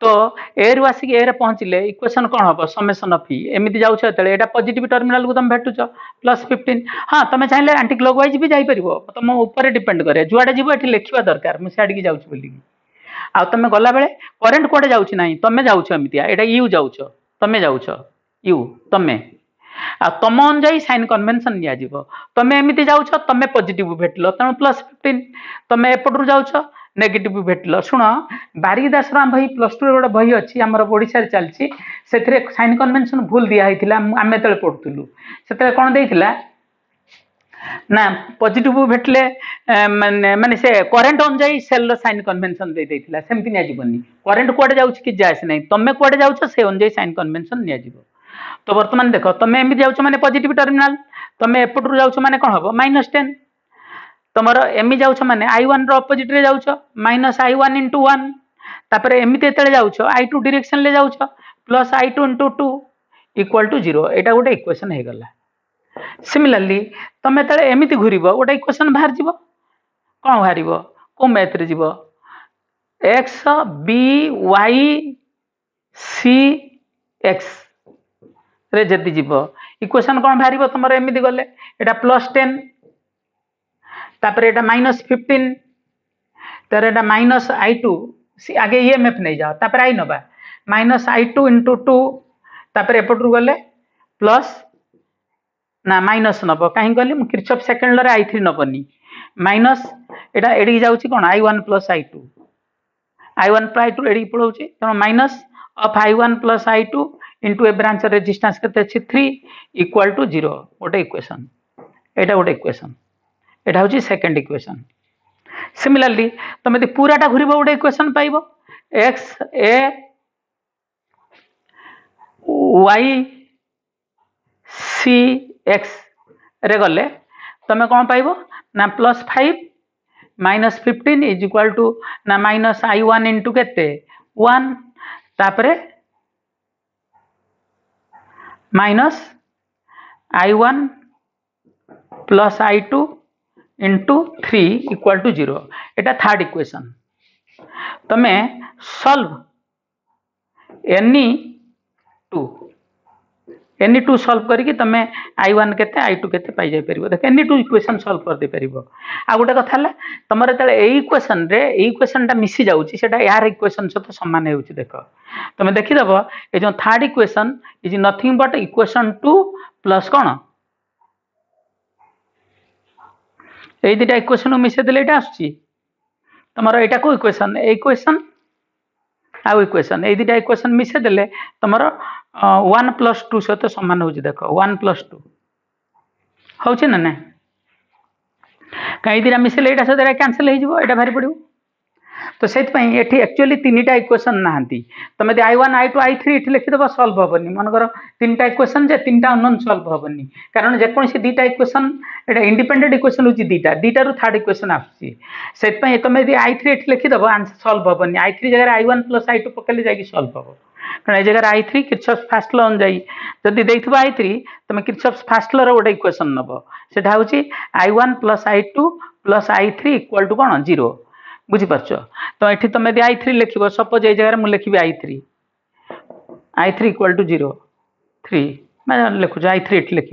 तो ए रु आसिक ए रे पहुंचले इक्वेशन कोन हबो समेशन ऑफ ई एमिति जाउछ एतले एटा पॉजिटिव टर्मिनल को तुम भेटुछ प्लस 15 हां तुम चाहिले एंटी क्लॉकवाइज भी जाई परिबो तुम ऊपर डिपेंड करे जुआडे जीवो एठी लिखिबा दरकार मु साइड की जाउछ बोली आ तुम गला बेले करंट कोडे जाउछ नाही तुम जाउछ एमितिया एटा यू जाउछ तुम जाउछ यू तुम आ तुम अनुजाई साइन कन्वेंशन निया जीवो तुम एमिति जाउछ तुम पॉजिटिव भेटलो तण प्लस 15 तुम एपटरू जाउछ नेगेटिव भेटलो शुण बारिदास राम भाई प्लस 2 गोटे बही अच्छी आमर ओडिशा रे चलची सेथरे साइन कन्वेंशन भूल दिया हैतिला आमे तळे पढुतलु सेतरे कोन देइथिला ना पॉजिटिव भेटले माने माने से करंट अनुजाई सेल रो साइन कन्वेंशन दे देइथिला सेमति निया जीवनी करंट कोडे जाउछ कि जायस नै तमे कोडे जाउछ से अनुजाई साइन कन्वेंशन निया जीवो तो वर्तमान देख तुम एमि जाउछ माने पॉजिटिव टर्मिनल तुम एपटरू जाउछ माने कोन हबो -10 तुमर एमि जाउछ माने I1 रो अपोजिट रे जाउछ -I1 * 1 तापर एमिते एतले जाउछ I2 डायरेक्शन ले जाउछ प्लस I2 * 2 = 0 एटा गोटे इक्वेशन हे गला सिमिलरली तुम एतले एमिति घुरिबो गोटे इक्वेशन बाहर जीवो कोन बाहरिबो को मैथ रे जीवो x b y c x रे जति जीवो इक्वेशन कोन बाहरिबो तुमर एमिति गले एटा +10 तापर एटा -15 तर एटा -I2 आगे ईएमएफ नहीं जाओ तापर आई नबा -I2 * 2 तापर एपटरू गले प्लस ना माइनस नब कहीं गली मु किर्चॉफ सेकंड लरे I3 नबनी माइनस एटा एडी जाउची कोन I1 + I2 I1 + I2 AD पळौची तनो minus of I1 + I2 into A branch resistance केते अछि 3 = 0 गोटे इक्वेशन एटा गोटे इक्वेशन एटा होची सेकंड इक्वेशन सिमिलरली तुम यदि पूराटा घूर गोटे इक्वेशन पाइब एक्स ए वाई सी एक्स रे गले तुम कौन पाइब ना +5 -15 इज इक्वाल टू ना -i1 इंटू केते 1 तापरे -i1 plus i2 into 3 equal to 0 Etah third equation तमे सॉल्व एनी टू सॉल्व करके तमे i1 केते i2 केते पाई जाय परिबो देख एनी टू इक्वेशन सॉल्व कर दे परिबो आ गोटे कथा हला तमरे तळे ए इक्वेशन टा मिसी जाउची सेटा यार इक्वेशन सहित समान हेउची देख तमे देखि दबो ए जो third equation is nothing but equation 2 plus कोन ए दिटा इक्वेशन मिसे देले एटा आछी तमरो एटा को इक्वेशन इक्वेशन ए दिटा इक्वेशन मिसे देले तमरो 1 + 2 सहित समान होची देख 1 + 2 होची ना ना कहीं दिरा मिसेले एटा सहित कैंसिल हो जिवो एटा भारी पड़िबो तो से एक्चुअली 3टा इक्वेशन नहांती तुम यदि i1 i2 i3 ये लिखिदेव सल्व हेनी मनकर 3टा इक्वेशन जे 3टा अननोन सल्व हेनी कारण जेकोसी 2टा इक्वेशन एटा इंडिपेंडेंट इक्वेशन होची 2टा रु थर्ड इक्वेशन आसी से तुम यदि i3 ये लिखिदेव आंसर सल्व हेनी i3 जगह i1 + i2 पकेले जाकि सल्व हम कारण ए जगह i3 किर्चॉफ्स फर्स्ट लॉ अनुसार जदि देइथबो i3 तुम किर्चॉफ्स फर्स्ट लॉ रो गोटे इक्वेशन नबो सेटा होची i1 + i2 + i3 equal to कोन 0 बुझी पारछ तो ये तुम यदि i3 लिख सपोज ये जगह मुझे लिखी i3 इक्वल टू 0 3 मैं लिखुच i3 ये लिख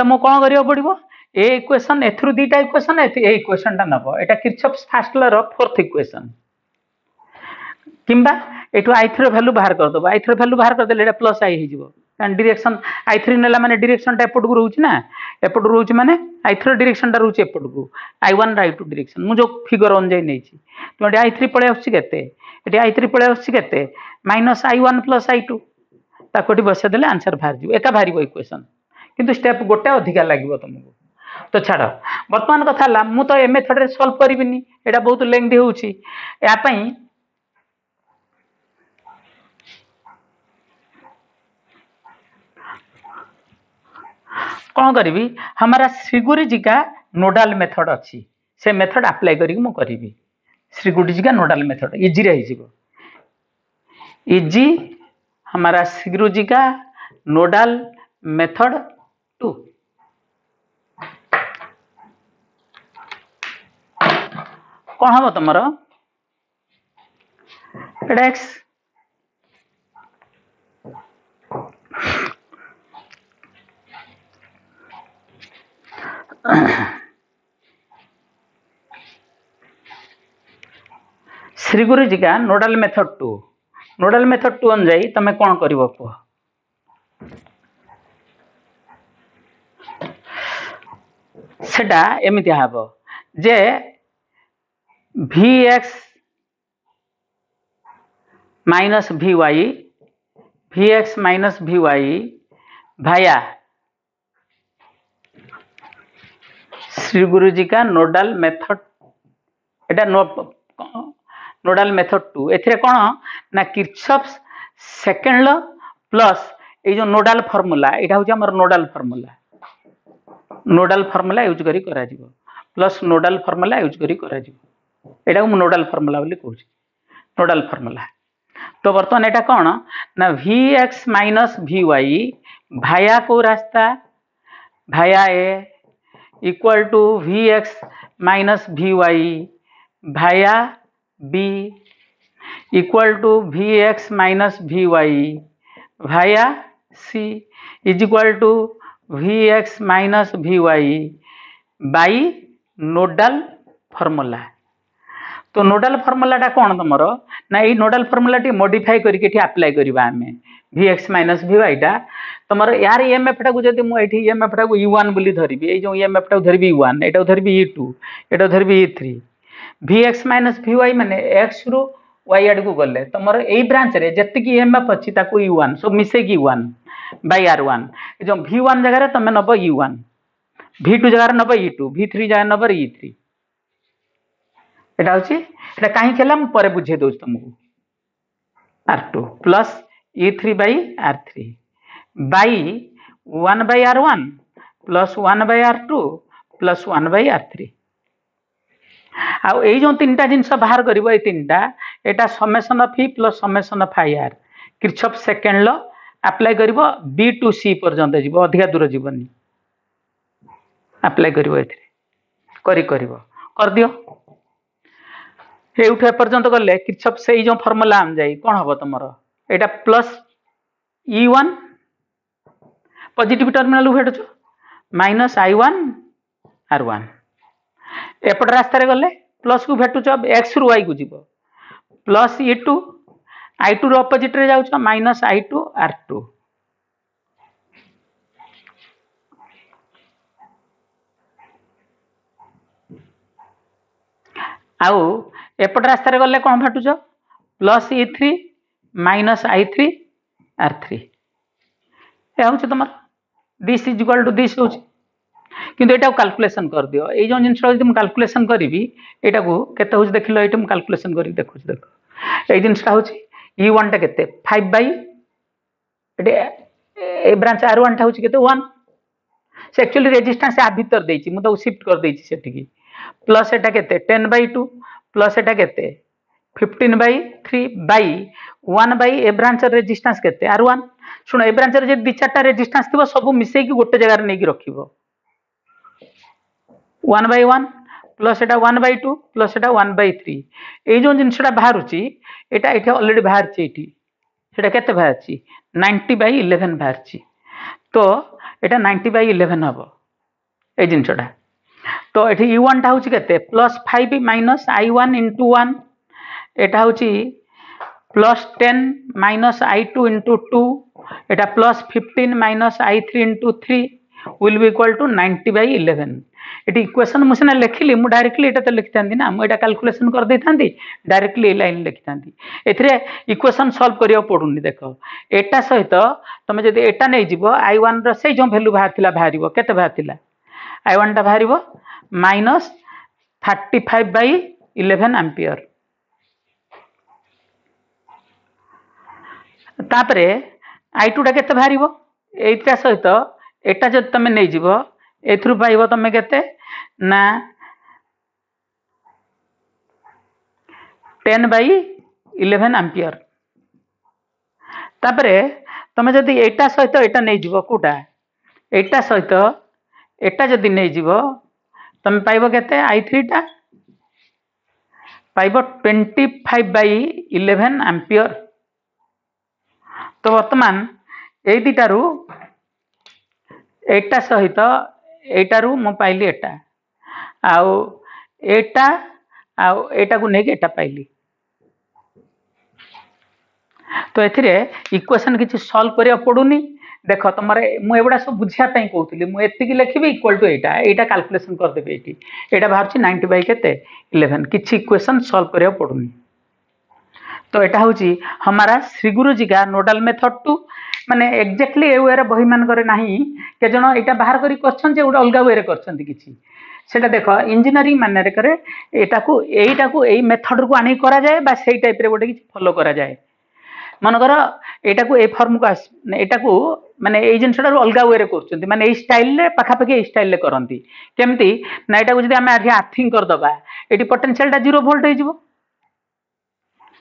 तुम कौन करा पड़ो ए इक्वेशन एथरू 2टा इक्वेशन ए इक्वेशन टा नब एटा किर्चॉफ्स फर्स्ट लॉ रो फोर्थ इक्वेशन किंबा एठू i3 वैल्यू बाहर कर दबो i3 वैल्यू बाहर कर देले एटा प्लस i हो जिवो कारण डायरेक्शन i3 नेला माने डायरेक्शन टा एपट को रहउची ना एपट रहउची माने i3 डायरेक्शन टा रहउची एपट को i1 i2 डायरेक्शन मु जो फिगर ऑन जाई नै छी तो i3 पळे आछी केते एटी i3 पळे आछी केते -i1 + i2 ताकोटी बसे देले आंसर बाहर जिवो एका भारीबो इक्वेशन किंतु स्टेप गोटे अधिका लागबो तुमको तो छाड़ वर्तमान कथा ला मु तो ए मेथड रे सॉल्व करिबिनी एटा बहुत लेंथी होउची या पई कौन करी हमारा श्रीगुरी जी का नोडाल मेथड अच्छी से मेथड अप्लाई करी श्रीगुरी जी का नोडाल मेथड इजी रही इजी हमारा श्रीगुरु जी का नोडाल मेथड 2 कौन हम तुम एक्स श्रीगुरु जी का नोडाल मेथड 2 अनुजाई तुम कौन कर सेटा एमती हम जे vx माइनस vy भाया श्री गुरु जी का नोडाल मेथड एटा नोडाल मेथड 2 एथिरे कोन ना किर्चॉफ्स सेकंड लॉ प्लस ए जो नोडाल फार्मूला एटा होची हमर नोडाल फार्मूला यूज करी करा जिवो प्लस नोडाल फार्मूला यूज करी करा जिवो एटा को नोडाल फार्मूला बोली कहूची नोडाल फार्मूला तो वर्तमान एटा कोन ना vx vy भाया को रास्ता भाया A equal to vx vy भाया b equal to vx vy भाया c is equal to vx vy by nodal formula तो नोडाल फार्मूला टा कौन तुम ना ये नोडाल फार्मूला टी मॉडिफाई करके अप्लाई करवा आम vx vy टा तुम यार ईएमएफ टा को जब मुझे ईएमएफ टा को u1 बोली धरबी ये जो ईएमएफ टा धरबी u1 एटा धरबी u2 एटा धरबी u3 vx vy माने x रु y आड़ को गले तुम यही ब्रांच रे जति ईएमएफ अच्छी ताको u1 सब मिसेकी u1 बाय r1 जो v1 जगह तुम नब u1 V2 जगार नब E2 V3 जगार नब E3 एटा होची एटा काहे केला हम परे बुझे दोछ तुमको R2 plus E3 by R3 by 1 by R1 plus 1 by R2 plus 1 by R3 आउ ए जो तीनटा जिनस बाहर करिवो ए तीनटा एटा summation of E plus summation of I R Kirchhoff second law apply करिवो बी टू सी पर्यंत जीवो अधिका दूर जीवनी अप्लाई करिवो एथिरे करिवो कर दियो एउठे पर्यंत गले किरचॉफ से जो फार्मूला आम जाई कोन हबो तमरो एटा प्लस E1 पॉजिटिव टर्मिनल भेटछ माइनस I1 R1 एपट रास्ता रे गले प्लस को भेटुछ x रु y को जीवो प्लस E2 I2 रो अपोजिट रे जाउछ माइनस I2 R2 आउ एपट रास्ता रे गले कोन भेटुछ plus E3 minus I3 R3 ए होछ तमर this is equal to this होछ किंतु एटा कैलकुलेशन कर दियो ए जो जिनस यदि हम कैलकुलेशन करिवि एटा को केते होछ देखिलो एटा हम कैलकुलेशन करि देखुछ देखो ए जिनसटा होछ E1 टा केते 5 बाय एटे ए ब्रांच R1 टा होछ केते 1 से एक्चुअली रेजिस्टेंस आ भीतर देछि मु तो शिफ्ट कर देछि सेठी की प्लस एटा केते 10 बाय 2 प्लस एटा केते 15 by 3 by 1 bye A branch resistance केते R1 सुनो ए ब्रांच रे जे दि चारटा रेजिस्टेंस थिबो सब मिसै की गोटे जगह रे नै की रखिबो 1 by 1 plus iota 1 by 2 plus iota 1 by 3 ए जो जिनसटा बाहरुची एटा एठी ऑलरेडी बाहरची एठी सेटा केते बाहरची 90 by 11 बाहरची तो एटा 90 by 11 हबो ए जिनसटा तो एठी E1 टा होची केते प्लस 5 माइनस I1 into 1 एटा होची plus 10 minus I2 into 2 Etah plus 15 minus I3 into 3 will be equal to 90 by 11 eighty equation मुसना लिखिली मु डायरेक्टली एटा तो लिखतांदी ना मु एटा कैलकुलेशन कर देतांदी डायरेक्टली लाइन लिखतांदी एथरे इक्वेशन सॉल्व करियो पडुनी देखो एटा सहित तमे जदी एटा नै जिवो I1 रो से जो वैल्यू बाहरथिला बाहरिबो केते बाहरथिला I1 टा बाहरिबो माइनस 35 by 11 एम्पियर तापरे I2 टा केते बाहरिबो एटा सहित एटा जदी तमे नै जिवो एथरु पाइबो तमे केते ना 10 by 11 एम्पियर तापरे तमे जदी एटा सहित एटा नै जिवो कोटा एटा सहित एटा जदी नै जिवो तमे पाइबो केते I3 टा पाइबो 25 by 11 एम्पियर तो वर्तमान ए दिटारू एटा सहित एटारू मो पाइली एटा आउ एटा आउ एटा को नेके एटा पाइली तो एथिरे इक्वेशन किछि सॉल्व करिया पडुनी देखो तमरे मु एबडा सब बुझिया पई कहउतली मु एतिकी लिखिबी equal to Etah Etah calculation कर देबे एटी एटा बाहरची 90 बाय केते 11 किछि इक्वेशन सॉल्व करिया पडुनी तो एटा होची हमारा श्री गुरु जी का नोडल मेथड टू माने एक्जेक्टली ए वे बही मान करे नाही के जण एटा बाहर करी करछन जे उडा अलगा वे रे करछन किछि सेटा देखो इंजीनियरिंग माने करे एटा को एई मेथड को आनी करा जाय बा सेई टाइप रे गोटे किछि फॉलो करा जाय मन कर एटा को ए फॉर्म को एटा को माने एई जिनसटा अलगा वे रे करछन माने एई स्टाइल रे पाखा पाखी एई स्टाइल रे करंती केमती ना एटा को जदी हम आधी आर्थिंग कर दबा एटी पोटेंशियल टा 0 वोल्ट हे जिवो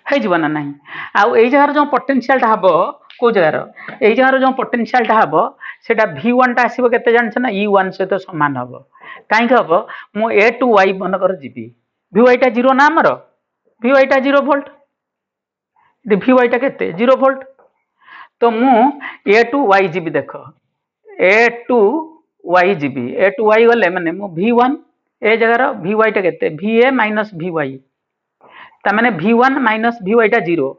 है जीवन ना नहीं आउ एई जगार जो पोटेंशियल टा हबो को जगार एई जगार जो पोटेंशियल टा हबो सेटा V1 टा आसीबो केते जानछ ना E1 सहित समान हबो काई के हबो मो A टू Y बन कर जीबी Vy टा 0 ना हमर Vy टा 0 वोल्ट दे Vy टा केते 0 वोल्ट तो मु A टू Y जीबी देखो A टू Y जीबी A टू Y गले माने मो V1 ए जगार Vy टा केते Va माइनस Vy तामाने V1 माइनस Vy टा 0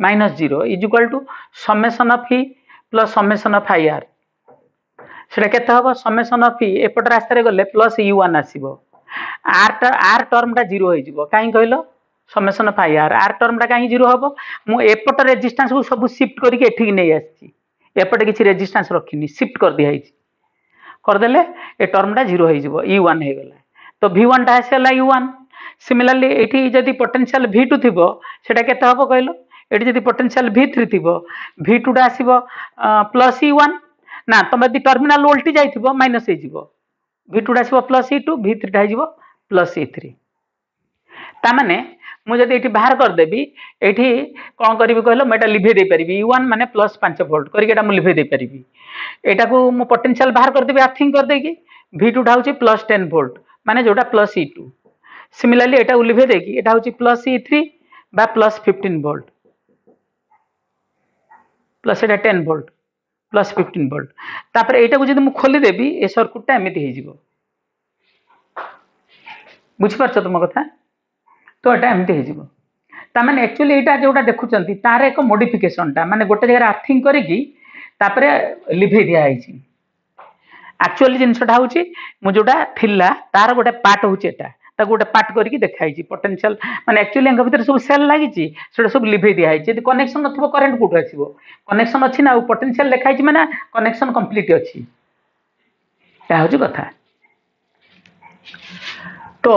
minus 0 is equal to summation of E plus summation of I R सेटा केते हबो समेशन ऑफ ई एपट रास्ता रे गले प्लस U1 आसीबो आर टर्म टा 0 होई जिवो काई कहलो summation of I are term टा काई 0 हबो मु एपट रेजिस्टेंस को सब शिफ्ट करी के एठी नै आछि एपट किछि रेजिस्टेंस रखिनी शिफ्ट कर दिया हिछि करदेले ए टर्मटा 0 हो E1 हो गला तो V1 टा आसीला U1 सिमिलरली एठी जदि पोटेंशियल V2 थिबो सेटा केते हबो कहलो एठी जदि पोटेंशियल V3 थिबो V2 टा आसीबो प्लस E1 ना तुम यदि टर्मिनाल उल्टी जाइथिबो माइनस हे जिवो V2 टा आसीबो प्लस E2 V3 टा हे जिवो प्लस E3 ता माने मु जदि एठी बाहर कर देबी एठी कोन करबी कहलो मैं एटा लिभे दे परिबी E1 माने प्लस 5 वोल्ट करके एटा मु लिभे दे परिबी एटा को मु पोटेंशियल बाहर कर देबी अर्थिंग कर देगी V2 टा होची प्लस 10 वोल्ट माने जोटा प्लस E2 सिमिलरली एटा उलिभे देगी एटा होची प्लस E3 बा plus 15 volt plus iota 10 volt plus 15 volt तापर एटा को जदि मु खोली देबी ए सर्किट टा एमिति हे जिवो बुझ परछ तुम कथा तो एटा एमिति हे जिवो ता माने एक्चुअली एटा जोटा देखुचंती तार एक मॉडिफिकेशन टा माने गोटे जगह अर्थिंग करिकी तापर लिभे दिया आइछि एक्चुअली जिनसटा होची मु जोटा थिला तार गोटे पार्ट होची एटा ता गोटे पार्ट करके देखाई पोटेंशियल माने एक्चुअली एंग भीतर सब सेल लागि सेटा सब लिभे दिया आइछि यदि कनेक्शन नथिबो करंट कोठो आसीबो कनेक्शन अछि ना पोटेंशियल देखाई माने कनेक्शन कंप्लीट अछि या होची कथा तो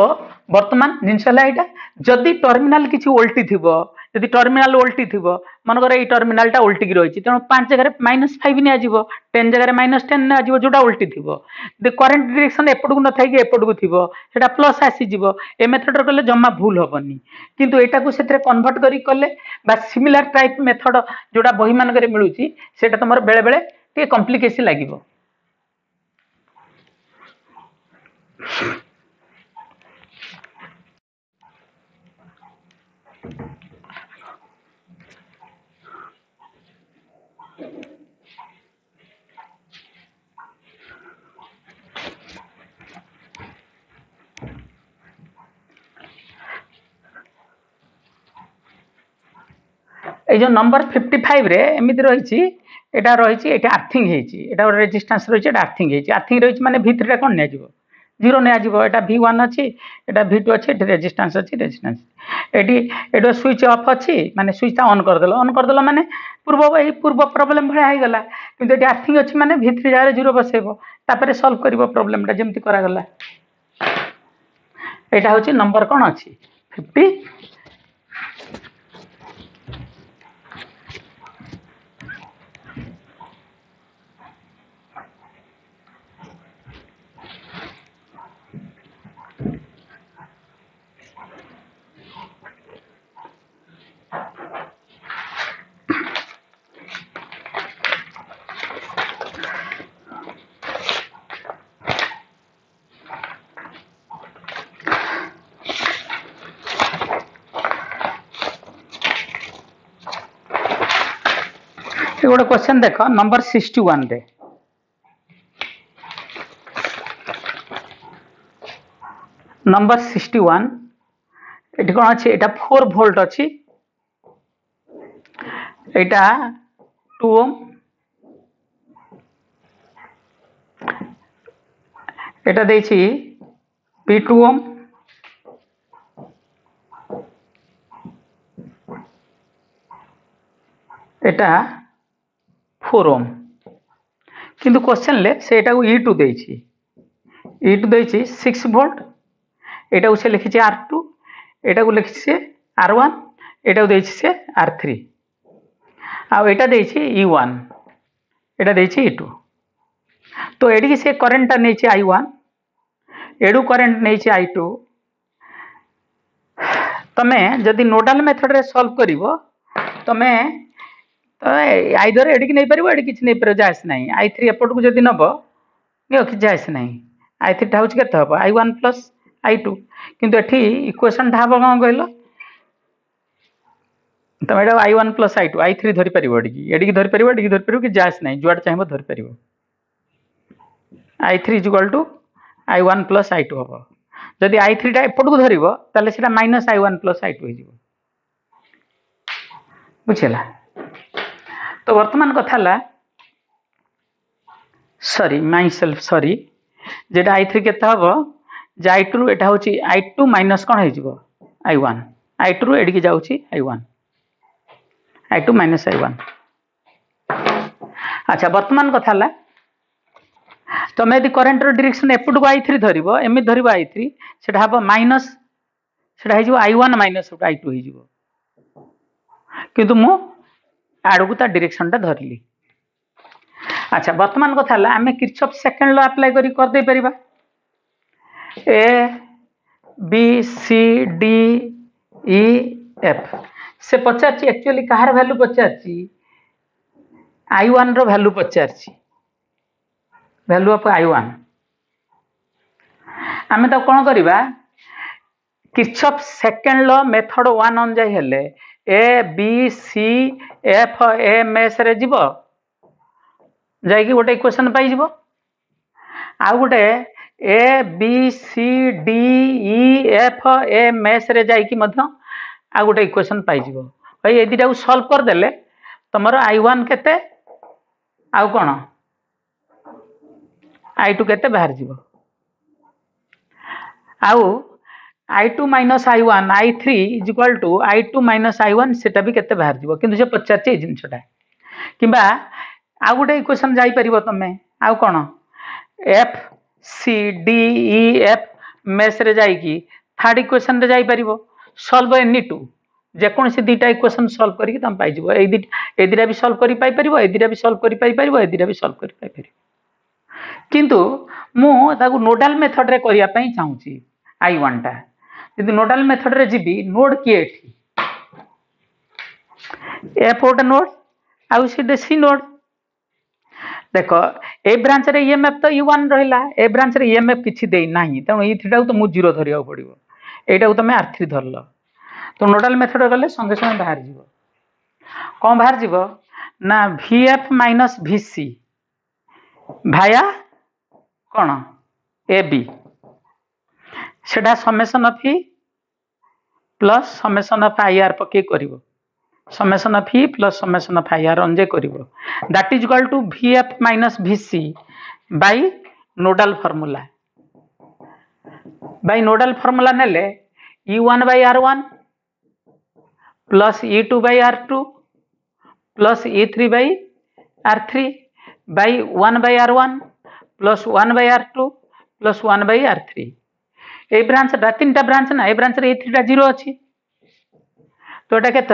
वर्तमान जिनसला एटा जदि टर्मिनल किछि उल्टी थिबो यदि टर्मिनल उल्टी थिबो मन करे ए टर्मिनल टा उल्टी की रहिछि तेनो 5 जगह -5 ने आजिवो 10 जगह -10 ने आजिवो जोटा उल्टी थिबो द करंट डायरेक्शन एपडकु न थाई कि एपडकु थिबो सेटा प्लस आसी जिवो ए मेथड करले जम्मा भूल होबनी किंतु एटा को सेथरे कन्वर्ट करी करले बा सिमिलर टाइप मेथड जोटा बही मान करे मिलुछि सेटा तमर बेले बेले टे कॉम्प्लिकेशन लागिवो ए जो नंबर 55 रे एमिति रहिछि एटा रहिछि एटा अर्थिंग हेछि एटा रेजिस्टेंस रहिछि एटा अर्थिंग रहिछि माने V3 रे कोन ने आजिवो 0 ने आजिवो एटा V1 अछि एटा V2 अछि एटा रेजिस्टेंस एटी एडो स्विच ऑफ अछि माने स्विच ता ऑन कर देलो माने पूर्व प्रॉब्लम भय आइ गला किंतु एटी अर्थिंग अछि माने V3 जारे 0 बसेबो तापरे सॉल्व करिवो प्रॉब्लम ता जेमति करा गला एटा होछि नंबर कोन अछि 50 गोटे क्वेश्चन देख नंबर 61 रे नंबर 61 एटी कोन अछि एटा 4 वोल्ट अछि एटा 2 ओम एटा देछि P2 ओम एटा 4 ओम किंतु क्वेश्चन ले से एटा को E2 देछि 6 वोल्ट एटा को से लिखि छै R2 एटा को लिखि छै R1 एटा को देछि से R3 आ एटा देछि E1 एटा देछि E2 तो एडी की से करंट ता नै छै I1 एडू करंट नै छै I2 तमे जदि नोडल मेथड रे सॉल्व करिवो तमे तो आइदर एडी की नै परिवो एडी किछ नै पर जायस नै I3 एपट को जदि नबो नै कि जायस नै I3 टा होछ केते हबो I1 प्लस I2 किंतु एठी इक्वेशन ढा हबो कोन कहलो तमे एटा I1 प्लस I2 I3 धरि परिवो एडी की धरि परिवो कि जायस नै जुआड चाहबो धरि परिवो I3 = I1 प्लस I2 हबो जदि I3 टा एपट को धरिवो ताले सेटा माइनस I1 प्लस I2 हो जिवो बुझिला तो वर्तमान कथा ला सॉरी जेटा I3 केता हबो जे I2 एटा होची I2 माइनस कोन हे जिवो I1 I2 एडी की जाउची I1 I2 माइनस I1 अच्छा वर्तमान कथा ला तुम यदि करंट डायरेक्शन एपट को I3 धरिबो एमि धरिबो I3 सेटा हबो माइनस सेटा हो I1 माइनस I2 हो किंतु मु आड़ को ता डायरेक्शन टा धरली। अच्छा वर्तमान कथा है आम किरचॉफ सेकेंड लॉ अप्लाई कर दे परिबा A B C D E F से पचार एक्चुअली कहार वैल्यू पचार I1 रो वैल्यू पचार वैल्यू ऑफ I1 आम तो कौन करवा किरचॉफ सेकेंड लॉ मेथड 1 अनुजाई हेले A B C F M S रे जीव जाइए गोटे इक्वेशन पाई जीव आउ गोटे A B C D E F M S रे जाइए आ गोटे इक्वेशन पाई जीव भाई ये दुटा सॉल्व कर देले तुमर I1 केते आउ कौन I2 केते बाहर जीव आउ I2 minus I1 I3 is equal to I2 minus I1 सेटा भी केते बाहर जीव किंतु से पचार ए जिनसटा किबा आ गोटे इक्वेशन जाई परिबो तमे आउ कोन F C D E F mesh रे जाई की थर्ड इक्वेशन रे जाई परिबो सॉल्व एनी टू जे कोन से दीटा इक्वेशन सॉल्व करी की तम पाई जीवो ए दिरा भी सॉल्व करी पाई परिबो ए दिरा भी सॉल्व करी पाई परिबो ए दिरा भी सॉल्व करी पाई परिबो किंतु मु ताकू नोडल मेथड रे करिया पई चाहूची I1 टा यदि नोडल मेथड रे जीबी नोड किए एठी एफ ओटा नोड आउ सी सी नोड देख ए ब्रांच रे ईएमएफ तो U1 रहिला ए ब्रांच रे ईएमएफ किछि देई नाही त ई थीटा तो मु 0 धरिया पड़िबो एटा को तमे R3 धरलो तो नोडल मेथड गले संगे संगे बाहर जीवो कोन बाहर जीवो ना VF माइनस VC भाया कोन AB सेटा summation of E plus summation of IR पके करिवो summation of E plus summation of IR अंजे करिवो that is equal to VF minus VC by nodal formula नेले E1 by R1 plus E2 by R2 plus E3 by R3 by 1 by R1 plus 1 by R2 plus 1 by R3 ए branch टा तीनटा branch ना ए branch रे E3 टा 0 अछि तो एटा केते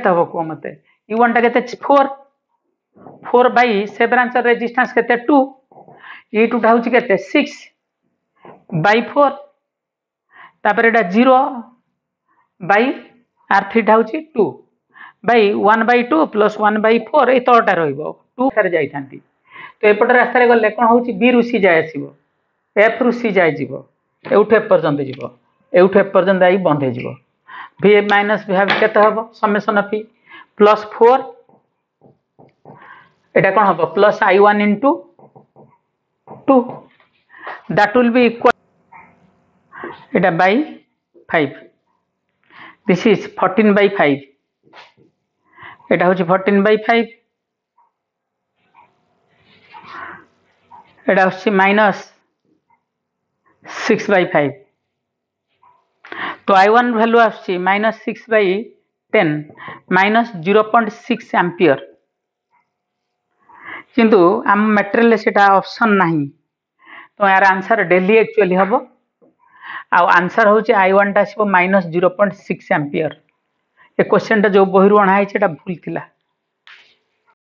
हबो को मते E1 टा केते 4 बाय से ब्रांच रेजिस्टेंस केते 2 E2 टा होछि केते 6 बाय 4 तापर एटा 0 बाय R3 टा होछि 2 बाय 1 बाय 2 प्लस 1 बाय 4 ए तळटा रहइबो 2 सारे जाई थांती तो एपट रास्ता रे गले कोन होछि बी रु सी जाय आसीबो एफ रु सी जाय जीवो एउठ एफ पर्यंत जीवो एउठ एफ पर्यंत आई बंधे जीवो वी माइनस वी हैव केते हबो समेशन ऑफ ई प्लस 4 एटा कोन हबो plus I1 into 2 that will be equal Etah bye 5 this is 14 by 5 एटा होछि 14 by 5 एटा होछि माइनस 6 by 5 तो I1 वैल्यू आछि माइनस 6 by 10 माइनस 0.6 एम्पियर किंतु आम मटेरियल सेटा ऑप्शन नाही तो यार आंसर डेली एक्चुअली हबो आ आंसर होछि I1 टा आसीबो माइनस 0.6 एम्पियर ए क्वेश्चन टा जो बहिरु अणा है सेटा भूल थिला।